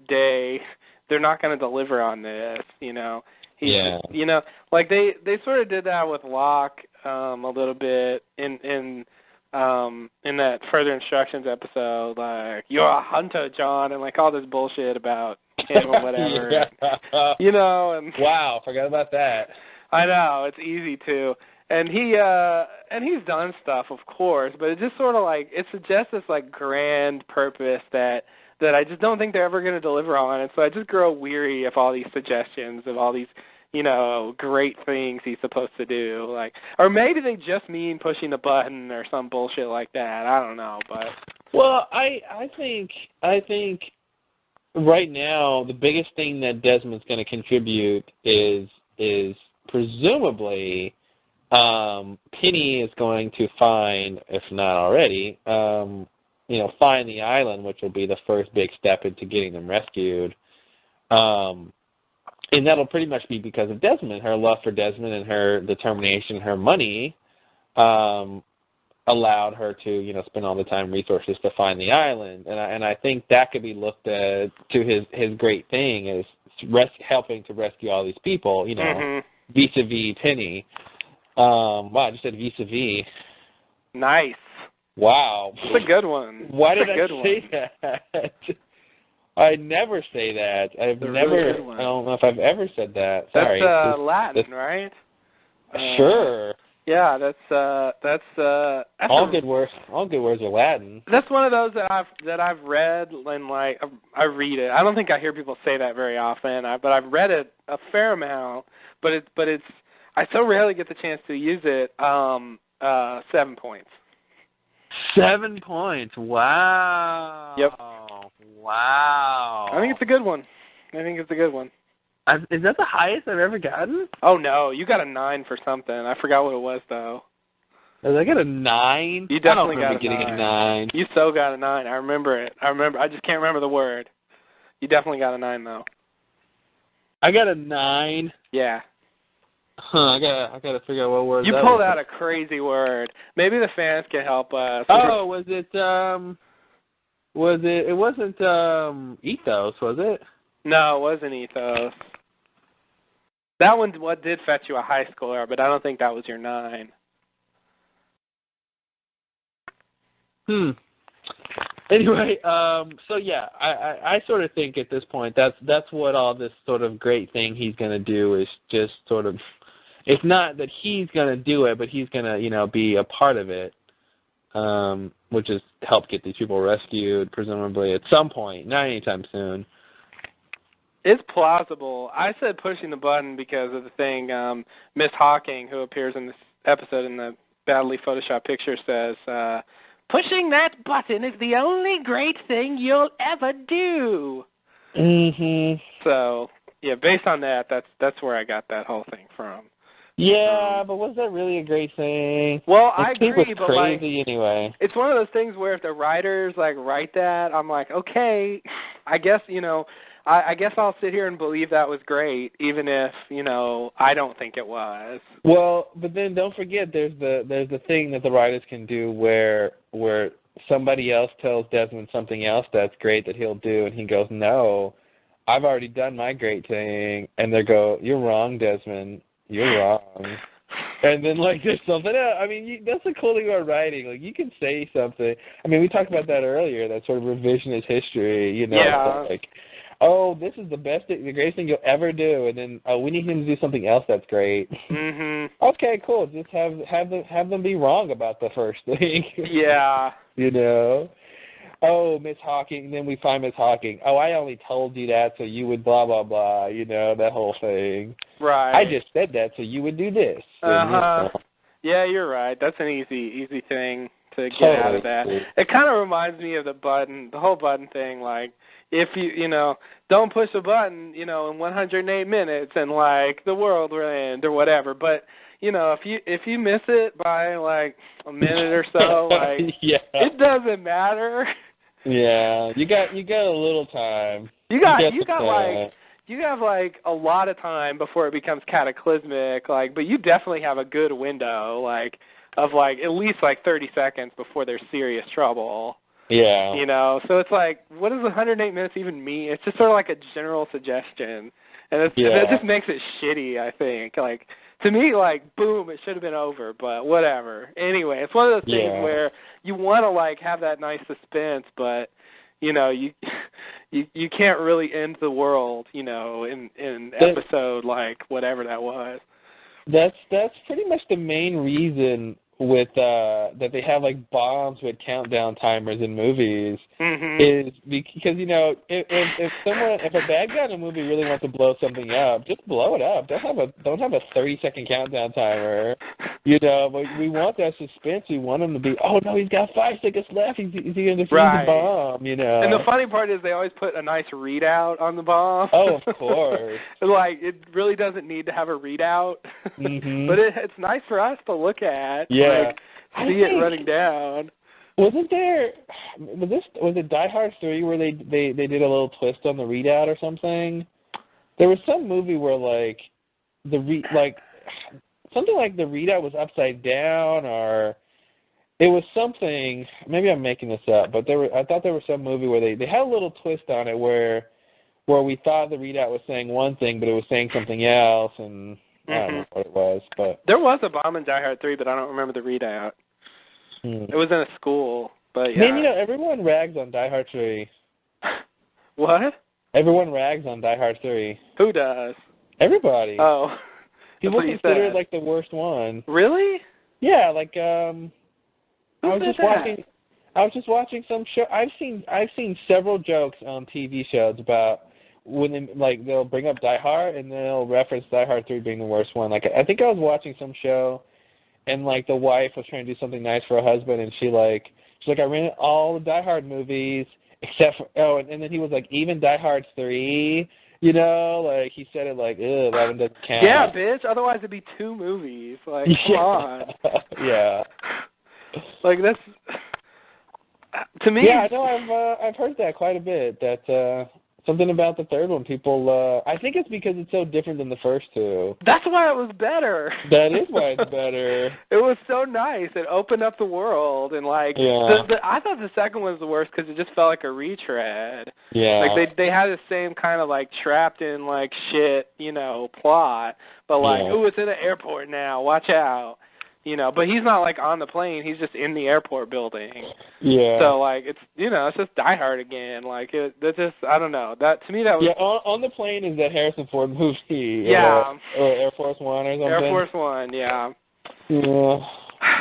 day, they're not going to deliver on this. Yeah. They sort of did that with Locke a little bit in that further instructions episode, like you're a hunter, John, and all this bullshit about him or whatever. Yeah. And wow, forgot about that. I know, it's easy to. And he's done stuff, of course, but it just sort of it suggests this grand purpose that I just don't think they're ever going to deliver on. And so I just grow weary of all these suggestions of all these, great things he's supposed to do. Or maybe they just mean pushing the button or some bullshit like that. I don't know, but. Well, I think right now the biggest thing that Desmond's going to contribute is presumably Penny is going to find, if not already, find the island, which will be the first big step into getting them rescued. And that'll pretty much be because of Desmond. Her love for Desmond and her determination, her money, allowed her to, spend all the time and resources to find the island. And I think that could be looked at to his great thing is helping to rescue all these people, mm-hmm. vis-a-vis Penny. Wow, I just said vis-a-vis. Nice. Wow. It's a good one. Why did I say that? I never say that. I don't know if I've ever said that. Sorry. That's Latin, right? Sure. Yeah, that's all good words. All good words are Latin. That's one of those that I've read and I read it. I don't think I hear people say that very often. But I've read it a fair amount. But it's I so rarely get the chance to use it. 7 points. 7 points. Wow. Yep. Wow. I think it's a good one. Is that the highest I've ever gotten? Oh, no. You got a 9 for something. I forgot what it was, though. Did I get a 9? You definitely got a 9. Getting a 9. You so got a 9. I remember it. I just can't remember the word. You definitely got a 9, though. I got a 9? Yeah. Huh, I gotta figure out what word you that pulled was. out a crazy word. Maybe the fans can help us. Oh, was it it wasn't ethos, was it? No, it wasn't ethos. That one did fetch you a high score, but I don't think that was your 9. Anyway, so yeah, I sort of think at this point that's what all this sort of great thing he's going to do is just sort of, it's not that he's going to do it, but he's going to, be a part of it, which is help get these people rescued, presumably at some point, not anytime soon. It's plausible. I said pushing the button because of the thing Miss Hawking, who appears in this episode in the badly photoshopped picture, says, pushing that button is the only great thing you'll ever do. Mm-hmm. So, yeah, based on that, that's where I got that whole thing from. Yeah, but was that really a great thing? Well, I agree, was but crazy anyway. It's one of those things where if the writers write that, I'm like, okay, I guess I guess I'll sit here and believe that was great, even if I don't think it was. Well, but then don't forget, there's the thing that the writers can do where somebody else tells Desmond something else that's great that he'll do, and he goes, no, I've already done my great thing, and they go, you're wrong, Desmond, you're wrong. And then, there's something else. I mean, that's the cool thing about writing. You can say something. I mean, we talked about that earlier, that sort of revisionist history, Yeah. Oh, this is the greatest thing you'll ever do, and then we need him to do something else that's great. Mhm. Okay, cool. Just have them be wrong about the first thing. Yeah. Oh, Miss Hawking. Then we find Miss Hawking. Oh, I only told you that so you would blah blah blah. That whole thing. Right. I just said that so you would do this. Yeah, you're right. That's an easy thing to get out of that. It kind of reminds me of the whole button thing. If you don't push a button, in 108 minutes, and the world will end or whatever. But if you miss it by a minute or so, yeah. It doesn't matter. Yeah, you got a little time. You have a lot of time before it becomes cataclysmic. But you definitely have a good window of at least 30 seconds before there's serious trouble. Yeah. So it's what does 108 minutes even mean? It's just sort of a general suggestion. And it just makes it shitty, I think. To me, boom, it should have been over, but whatever. Anyway, it's one of those things where you want to, have that nice suspense, but, you can't really end the world, in episode, whatever that was. That's pretty much the main reason with that they have bombs with countdown timers in movies is because if a bad guy in a movie really wants to blow something up, just blow it up. Don't have a 30-second countdown timer. But we want that suspense. We want him to be, oh no, he's got 5 seconds left. He's going to defuse the bomb. And the funny part is they always put a nice readout on the bomb. Oh, of course. It really doesn't need to have a readout, but it's nice for us to look at. Yeah. See it running down. Was it Die Hard 3 where they did a little twist on the readout or something? There was some movie where something like the readout was upside down, or it was something. Maybe I'm making this up, but I thought there was some movie where they had a little twist on it where we thought the readout was saying one thing, but it was saying something else, and I don't know what it was. But there was a bomb in Die Hard 3, but I don't remember the readout. It was in a school, but yeah. Man, everyone rags on Die Hard 3. What? Everyone rags on Die Hard 3. Who does? Everybody. Oh. People consider it the worst one. Really? Yeah, Who I was just watching some show. I've seen several jokes on TV shows about when they'll bring up Die Hard and they'll reference Die Hard 3 being the worst one. I think I was watching some show and the wife was trying to do something nice for her husband, and she's like, I rented all the Die Hard movies except for and then he was even Die Hard 3. He said it ew, that one doesn't count. Yeah, bitch. Otherwise, it'd be 2 movies. Come on. Yeah. That's to me. Yeah, I know. I've heard that quite a bit. That something about the third one. People. I think it's because it's so different than the first 2. That's why it was better. That is why it's better. It was so nice. It opened up the world, and I thought the second one was the worst because it just felt like a retread. Yeah. They had the same kind of trapped in shit, plot, but ooh, it's in an airport now. Watch out. but he's not like on the plane. He's just in the airport building. Yeah. So like it's it's just Die Hard again. Like that's just I don't know. That to me that was on the plane is that Harrison Ford movie. Yeah. Or Air Force One or something. Air Force One. Yeah. Yeah.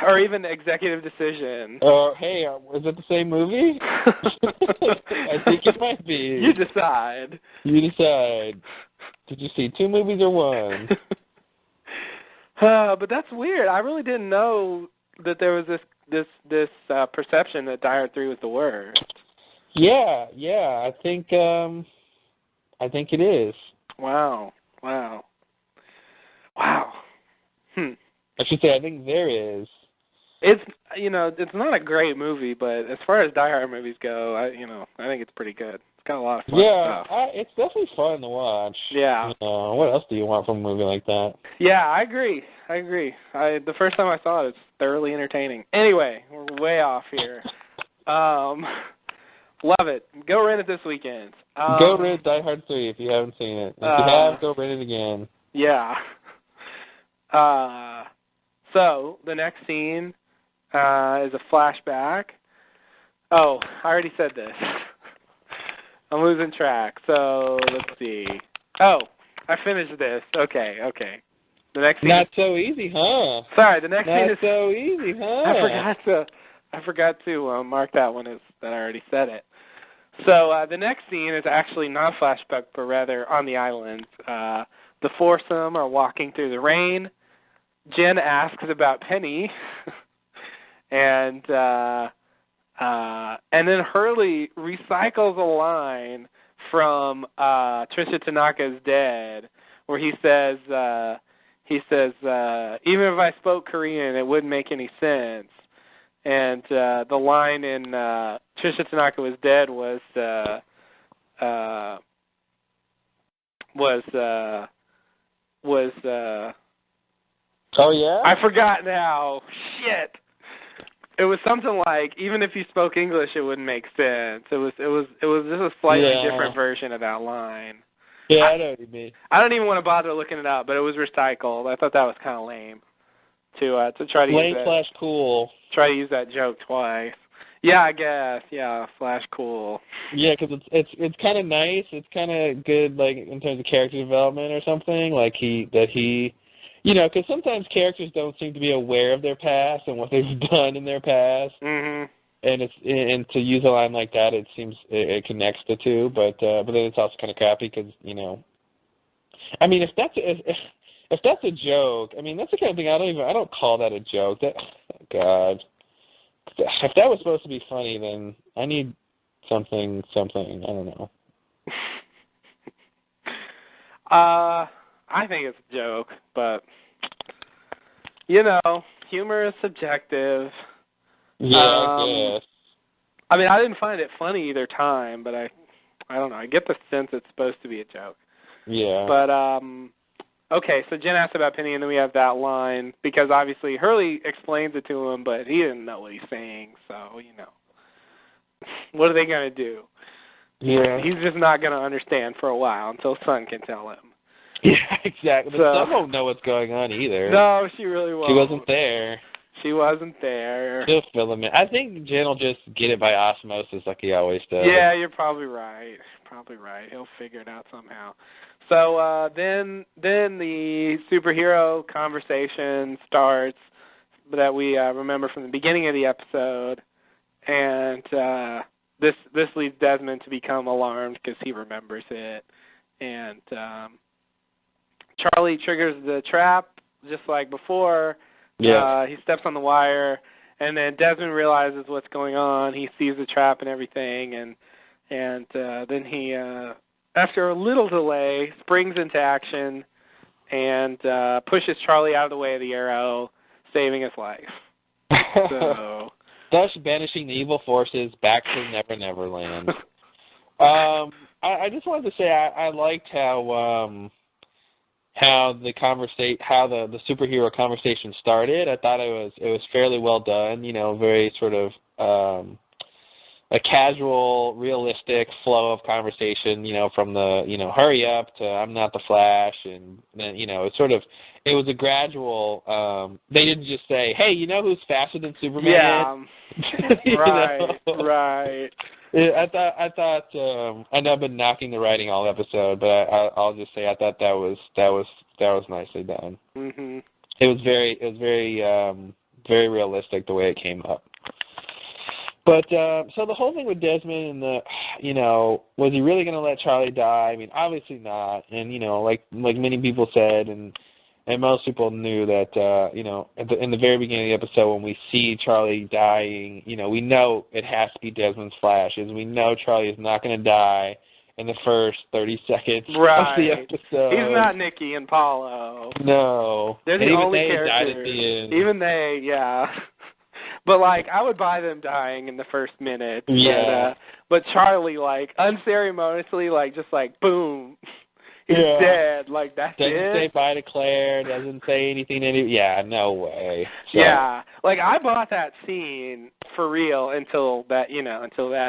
Or even Executive Decision. Or hey, is it the same movie? I think it might be. You decide. You decide. Did you see 2 movies or 1? But that's weird. I really didn't know that there was this perception that Die Hard 3 was the worst. Yeah. I think it is. Wow. I should say I think there is. It's it's not a great movie, but as far as Die Hard movies go, I think it's pretty good. It's got a lot of fun stuff. It's definitely fun to watch. Yeah. What else do you want from a movie like that? Yeah, I agree. The first time I saw it, it's thoroughly entertaining. Anyway, we're way off here. Love it. Go rent it this weekend. Go rent Die Hard 3 if you haven't seen it. If you have, go rent it again. Yeah. So the next scene is a flashback. Oh, I already said this. I'm losing track. So let's see. Oh, I finished this. Okay. The next scene. Not so easy, huh? Sorry, the next scene is so easy, huh? I forgot to mark that one as that I already said it. So the next scene is actually not a flashback, but rather on the island. The foursome are walking through the rain. Jen asks about Penny, and then Hurley recycles a line from Tricia Tanaka's Dead, where he says, even if I spoke Korean, it wouldn't make any sense. And the line in Tricia Tanaka Was Dead was oh yeah? I forgot now. Shit. It was something like, even if you spoke English, it wouldn't make sense. It was just a slightly different version of that line. Yeah, I know what you mean. I don't even want to bother looking it up, but it was recycled. I thought that was kind of lame to try to lame use that. /cool. Try to use that joke twice. Yeah, I guess. Yeah, /cool. Yeah, because it's kind of nice. It's kind of good, like in terms of character development or something. Like because sometimes characters don't seem to be aware of their past and what they've done in their past. Mm-hmm. And to use a line like that, it seems it connects the two. But then it's also kind of crappy because I mean, if that's a joke, I mean that's the kind of thing I don't call that a joke. That God, if that was supposed to be funny, then I need something. I don't know. I think it's a joke, but humor is subjective. Yeah, I guess. I mean, I didn't find it funny either time, but I don't know. I get the sense it's supposed to be a joke. Yeah. But okay, so Jen asked about Penny, and then we have that line because obviously Hurley explains it to him, but he didn't know what he's saying, so what are they gonna do? Yeah. He's just not gonna understand for a while until Sun can tell him. Yeah, exactly. But Sun won't know what's going on either. No, she really won't. She wasn't there. She'll fill him in. I think Jen will just get it by osmosis like he always does. Yeah, you're probably right. He'll figure it out somehow. So then the superhero conversation starts that we remember from the beginning of the episode, and this leads Desmond to become alarmed because he remembers it, and Charlie triggers the trap just like before. Yeah. He steps on the wire, and then Desmond realizes what's going on. He sees the trap and everything, and then he, after a little delay, springs into action and pushes Charlie out of the way of the arrow, saving his life. So, thus banishing the evil forces back to Never Never Land. I just wanted to say I liked how the superhero conversation started. I thought it was fairly well done. Very sort of a casual, realistic flow of conversation, from the, hurry up to I'm not the Flash, and then, it was a gradual, they didn't just say, hey, who's faster than Superman? Yeah. Right. I thought, I know I've been knocking the writing all episode, but I'll just say I thought that was nicely done. Mhm. It was very realistic the way it came up. But so the whole thing with Desmond and was he really going to let Charlie die? I mean, obviously not. And like many people said, and most people knew that in the very beginning of the episode when we see Charlie dying, we know it has to be Desmond's flashes. We know Charlie is not going to die in the first 30 seconds of the episode. He's not Nikki and Paulo. No. They're the only characters. Died at the end. Even they, yeah. But, I would buy them dying in the first minute. Yeah. But Charlie, unceremoniously, boom, he's dead. That's doesn't it. Doesn't say bye to Claire, doesn't say anything to any. Yeah, no way. So. Yeah. I bought that scene for real until that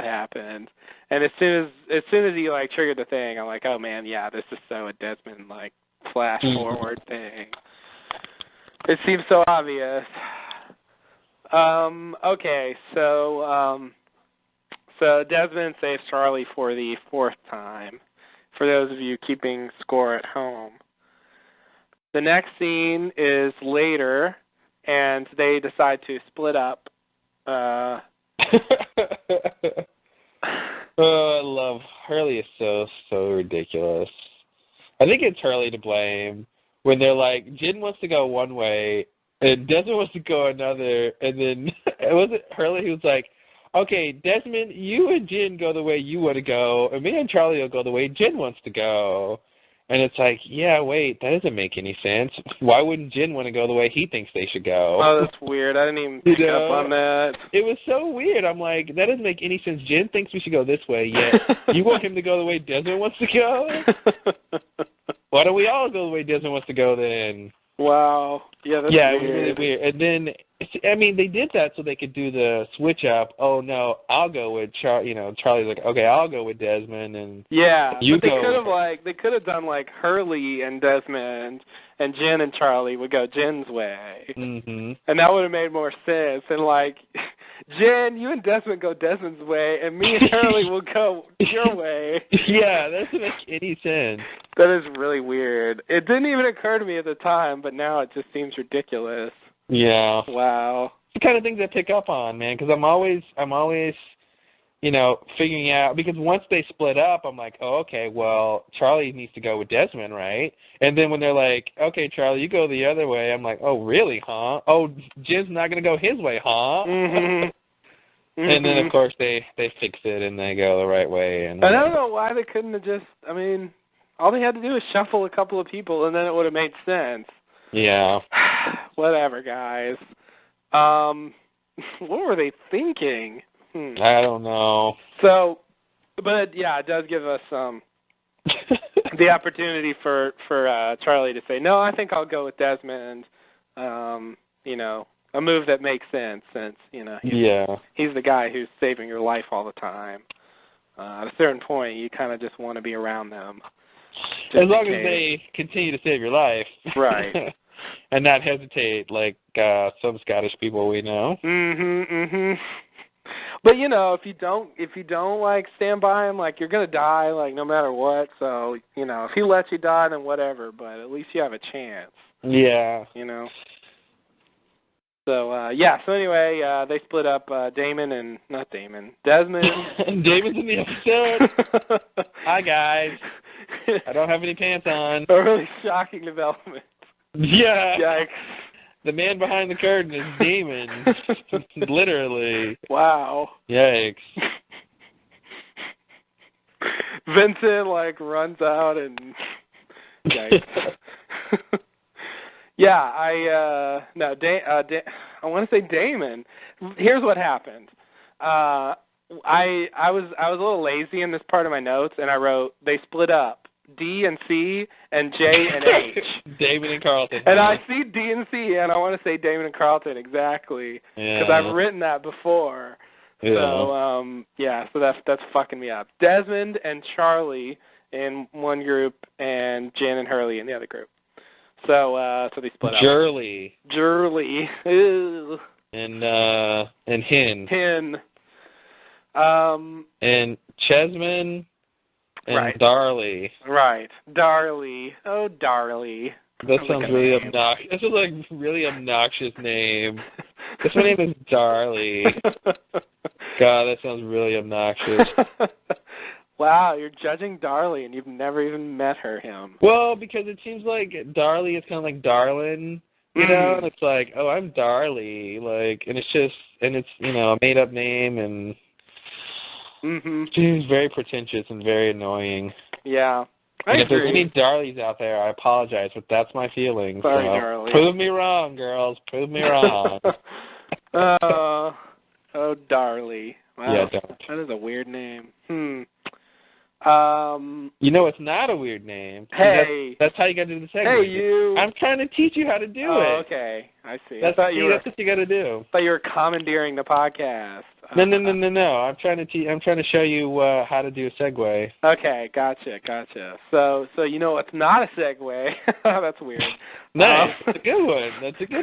happened. And as soon as he, triggered the thing, I'm like, oh, man, yeah, this is so a Desmond, flash forward thing. It seems so obvious. Okay, so Desmond saves Charlie for the fourth time, for those of you keeping score at home. The next scene is later, and they decide to split up. Oh, I love Hurley is so ridiculous. I think it's Hurley to blame when they're like, Jin wants to go one way, and Desmond wants to go another, and then was it Hurley who was like, okay, Desmond, you and Jin go the way you want to go, and me and Charlie will go the way Jin wants to go. And it's like, yeah, wait, that doesn't make any sense. Why wouldn't Jin want to go the way he thinks they should go? Oh, that's weird. I didn't even pick up on that. It was so weird. I'm like, that doesn't make any sense. Jin thinks we should go this way, yet you want him to go the way Desmond wants to go? Why don't we all go the way Desmond wants to go then? Wow. Yeah, that's weird. It was really weird. And then, they did that so they could do the switch up. Oh, no, I'll go with Charlie's like, okay, I'll go with Desmond. And yeah, you but they could have done Hurley and Desmond, and Jin and Charlie would go Jin's way. Mm-hmm. And that would have made more sense. And Jin, you and Desmond go Desmond's way, and me and Hurley will go your way. Yeah, that doesn't make any sense. That is really weird. It didn't even occur to me at the time, but now it just seems ridiculous. Yeah. Wow. The kind of things I pick up on, man, because I'm always, figuring out, because once they split up, I'm like, oh, okay, well, Charlie needs to go with Desmond, right? And then when they're like, okay, Charlie, you go the other way, I'm like, oh, really, huh? Oh, Jin's not going to go his way, huh? Mm-hmm. And then, of course, they fix it and they go the right way. And I don't know why they couldn't have just, all they had to do was shuffle a couple of people and then it would have made sense. Yeah. Whatever, guys. What were they thinking? I don't know. So, but yeah, it does give us the opportunity for Charlie to say, no, I think I'll go with Desmond. A move that makes sense since, he's the guy who's saving your life all the time. At a certain point, you kind of just want to be around them. As long as they continue to save your life. Right. And not hesitate like some Scottish people we know. But if you don't stand by him, you're gonna die no matter what. So if he lets you die, then whatever. But at least you have a chance. Yeah. So So anyway, they split up. Desmond. Damon's in the episode. Hi guys. I don't have any pants on. A really shocking development. Yeah. Yikes. The man behind the curtain is Damon. Literally. Wow. Yikes. Vincent runs out and yikes. Yeah, I want to say Damon. Here's what happened. I was a little lazy in this part of my notes, and I wrote they split up. D and C and J and H. Damon and Carlton. And I see D and C, and I want to say Damon and Carlton exactly because I've written that before. Yeah. So so that's fucking me up. Desmond and Charlie in one group, and Jen and Hurley in the other group. So they split up. Jurley. Ew. And Hin. And Chesman and Darley. Right. Darley. Oh, Darley. That sounds really obnoxious. This is like a really obnoxious name. This my name is Darley. God, that sounds really obnoxious. Wow, you're judging Darley and you've never even met him. Well, because it seems like Darley is kind of like Darlin, you know? And it's like, oh, I'm Darley, like, and it's just, and it's, you know, a made-up name, and it seems very pretentious and very annoying. Yeah. And if there's any Darleys out there, I apologize, but that's my feeling. Sorry, so. Darley. Prove me wrong, girls. Prove me wrong. Oh, Darley. Wow. Yeah, don't. That is a weird name. You know, it's not a weird name. Hey. That's how you got to do the segue. Hey, you. I'm trying to teach you how to do it. Oh, okay. I see. That's what you got to do. I thought you were commandeering the podcast. No. I'm trying to show you how to do a segue. Okay, gotcha. So you know it's not a segue. That's weird. Nice. That's a good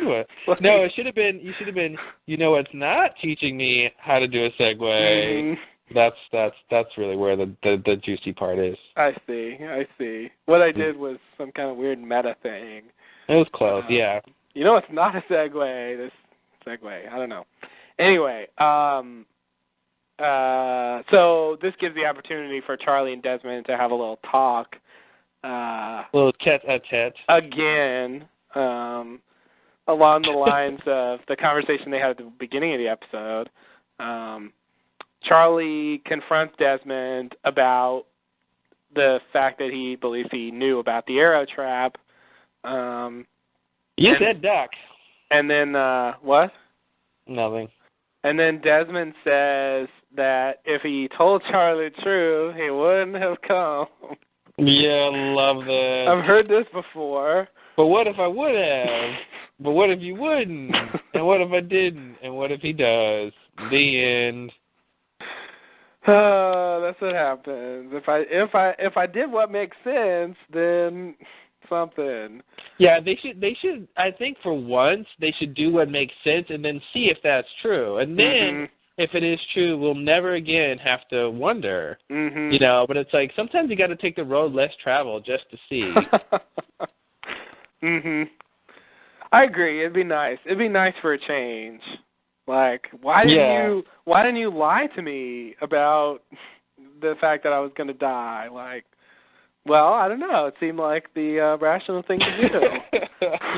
one. No, it should have been. You should have been. You know, it's not teaching me how to do a segue. Mm-hmm. That's really where the juicy part is. I see. What I did was some kind of weird meta thing. It was close, yeah. You know, it's not a segue. This segue. I don't know. Anyway, so this gives the opportunity for Charlie and Desmond to have a little talk. A little tete-a-tete. Again, along the lines of the conversation they had at the beginning of the episode. Charlie confronts Desmond about the fact that he believes he knew about the arrow trap. You said duck. And then, what? Nothing. And then Desmond says that if he told Charlie the truth, he wouldn't have come. Yeah, love that. I've heard this before. But what if I would have? But what if you wouldn't? And what if I didn't? And what if he does? The end. That's what happens. If I did what makes sense, then something. Yeah, they should. I think for once they should do what makes sense and then see if that's true. And then if it is true, we'll never again have to wonder. You know, but it's like sometimes you got to take the road less traveled just to see. I agree. It'd be nice. It'd be nice for a change. Like, why didn't you lie to me about the fact that I was going to die? Like, well, I don't know. It seemed like the rational thing to do.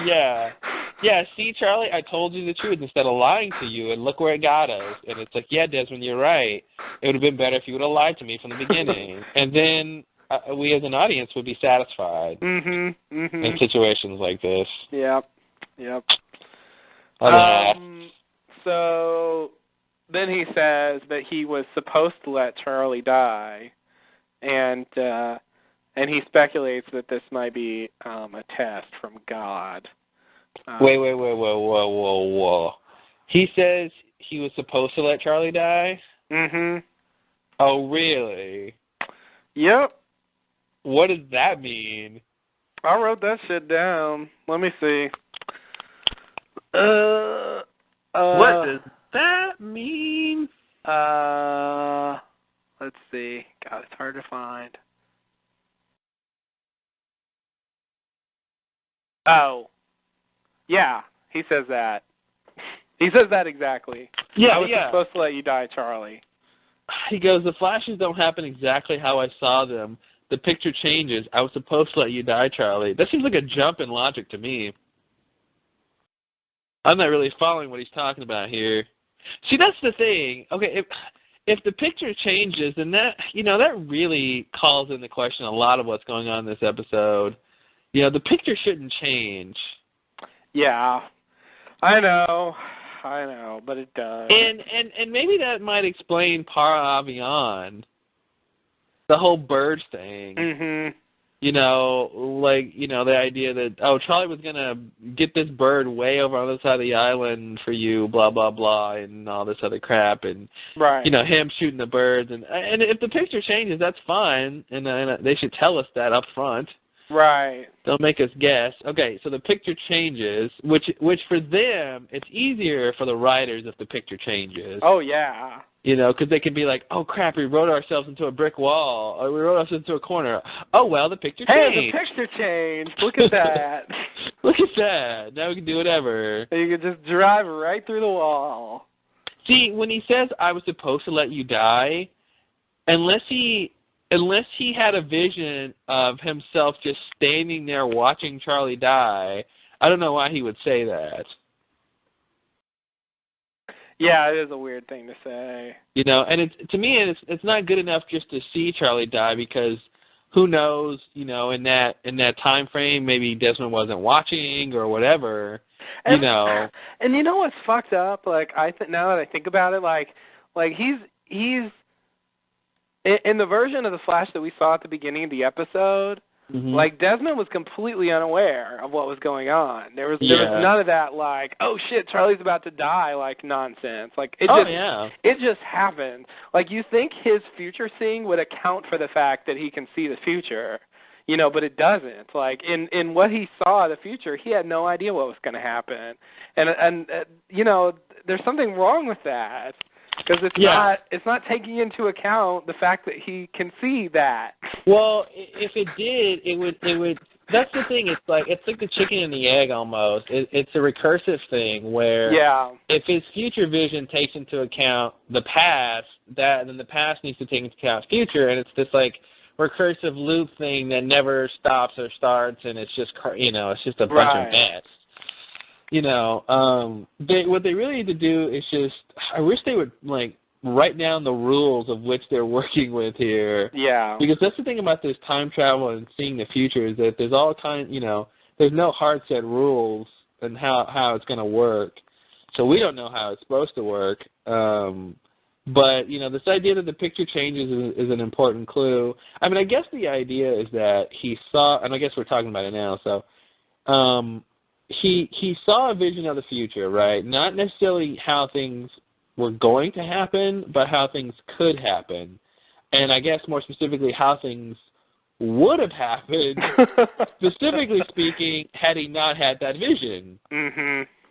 Yeah. See, Charlie, I told you the truth instead of lying to you, and look where it got us. And it's like, yeah, Desmond, you're right. It would have been better if you would have lied to me from the beginning. And then we as an audience would be satisfied in situations like this. Yep. So then he says that he was supposed to let Charlie die, and he speculates that this might be a test from God. Wait, whoa. He says he was supposed to let Charlie die? Oh, really? Yep. What does that mean? I wrote that shit down. Let me see. What does that mean? Let's see. God, it's hard to find. Oh. Yeah, he says that. He says that exactly. Yeah, I was supposed to let you die, Charlie. He goes, the flashes don't happen exactly how I saw them. The picture changes. I was supposed to let you die, Charlie. That seems like a jump in logic to me. I'm not really following what he's talking about here. See, that's the thing. Okay, if the picture changes, then that really calls into question a lot of what's going on in this episode. You know, the picture shouldn't change. Yeah, I know, but it does. And maybe that might explain par avion, the whole bird thing. You you know, like, you know, the idea that, oh, Charlie was going to get this bird way over on the other side of the island for you, blah, blah, blah, and all this other crap, and, right. you know, him shooting the birds. And if the picture changes, that's fine, and they should tell us that up front. Right. Don't make us guess. Okay, so the picture changes, which for them, it's easier for the writers if the picture changes. Oh, yeah. You know, because they could be like, oh, crap, we wrote ourselves into a brick wall, or we wrote ourselves into a corner. Oh, well, the picture changed. Hey, the picture changed. Look at that. Look at that. Now we can do whatever. You can just drive right through the wall. See, when he says, I was supposed to let you die, unless he had a vision of himself just standing there watching Charlie die, I don't know why he would say that. Yeah, it is a weird thing to say. You know, and to me, it's not good enough just to see Charlie die, because who knows, you know, in that time frame, maybe Desmond wasn't watching or whatever, you know. And you know what's fucked up? Like, now that I think about it, like he's in the version of the Flash that we saw at the beginning of the episode, like, Desmond was completely unaware of what was going on. There was none of that, like, oh shit, Charlie's about to die, like, nonsense. Like, it just happened. Like, you think his future seeing would account for the fact that he can see the future, you know, but it doesn't. Like, in what he saw the future, he had no idea what was going to happen. And you know, there's something wrong with that. Because it's not taking into account the fact that he can see that. Well, if it did, it would. That's the thing. It's like the chicken and the egg almost. It's a recursive thing where if his future vision takes into account the past, then the past needs to take into account future, and it's this like recursive loop thing that never stops or starts, and it's just, you know, it's just a bunch of mess. You know, what they really need to do is just, I wish they would, like, write down the rules of which they're working with here. Yeah. Because that's the thing about this time travel and seeing the future, is that there's all kind, you know, there's no hard set rules and how it's going to work. So we don't know how it's supposed to work. But, you know, this idea that the picture changes is an important clue. I mean, I guess the idea is that he saw, and I guess we're talking about it now, so, He saw a vision of the future, right? Not necessarily how things were going to happen, but how things could happen. And I guess more specifically how things would have happened, specifically speaking, had he not had that vision.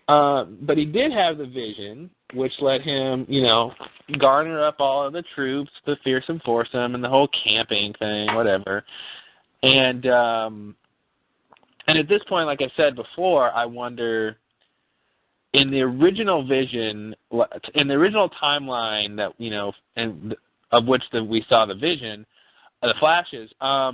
But he did have the vision, which let him, you know, garner up all of the troops, the fearsome foursome, and the whole camping thing, whatever. And at this point, like I said before, I wonder, in the original vision, in the original timeline that, you know, and of which we saw the vision, the flashes, I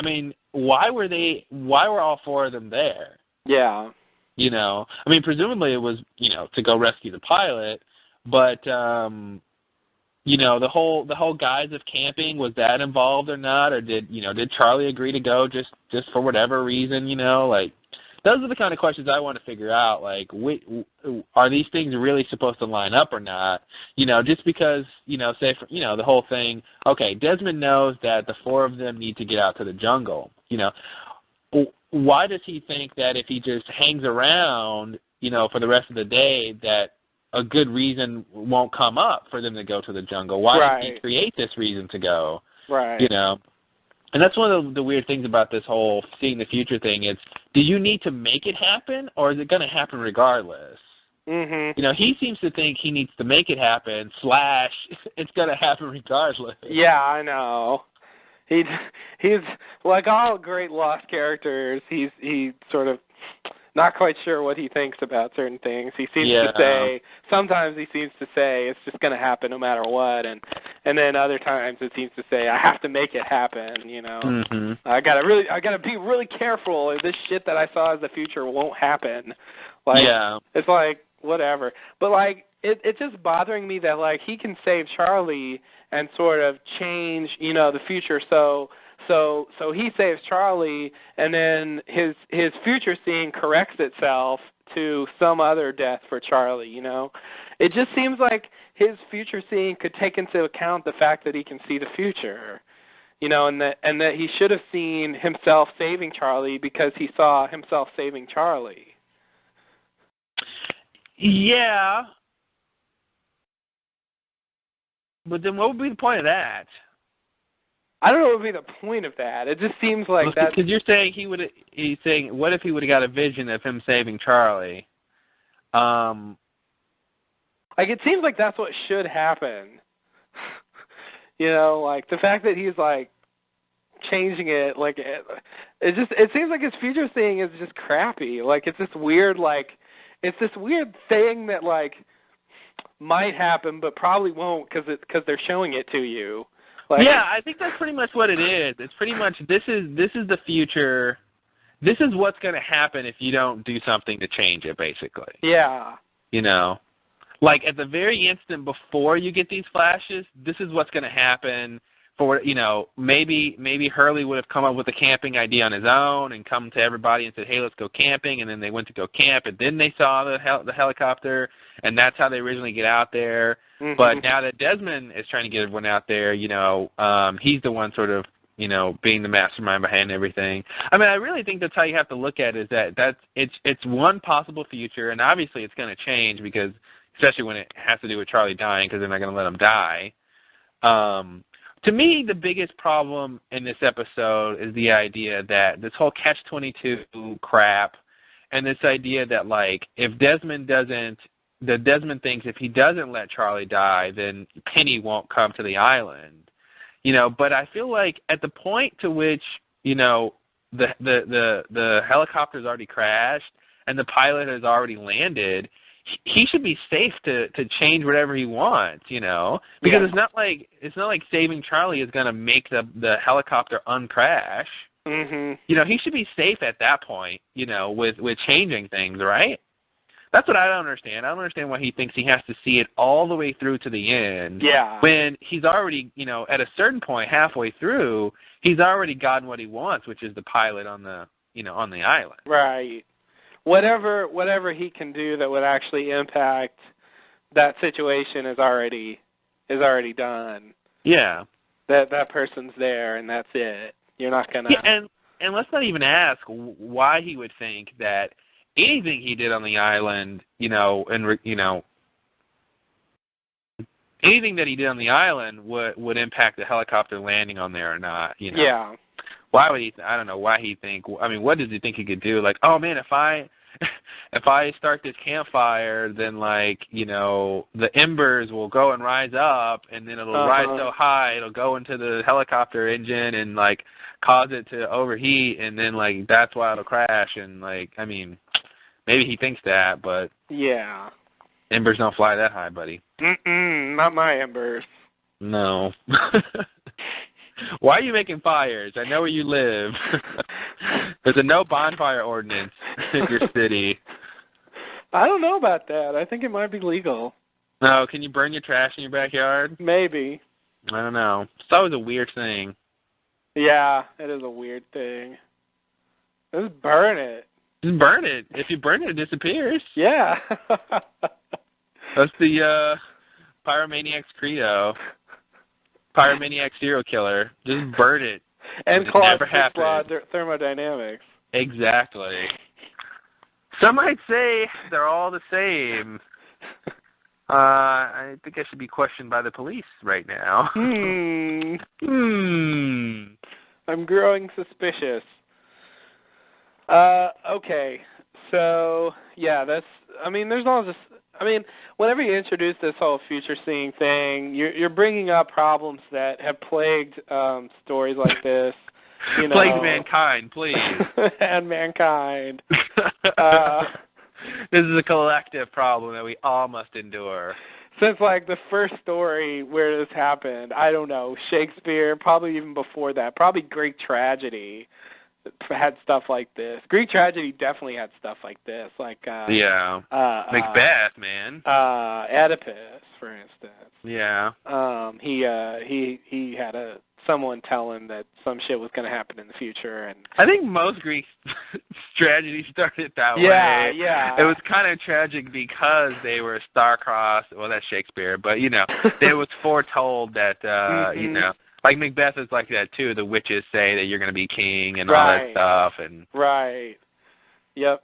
mean, why were all four of them there? Yeah. You know, I mean, presumably it was, you know, to go rescue the pilot, but, you know, the whole guise of camping, was that involved or not? Or did Charlie agree to go just for whatever reason, you know? Like, those are the kind of questions I want to figure out. Like, are these things really supposed to line up or not? You know, just because, you know, say, for, you know, the whole thing, okay, Desmond knows that the four of them need to get out to the jungle, you know. Why does he think that if he just hangs around, you know, for the rest of the day, that a good reason won't come up for them to go to the jungle? Why did he create this reason to go? Right. You know, and that's one of the weird things about this whole seeing the future thing. It's, do you need to make it happen, or is it going to happen regardless? You know, he seems to think he needs to make it happen, / it's going to happen regardless. Yeah, I know. He's like all great Lost characters. He sort of not quite sure what he thinks about certain things. He seems to say, sometimes he seems to say it's just going to happen no matter what, and then other times it seems to say I have to make it happen, you know. I got to be really careful, or this shit that I saw as the future won't happen. Like, it's like whatever. But like it's just bothering me that like he can save Charlie and sort of change, you know, the future so he saves Charlie, and then his future seeing corrects itself to some other death for Charlie, you know. It just seems like his future seeing could take into account the fact that he can see the future, and that he should have seen himself saving Charlie because he saw himself saving Charlie. Yeah. But then what would be the point of that? I don't know what would be the point of that. It just seems like that. Because you're saying he's saying, what if he would have got a vision of him saving Charlie? Like, it seems like that's what should happen. Like, the fact that he's, like, changing it, like, it seems like his future thing is just crappy. Like, it's this weird thing that, like, might happen but probably won't because they're showing it to you. Like, yeah, I think that's pretty much what it is. It's pretty much this is the future. This is what's going to happen if you don't do something to change it, basically. Yeah. Like at the very instant before you get these flashes, this is what's going to happen. For maybe Hurley would have come up with a camping idea on his own and come to everybody and said, "Hey, let's go camping." And then they went to go camp, and then they saw the helicopter, and that's how they originally get out there. Mm-hmm. But now that Desmond is trying to get everyone out there, he's the one sort of being the mastermind behind everything. I mean, I really think that's how you have to look at it. Is that it's one possible future, and obviously it's going to change because especially when it has to do with Charlie dying, because they're not going to let him die. To me, the biggest problem in this episode is the idea that this whole catch-22 crap, and this idea that, like, Desmond thinks if he doesn't let Charlie die, then Penny won't come to the island. But I feel like at the point to which, the helicopter's already crashed and the pilot has already landed, he should be safe to change whatever he wants, because it's not like saving Charlie is going to make the helicopter uncrash. Mm-hmm. He should be safe at that point, with changing things, right? That's what I don't understand. I don't understand why he thinks he has to see it all the way through to the end. Yeah. When he's already, at a certain point halfway through, he's already gotten what he wants, which is the pilot on the island. Right. Whatever he can do that would actually impact that situation is already done. Yeah. That person's there and that's it. You're not gonna. Yeah, and let's not even ask why he would think that anything he did on the island, anything that he did on the island would impact the helicopter landing on there or not. Yeah. Why would he? I don't know why he think. I mean, what does he think he could do? Like, oh man, if I start this campfire, then the embers will go and rise up, and then it'll rise so high it'll go into the helicopter engine and cause it to overheat, and then that's why it'll crash. And I mean, maybe he thinks that, but yeah, embers don't fly that high, buddy. Not my embers. No. Why are you making fires? I know where you live. There's a no bonfire ordinance in your city. I don't know about that. I think it might be legal. No, can you burn your trash in your backyard? Maybe. I don't know. It's always a weird thing. Yeah, it is a weird thing. Just burn it. Just burn it. If you burn it, it disappears. Yeah. That's the Pyromaniac's credo. Pyromaniac serial killer. Just burn it. And never thermodynamics. Exactly. Some might say they're all the same. I think I should be questioned by the police right now. I'm growing suspicious. Okay. So, yeah, there's all this. Whenever you introduce this whole future seeing thing, you're bringing up problems that have plagued stories like this. Plagued mankind, please. And mankind. This is a collective problem that we all must endure. Since the first story where this happened, I don't know, Shakespeare, probably even before that, probably Greek tragedy had stuff like this. Greek tragedy definitely had stuff like this, Macbeth, man. Oedipus, for instance. Yeah. He had someone tell him that some shit was going to happen in the future, and I think most Greek tragedies started that way. Yeah. It was kind of tragic because they were star-crossed. Well, that's Shakespeare, but it was foretold that Like Macbeth is like that too. The witches say that you're going to be king and all that stuff, and right. Yep,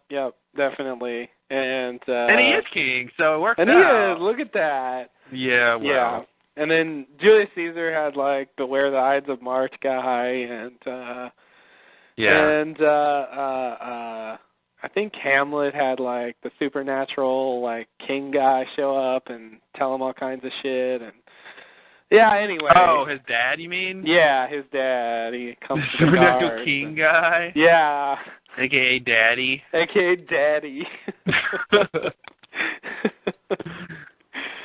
definitely. And he is king, so it works out. And he is. Look at that. Yeah, well. Yeah. And then Julius Caesar had like Beware the Ides of March guy, and I think Hamlet had like the supernatural like king guy show up and tell him all kinds of shit, and yeah. Anyway. Oh, his dad, you mean? Yeah, his dad. He comes the to the supernatural king guy. Yeah. AKA Daddy. AKA Daddy.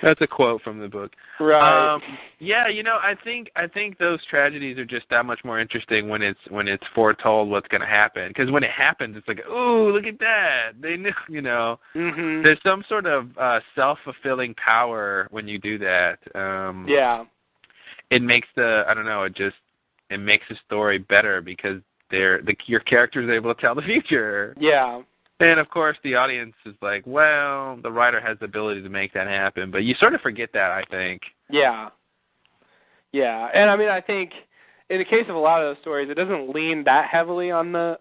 That's a quote from the book. Right. Yeah, I think those tragedies are just that much more interesting when it's foretold what's going to happen. Because when it happens, it's like, ooh, look at that. They knew, Mm-hmm. There's some sort of self-fulfilling power when you do that. Yeah. It makes it makes the story better because your character is able to tell the future. Yeah. And, of course, the audience is like, well, the writer has the ability to make that happen. But you sort of forget that, I think. Yeah. Yeah. And, I mean, I think in the case of a lot of those stories, it doesn't lean that heavily on the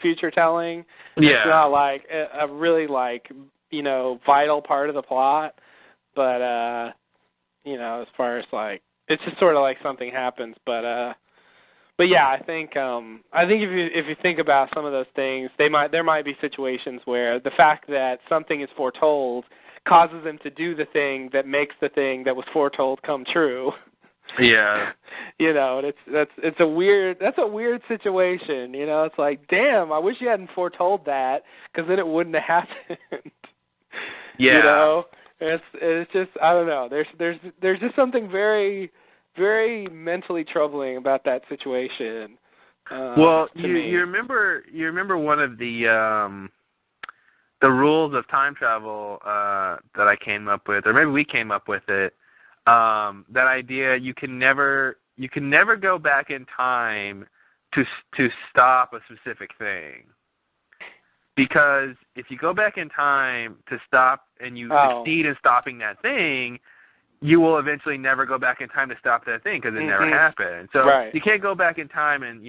future telling. Yeah. It's not, like, a really, like, vital part of the plot. But, as far as, like, it's just sort of like something happens. But yeah, I think if you think about some of those things, there might be situations where the fact that something is foretold causes them to do the thing that makes the thing that was foretold come true. Yeah. It's a weird situation. It's like, damn, I wish you hadn't foretold that because then it wouldn't have happened. Yeah. It's just, I don't know. There's just something very, very mentally troubling about that situation. Well, you remember one of the rules of time travel that I came up with, or maybe we came up with it. That idea you can never go back in time to stop a specific thing. Because if you go back in time to stop and you succeed in stopping that thing, you will eventually never go back in time to stop that thing because it never happened. So you can't go back in time and,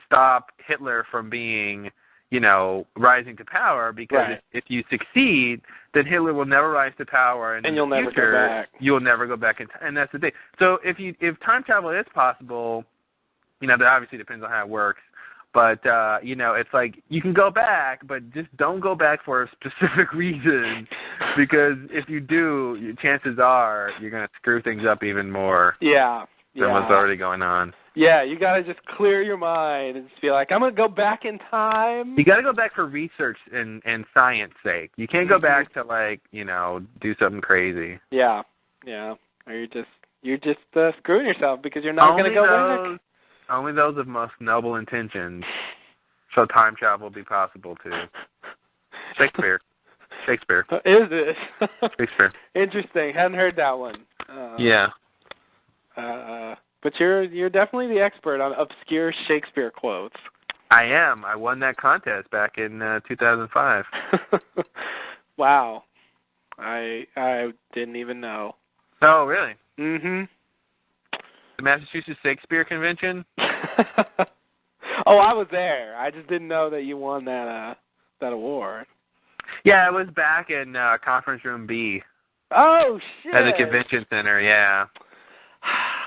stop Hitler from being, rising to power because if you succeed, then Hitler will never rise to power. And you'll never go back. You'll never go back in time. And that's the thing. So if time travel is possible, that obviously depends on how it works. But, it's like you can go back, but just don't go back for a specific reason because if you do, chances are you're going to screw things up even more than what's already going on. Yeah, you got to just clear your mind and just be like, I'm going to go back in time. You got to go back for research and science sake. You can't go back to, do something crazy. Yeah. Or you're just screwing yourself because you're not going to go back. Only those of most noble intentions shall time travel be possible to. Shakespeare. Is it? Shakespeare. Interesting. Hadn't heard that one. Yeah. But you're definitely the expert on obscure Shakespeare quotes. I am. I won that contest back in 2005. Wow. I didn't even know. Oh, really? Mm-hmm. The Massachusetts Shakespeare Convention? Oh, I was there. I just didn't know that you won that award. Yeah, it was back in Conference Room B. Oh, shit. At the convention center, yeah.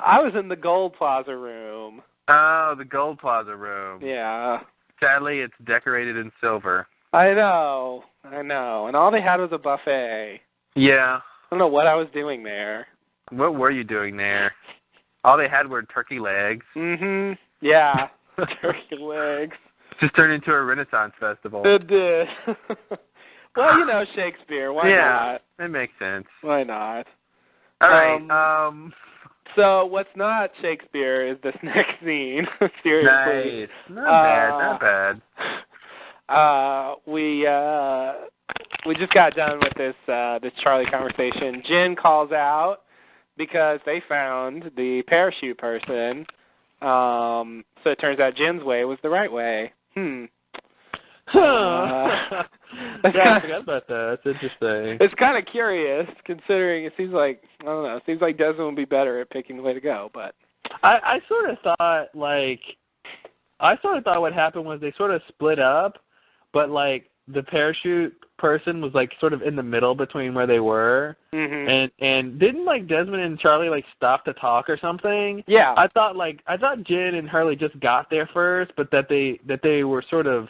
I was in the Gold Plaza room. Oh, the Gold Plaza room. Yeah. Sadly, it's decorated in silver. I know. And all they had was a buffet. Yeah. I don't know what I was doing there. What were you doing there? All they had were turkey legs. Mm-hmm. Yeah. Turkey legs. Just turned into a Renaissance festival. It did. Well, Shakespeare. Why not? Yeah, it makes sense. Why not? All right. So what's not Shakespeare is this next scene. Seriously. Nice. Not bad. We just got done with this Charlie conversation. Jen calls out because they found the parachute person. So it turns out Jen's way was the right way. Yeah, I forgot about that. That's interesting. It's kind of curious, considering it seems like, I don't know, it seems like Desmond would be better at picking the way to go, but I sort of thought what happened was they sort of split up, but like the parachute person was like sort of in the middle between where they were, and didn't like Desmond and Charlie like stop to talk or something? Yeah. I thought Jin and Hurley just got there first, but that they were sort of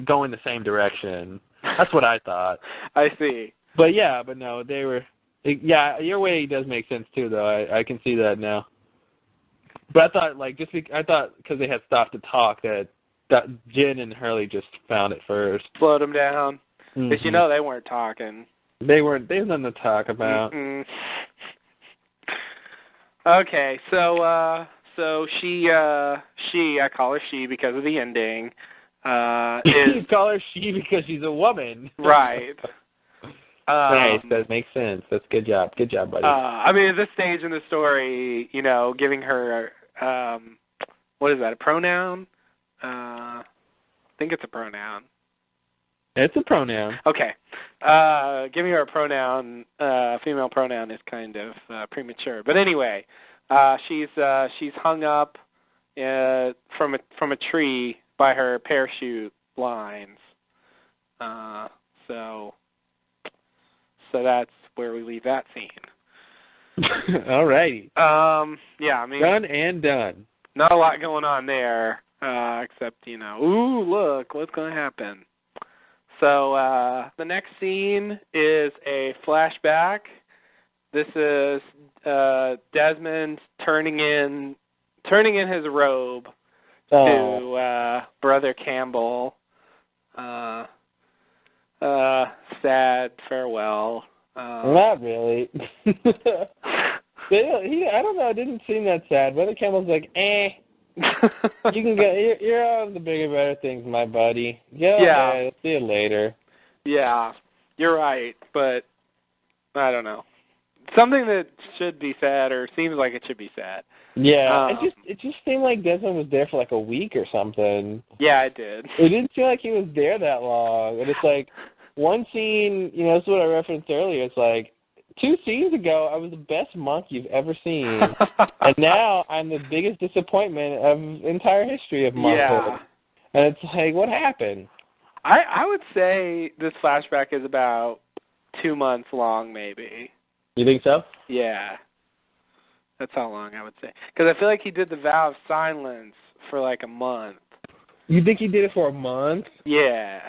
going the same direction. That's what I thought. I see. But no, they were. Yeah, your way does make sense too, though. I can see that now. But I thought because they had stopped to talk that Jin and Hurley just found it first. Slowed them down. Because they weren't talking. They weren't. They had nothing to talk about. Okay, so she I call her she because of the ending. You call her she because she's a woman. Right. Nice. That makes sense. That's good job. Good job, buddy. I mean, at this stage in the story, giving her what is that? A pronoun? I think it's a pronoun. It's a pronoun. Okay. Giving her a pronoun, female pronoun, is kind of premature. But anyway, she's hung up from a tree by her parachute lines. So that's where we leave that scene. All righty. Yeah, I mean, done and done. Not a lot going on there, except ooh, look, what's going to happen? So the next scene is a flashback. This is Desmond turning in his robe to Brother Campbell. Sad farewell. Not really. I don't know. It didn't seem that sad. Brother Campbell's like, you can go. You're on the bigger, better things, my buddy. Yeah. See you later. Yeah, you're right, but I don't know. Something that should be sad, or seems like it should be sad. Yeah, it just seemed like Desmond was there for like a week or something. Yeah, it did. It didn't feel like he was there that long, and it's like one scene. This is what I referenced earlier. It's like 2 scenes ago, I was the best monk you've ever seen, and now I'm the biggest disappointment of the entire history of monkhood. Yeah. And it's like, what happened? I would say this flashback is about 2 months long, maybe. You think so? Yeah. That's how long I would say. Because I feel like he did the vow of silence for like a month. You think he did it for a month? Yeah.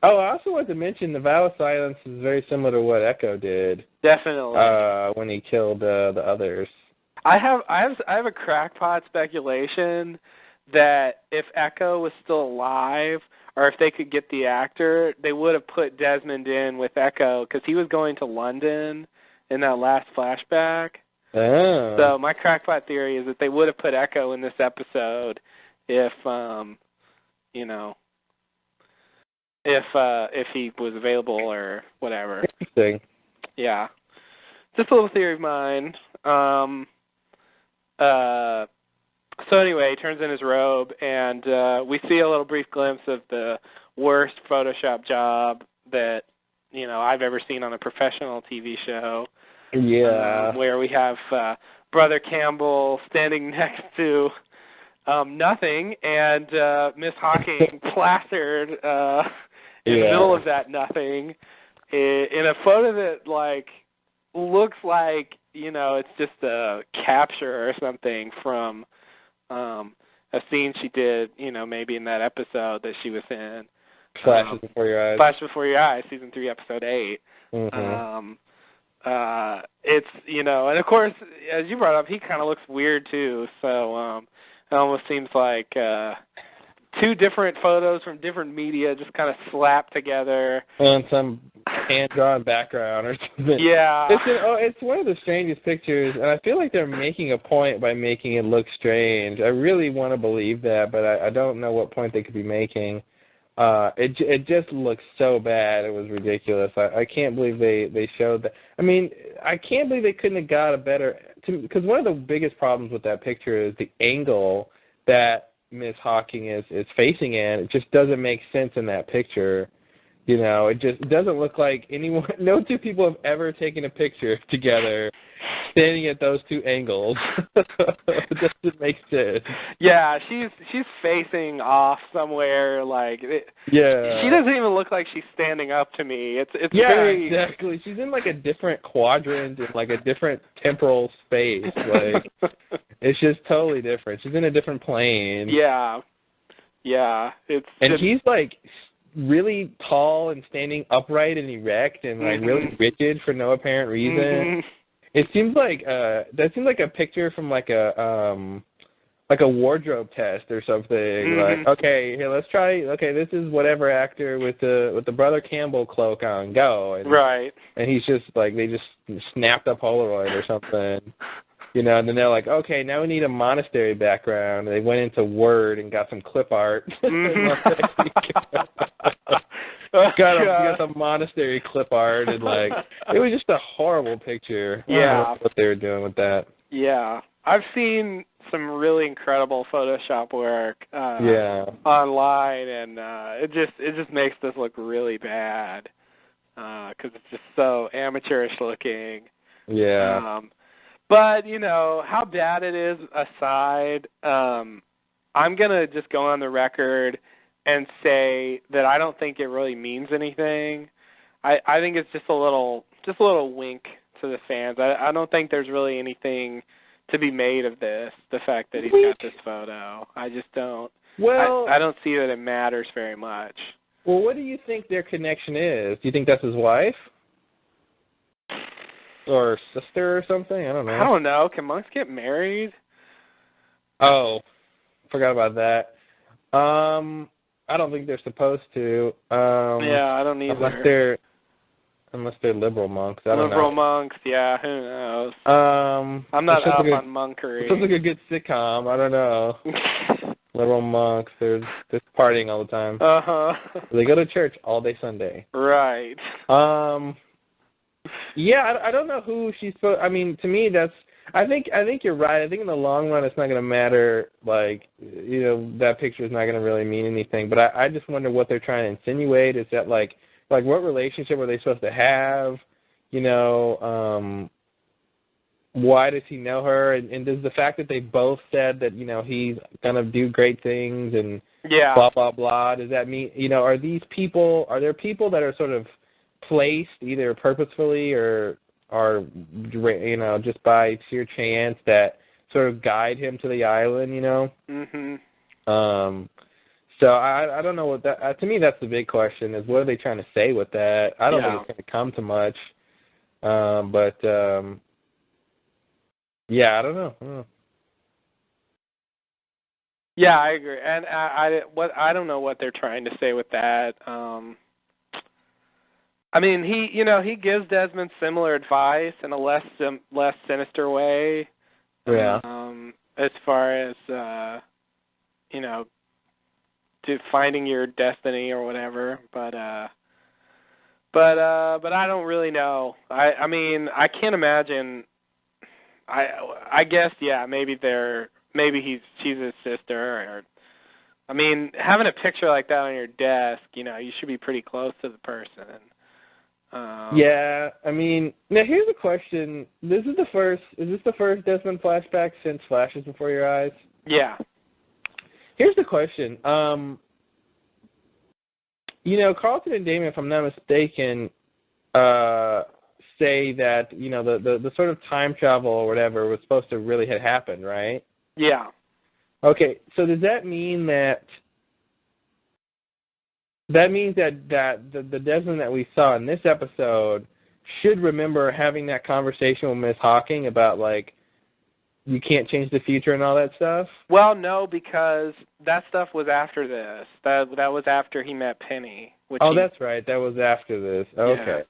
Oh, I also want to mention the vow of silence is very similar to what Echo did. Definitely. When he killed the others. I have a crackpot speculation that if Echo was still alive, or if they could get the actor, they would have put Desmond in with Echo because he was going to London in that last flashback. Oh. So my crackpot theory is that they would have put Echo in this episode if if he was available or whatever. Interesting. Yeah. Just a little theory of mine. So anyway, he turns in his robe, and we see a little brief glimpse of the worst Photoshop job that I've ever seen on a professional TV show. Yeah. Where we have Brother Campbell standing next to nothing, and Miss Hawking plastered in the middle of that nothing in a photo that looks like it's just a capture or something from a scene she did, maybe in that episode that she was in. Flashes Before Your Eyes. Flash Before Your Eyes, season 3, episode 8. Mm-hmm. It's and of course, as you brought up, he kind of looks weird too. So it almost seems like 2 different photos from different media just kind of slapped together on some hand-drawn background or something. Yeah. It's one of the strangest pictures, and I feel like they're making a point by making it look strange. I really want to believe that, but I don't know what point they could be making. It just looks so bad. It was ridiculous. I can't believe they showed that. I mean, I can't believe they couldn't have got a better, because one of the biggest problems with that picture is the angle that Miss Hawking is facing in. It just doesn't make sense in that picture. You know, it just doesn't look like anyone. No two people have ever taken a picture together standing at those two angles. It doesn't make sense. Yeah, she's facing off somewhere. Like, yeah, she doesn't even look like she's standing up to me. It's very exactly. She's in like a different quadrant in like a different temporal space. Like, it's just totally different. She's in a different plane. Yeah, he's like really tall and standing upright and erect and like really rigid for no apparent reason. Mm-hmm. It seems like that seems like a picture from like a wardrobe test or something. Mm-hmm. Like, okay, here, let's try. Okay, this is whatever actor with the Brother Campbell cloak on. Go. And, right. And he's just like, they just snapped a Polaroid or something. You know, and then they're like, okay, now we need a monastery background. And they went into Word and got some clip art. got some monastery clip art, and like, it was just a horrible picture. Yeah. I don't know what they were doing with that. Yeah. I've seen some really incredible Photoshop work online, and it just makes this look really bad because it's just so amateurish looking. Yeah. But, you know, how bad it is aside, I'm going to just go on the record and say that I don't think it really means anything. I think it's just a little wink to the fans. I don't think there's really anything to be made of this, the fact that he's got this photo. I just don't. Well, I don't see that it matters very much. Well, what do you think their connection is? Do you think that's his wife? Or sister or something? I don't know. I don't know. Can monks get married? Oh, forgot about that. I don't think they're supposed to. Yeah, I don't either. Unless they're liberal monks. I don't know. Liberal monks, yeah, who knows? I'm not up on monkery. It sounds like a good sitcom. I don't know. Liberal monks, they're partying all the time. Uh-huh. They go to church all day Sunday. Right. Yeah, I don't know who she's supposed. I mean, to me, I think you're right. I think in the long run, it's not going to matter. Like, you know, that picture is not going to really mean anything. But I just wonder what they're trying to insinuate. Is that like what relationship were they supposed to have? You know, why does he know her? And does the fact that they both said that, you know, he's going to do great things and blah blah blah, does that mean, you know, are there people that are sort of placed either purposefully or you know, just by sheer chance that sort of guide him to the island, you know? Mhm. So I don't know what that. To me, that's the big question: is what are they trying to say with that? I don't think it's going to come to much. But yeah, I don't know. Yeah, I agree, and I don't know what they're trying to say with that. I mean, he gives Desmond similar advice in a less sinister way. Yeah. As far as you know, to finding your destiny or whatever, but I don't really know. I mean, I can't imagine. I guess maybe she's his sister, or I mean, having a picture like that on your desk, you know, you should be pretty close to the person. Yeah, I mean, now here's a question. Is this the first Desmond flashback since Flashes Before Your Eyes? Yeah. Here's the question. You know, Carlton and Damon, if I'm not mistaken, say that, you know, the sort of time travel or whatever was supposed to really have happened, right? Yeah. Okay, so does that mean that the Desmond that we saw in this episode should remember having that conversation with Miss Hawking about, like, you can't change the future and all that stuff? Well, no, because that stuff was after this. That was after he met Penny. That's right. That was after this. Okay.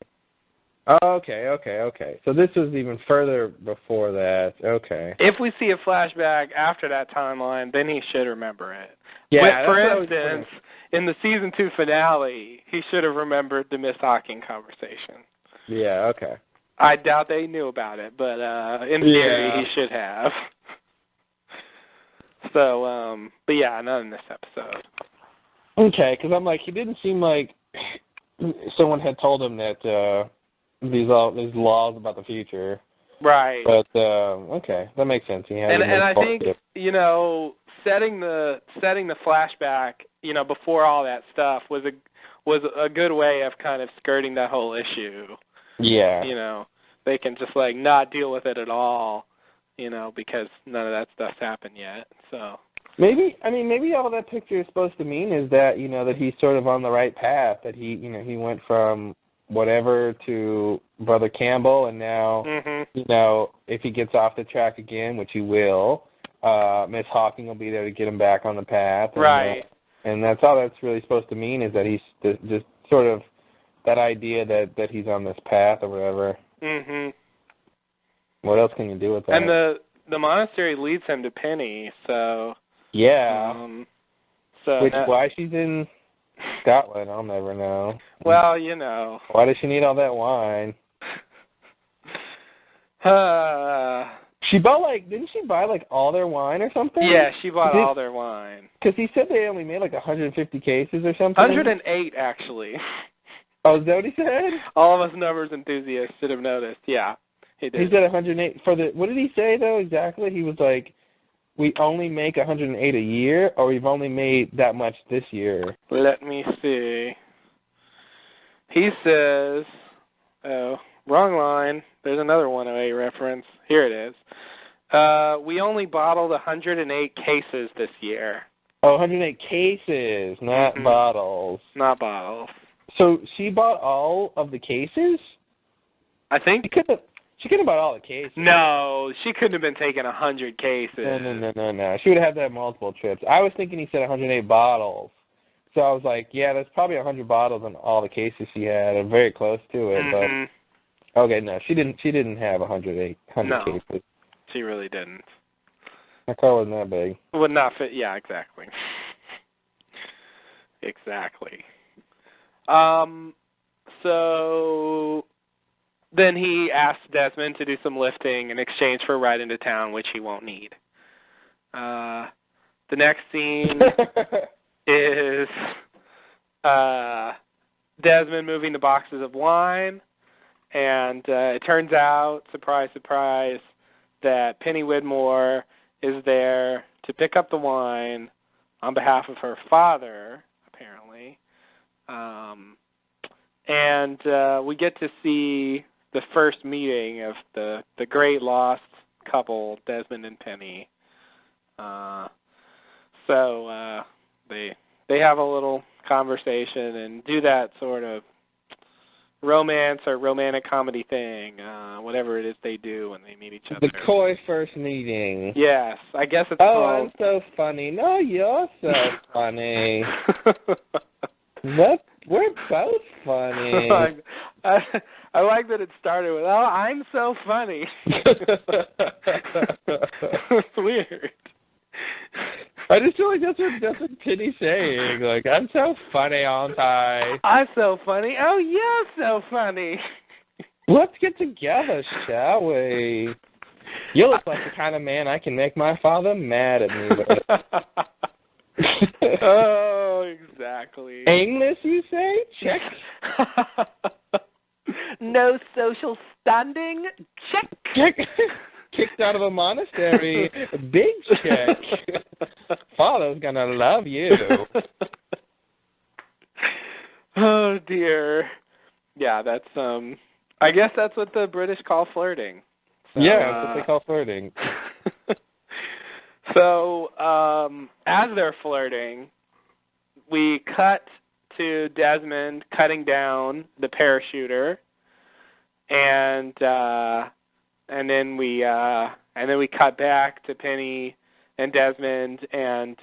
Yeah. Okay. So this was even further before that. Okay. If we see a flashback after that timeline, then he should remember it. Yeah. For instance, in the season 2 finale, he should have remembered the Miss Hawking conversation. Yeah. Okay. I doubt they knew about it, but in theory, he should have. So, but yeah, not in this episode. Okay, because I'm like, he didn't seem like someone had told him that these laws about the future. Right. But okay, that makes sense. And I think setting the flashback before all that stuff was a good way of kind of skirting that whole issue. Yeah. They can just not deal with it at all, because none of that stuff's happened yet. So maybe all that picture is supposed to mean is that that he's sort of on the right path, that he went from whatever to Brother Campbell, and now if he gets off the track again, which he will, Miss Hawking will be there to get him back on the path. And, right. And that's all that's really supposed to mean, is that he's just sort of that idea that he's on this path or whatever. What else can you do with that? And the monastery leads him to Penny, so yeah. Why she's in Scotland, I'll never know. Well, Why does she need all that wine? She bought didn't she buy all their wine or something? Yeah, she bought all their wine. Because he said they only made 150 cases or something. 108 actually. Oh, is that what he said? All of us numbers enthusiasts should have noticed. Yeah, he did. He said 108 for the. What did he say though exactly? He was like, we only make 108 a year, or we've only made that much this year. Let me see. He says, oh, wrong line. There's another 108 reference. Here it is. We only bottled 108 cases this year. Oh, 108 cases, not bottles. Not bottles. So she bought all of the cases? I think. She couldn't have bought all the cases. No, she couldn't have been taking 100 cases. No. She would have had to have multiple trips. I was thinking he said 108 bottles. So I was like, yeah, there's probably 100 bottles in all the cases she had, or very close to it. But okay, no, she didn't have 100 cases. She really didn't. My car wasn't that big. Would not fit. Yeah, exactly. Exactly. So then he asks Desmond to do some lifting in exchange for a ride into town, which he won't need. The next scene is Desmond moving the boxes of wine, and it turns out, surprise, surprise, that Penny Widmore is there to pick up the wine on behalf of her father, apparently. And we get to see the first meeting of the great lost couple, Desmond and Penny. So they have a little conversation and do that sort of romance or romantic comedy thing, whatever it is they do when they meet each other. The coy first meeting. Yes, I guess it's called... Oh, I'm so funny. No, you're so funny. We're both funny. I like that it started with, oh, I'm so funny. It's weird. I just feel like that's what Penny's saying. Like, I'm so funny, aren't I? I'm so funny. Oh, you're so funny. Let's get together, shall we? You look like the kind of man I can make my father mad at me with. Oh, exactly. English, you say? Check. No social standing? Check. Check. Kicked out of a monastery. Big check. Father's gonna love you. Oh dear. Yeah, that's I guess that's what the British call flirting. So, yeah, that's what they call flirting. So, as they're flirting, we cut to Desmond cutting down the parachuter, and then we cut back to Penny and Desmond, and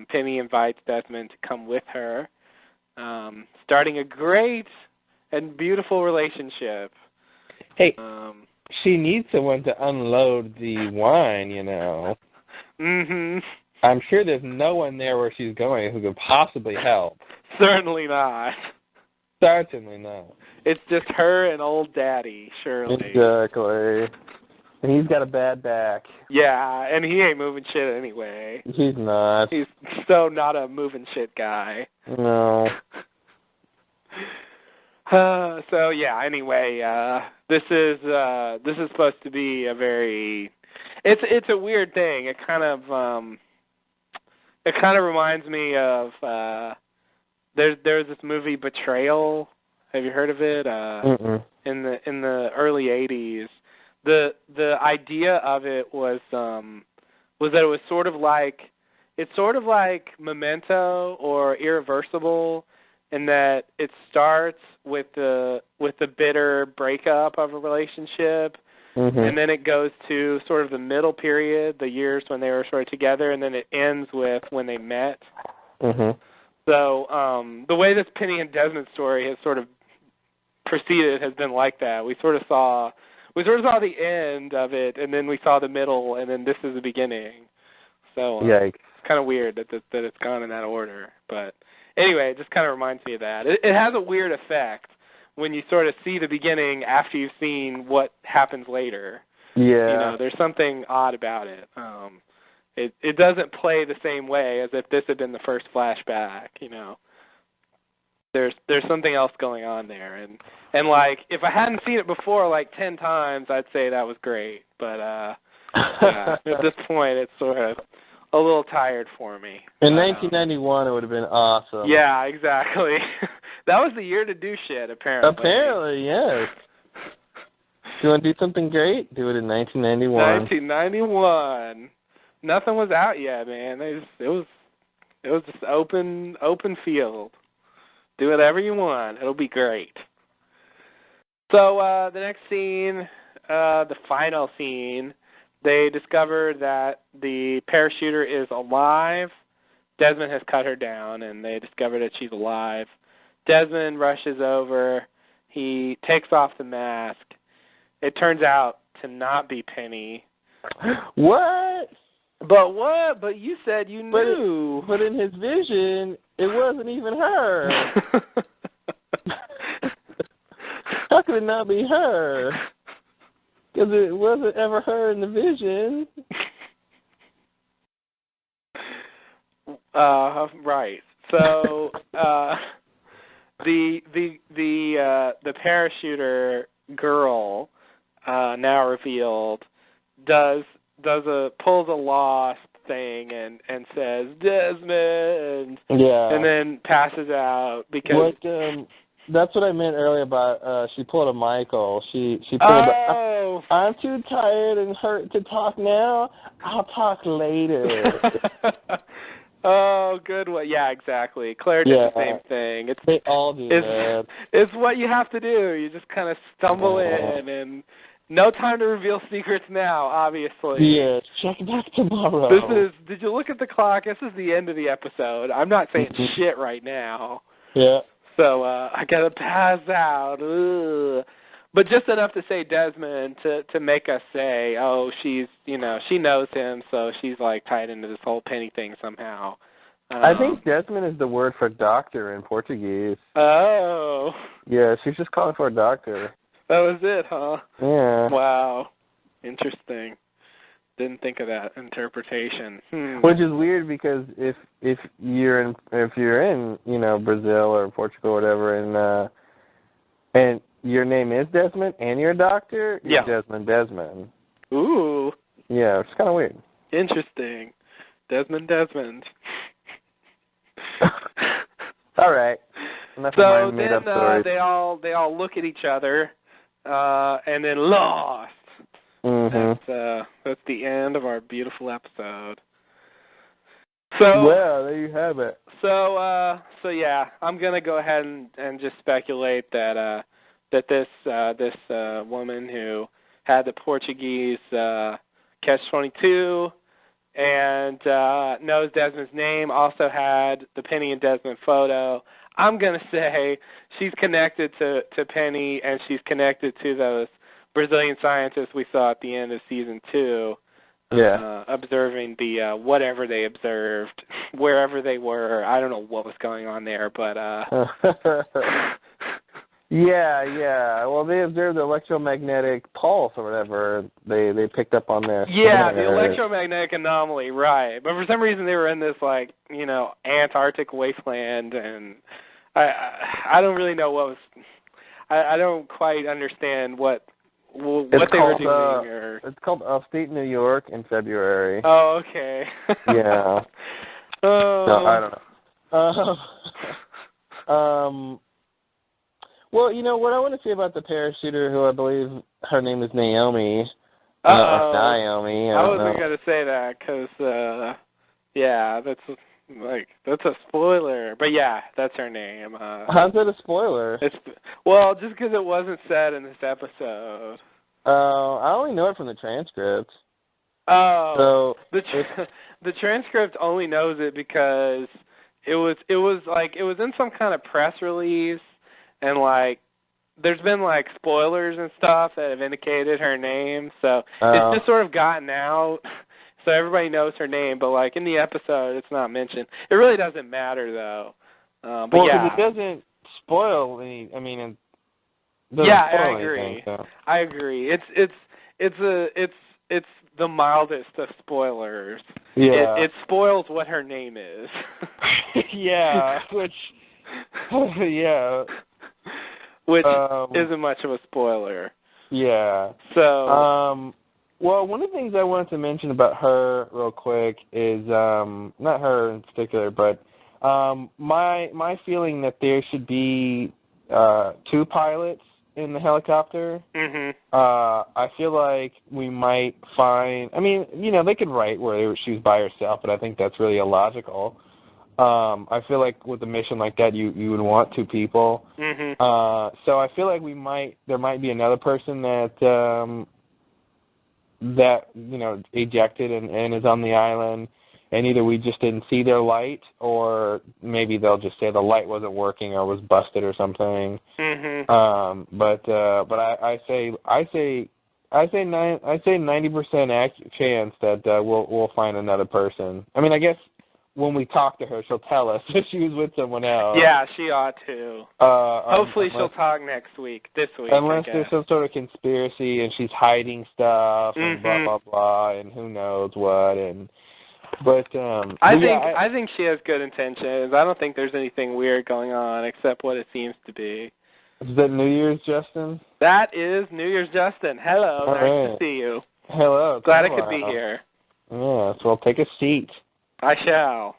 Penny invites Desmond to come with her, starting a great and beautiful relationship. Hey, she needs someone to unload the wine, I'm sure there's no one there where she's going who could possibly help. Certainly not. Certainly not. It's just her and old daddy, surely. Exactly. And he's got a bad back. Yeah, and he ain't moving shit anyway. He's not. He's so not a moving shit guy. No. So yeah. Anyway, this is supposed to be a very. It's a weird thing. It kind of reminds me of there's this movie Betrayal. Have you heard of it? In the early '80s. The idea of it was that it was sort of like Memento or Irreversible, in that it starts with the bitter breakup of a relationship, and then it goes to sort of the middle period, the years when they were sort of together, and then it ends with when they met. So the way this Penny and Desmond story has sort of proceeded has been like that. We sort of saw the end of it, and then we saw the middle, and then this is the beginning. So it's kind of weird that it's gone in that order. But anyway, it just kind of reminds me of that. It has a weird effect when you sort of see the beginning after you've seen what happens later. Yeah. You know, there's something odd about it. It doesn't play the same way as if this had been the first flashback, you know. There's something else going on there, and like if I hadn't seen it before like 10 times, I'd say that was great. But yeah, at this point, it's sort of a little tired for me. In 1991, it would have been awesome. Yeah, exactly. That was the year to do shit, apparently. Apparently, yes. Do you want to do something great? Do it in 1991. 1991. Nothing was out yet, man. It was just open field. Do whatever you want. It'll be great. So the next scene, the final scene, they discover that the parachuter is alive. Desmond has cut her down, and they discover that she's alive. Desmond rushes over. He takes off the mask. It turns out to not be Penny. What? But what? But you said you knew. But in his vision, it wasn't even her. How could it not be her? Because it wasn't ever her in the vision. Right. So the parachuter girl, now revealed, pulls a lost thing and says Desmond, and then passes out because. That's what I meant earlier about she pulled a Michael. She pulled. I'm too tired and hurt to talk now. I'll talk later. Oh, good one. Yeah, exactly. Claire did the same thing. They all do that. It's what you have to do. You just kind of stumble in, and no time to reveal secrets now, obviously. Yes, check back tomorrow. Did you look at the clock? This is the end of the episode. I'm not saying shit right now. Yeah. So I got to pass out. Ugh. But just enough to say Desmond to make us say, oh, she knows him, so she's like tied into this whole Penny thing somehow. I think Desmond is the word for doctor in Portuguese. Oh. Yeah, she's just calling for a doctor. That was it, huh? Yeah. Wow. Interesting. Didn't think of that interpretation. Which is weird because if you're in Brazil or Portugal or whatever and your name is Desmond and you're a doctor, you're Desmond. Ooh. Yeah, it's kind of weird. Interesting. Desmond. All right. So then they all look at each other and then lost. Mm-hmm. That's the end of our beautiful episode. So well, there you have it. So yeah, I'm gonna go ahead and just speculate that this woman who had the Portuguese Catch-22 and knows Desmond's name also had the Penny and Desmond photo. I'm gonna say she's connected to Penny, and she's connected to those Brazilian scientists we saw at the end of season 2, observing the whatever they observed, wherever they were. I don't know what was going on there, but yeah. Well, they observed the electromagnetic pulse or whatever they picked up on there. Yeah, the electromagnetic anomaly, right? But for some reason they were in this Antarctic wasteland, and I don't really know what was. I don't quite understand what they were doing. It's called Upstate New York in February. Oh, okay. Yeah. Oh. No, I don't know. Well, what I want to say about the parachuter, who I believe her name is Naomi. Naomi. I wasn't going to say that because, yeah, that's a spoiler. But yeah, that's her name. How's that a spoiler? Just because it wasn't said in this episode. I only know it from the transcript. Oh, so the transcript only knows it because it was in some kind of press release, and there's been spoilers and stuff that have indicated her name, so it's just sort of gotten out, so everybody knows her name, but in the episode it's not mentioned. It really doesn't matter though. But yeah, it doesn't spoil any. I mean, I agree. Anything, so. I agree. It's the mildest of spoilers. Yeah. It spoils what her name is. Yeah, which isn't much of a spoiler. Yeah. So well, one of the things I wanted to mention about her real quick is not her in particular, but my feeling that there should be 2 pilots in the helicopter. Mm-hmm. I feel like we might find. I mean, they could write where she was by herself, but I think that's really illogical. I feel like with a mission like that, you would want 2 people. Mm-hmm. So I feel like there might be another person that ejected and is on the island, and either we just didn't see their light, or maybe they'll just say the light wasn't working or was busted or something. Mm-hmm. But I say 90% chance that we'll find another person. I mean, I guess when we talk to her, she'll tell us if she was with someone else. Yeah, she ought to. Hopefully she'll talk this week. Unless there's some sort of conspiracy and she's hiding stuff and blah, blah, blah, and who knows what. I think she has good intentions. I don't think there's anything weird going on except what it seems to be. Is that New Year's, Justin? That is New Year's, Justin. Hello, nice to see you. Hello. Glad I could be here. Yes, well, take a seat. I shall.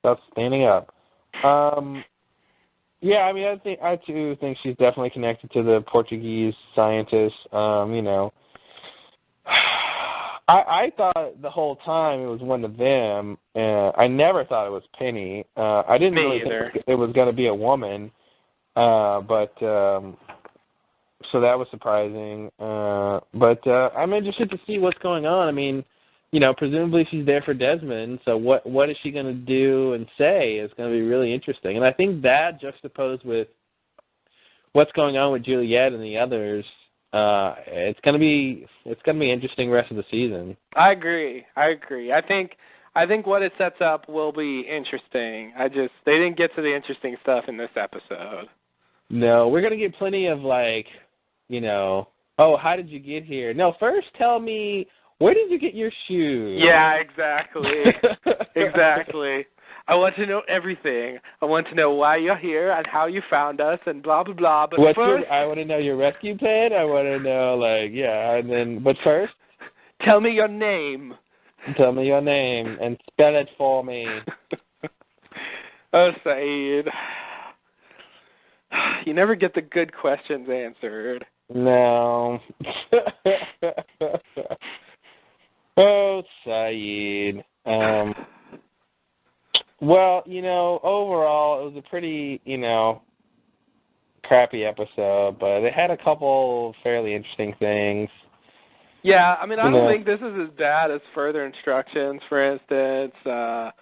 Stop standing up. Yeah, I mean, I too think she's definitely connected to the Portuguese scientists. I thought the whole time it was one of them. I never thought it was Penny. I didn't really think it was going to be a woman. But so that was surprising. But I'm interested to see what's going on. I mean, presumably she's there for Desmond, so what is she going to do and say is going to be really interesting. And I think that juxtaposed with what's going on with Juliet and the others, it's going to be interesting rest of the season. I agree. I think what it sets up will be interesting. They didn't get to the interesting stuff in this episode. No, we're going to get plenty of how did you get here? No, first tell me, where did you get your shoes? Yeah, exactly. Exactly. I want to know everything. I want to know why you're here and how you found us and blah, blah, blah. But first, I want to know your rescue pen. I want to know, but first? Tell me your name. Tell me your name and spell it for me. Oh, Saeed. You never get the good questions answered. No. Oh, Saeed. Well, overall, it was a pretty, crappy episode, but it had a couple fairly interesting things. Yeah, I mean, I don't think this is as bad as Further Instructions, for instance. I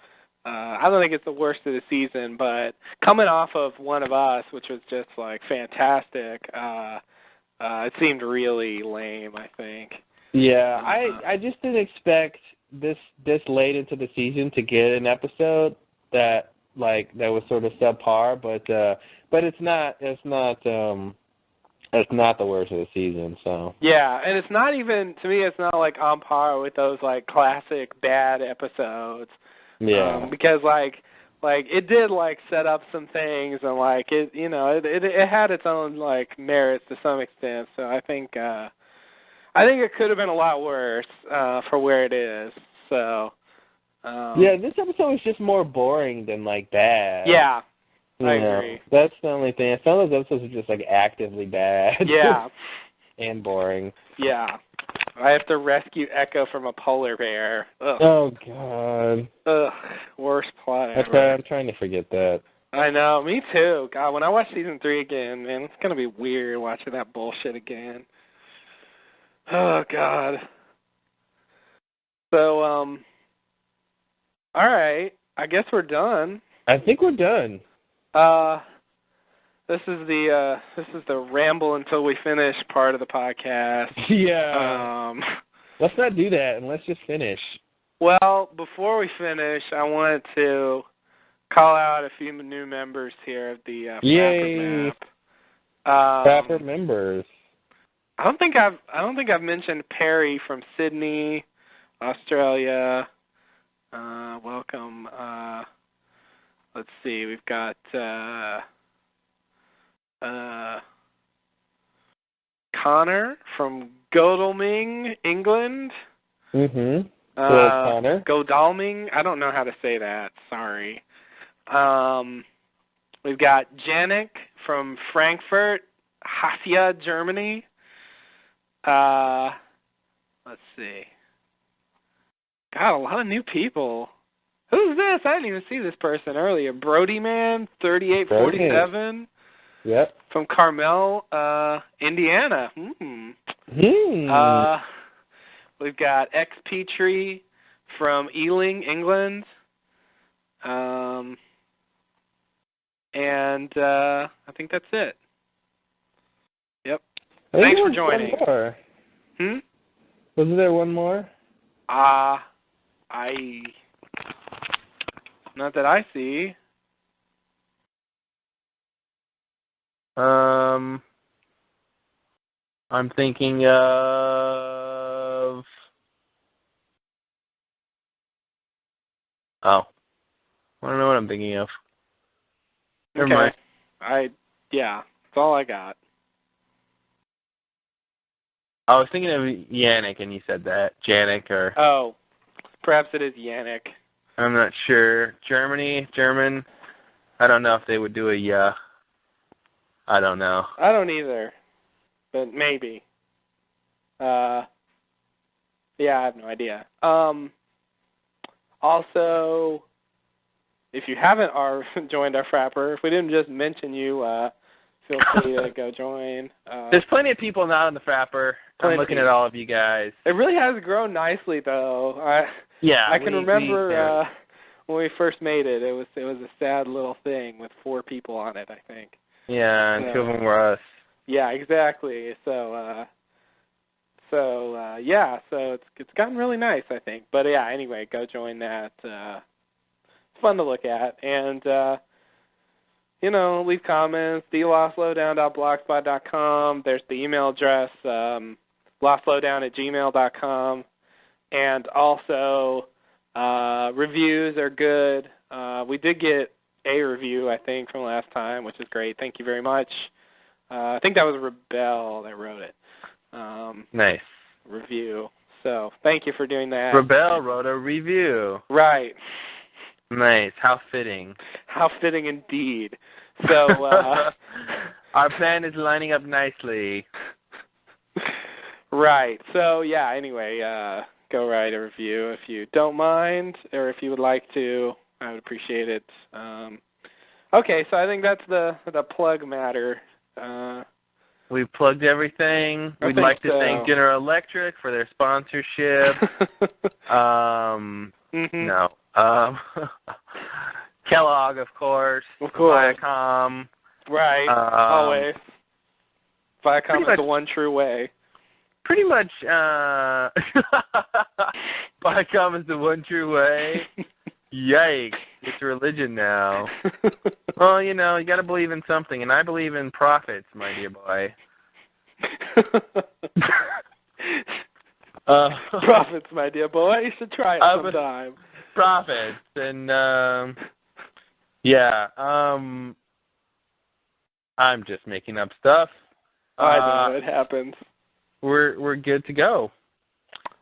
don't think it's the worst of the season, but coming off of One of Us, which was just, fantastic, it seemed really lame, I think. Yeah, I just didn't expect this late into the season to get an episode that was sort of subpar, but it's not the worst of the season. So yeah, and it's not even, to me, it's not on par with those classic bad episodes. Yeah, because like it did like set up some things, and like it, it had its own like merits to some extent. So I think it could have been a lot worse for where it is. So yeah, this episode was just more boring than like bad. Yeah, I agree. That's the only thing. Some of those episodes are just like actively bad. Yeah. And boring. Yeah. I have to rescue Echo from a polar bear. Ugh. Oh, God. Ugh. Worst plot ever. I'm trying to forget that. I know. Me too. God, when I watch season 3 again, man, it's going to be weird watching that bullshit again. Oh, God. So, all right. I guess we're done. I think we're done. This is the ramble until we finish part of the podcast. Yeah. Let's not do that, and let's just finish. Well, before we finish, I wanted to call out a few new members here of the Yay. Map. Frapper members. I don't think I've mentioned Perry from Sydney, Australia. Welcome. Let's see. We've got Connor from Godalming, England. Mm-hmm. Connor. Godalming. I don't know how to say that. Sorry. We've got Janik from Frankfurt, Hasia, Germany. Let's see. God, a lot of new people. Who's this? I didn't even see this person earlier. Brody Man, 3847. Yep. From Carmel, Indiana. We've got X Petrie from Ealing, England. And I think that's it. Yep. Thanks for joining. One more. Wasn't there one more? Not that I see. I'm thinking of... Oh. I don't know what I'm thinking of. Never mind. Yeah, that's all I got. I was thinking of Yannick, and you said that. Janik, or... Oh, perhaps it is Yannick. I'm not sure. German, I don't know if they would do a yeah. I don't know. I don't either, but maybe. Yeah, I have no idea. Also, if you haven't joined our Frapper, if we didn't just mention you, feel free to go join. There's plenty of people not on the Frapper. I'm looking at all of you guys. It really has grown nicely, though. I can remember when we first made it. It was a sad little thing with 4 people on it, I think. Yeah, and 2 of them were us. Yeah, exactly. So yeah, so it's gotten really nice, I think. But yeah, anyway, go join that. It's fun to look at, and leave comments. thelostlowdown.blogspot.com. There's the email address, lostlowdown@gmail.com, and also reviews are good. We did get a review, I think, from last time, which is great. Thank you very much. I think that was Rebel that wrote it. Nice. Review. So thank you for doing that. Rebel wrote a review. Right. Nice. How fitting. How fitting indeed. So our plan is lining up nicely. Right. So yeah, anyway, go write a review if you don't mind, or if you would like to. I would appreciate it. Okay, so I think that's the plug matter. We've plugged everything. We'd like to thank General Electric for their sponsorship. No. Kellogg, of course. Viacom. Right. Always. Viacom is the one true way. Pretty much, Viacom is the one true way. Yikes. It's religion now. Well, you got to believe in something, and I believe in profits, my dear boy. Profits, my dear boy. You should try it sometime. Profits. And, Yeah. I'm just making up stuff. I know, it happens. We're good to go.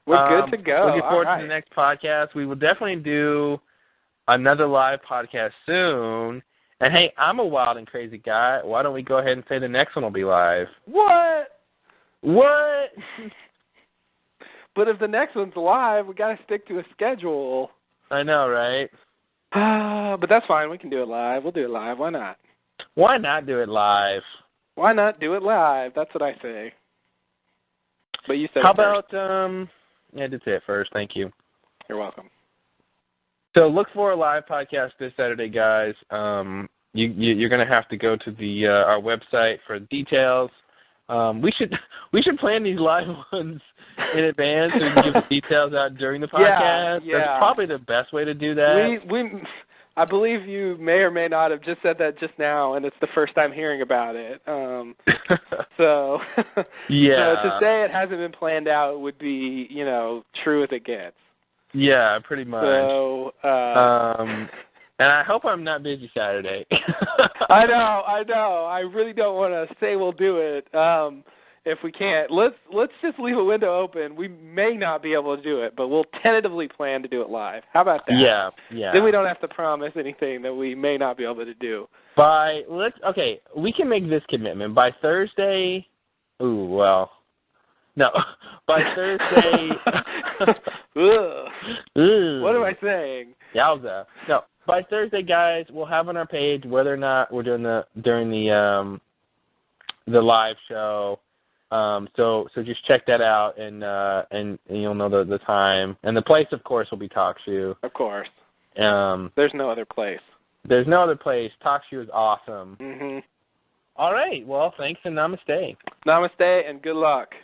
We're good to go. Looking forward All right. to the next podcast. We will definitely do another live podcast soon. And hey, I'm a wild and crazy guy. Why don't we go ahead and say the next one will be live? What? What? But if the next one's live, we got to stick to a schedule. I know, right? But that's fine. We can do it live. We'll do it live. Why not? Why not do it live? Why not do it live? That's what I say. But you said How it first. about, I did say it first. Thank you. You're welcome. So look for a live podcast this Saturday, guys. You're going to have to go to the our website for details. We should plan these live ones in advance so we can give the details out during the podcast. Yeah. That's probably the best way to do that. I believe you may or may not have just said that just now, and it's the first time hearing about it. So, yeah. So to say it hasn't been planned out would be, true as it gets. Yeah, pretty much. So, and I hope I'm not busy Saturday. I know. I really don't want to say we'll do it. If we can't, let's just leave a window open. We may not be able to do it, but we'll tentatively plan to do it live. How about that? Yeah. Then we don't have to promise anything that we may not be able to do. We can make this commitment by Thursday. Ooh, well, no, by Thursday. Ugh. What am I saying? Yowza. No, by Thursday, guys, we'll have on our page whether or not we're doing during the live show. So just check that out, and you'll know the time and the place. Of course, will be TalkShoe. Of course. There's no other place. There's no other place. TalkShoe is awesome. Mhm. All right. Well, thanks and namaste. Namaste and good luck.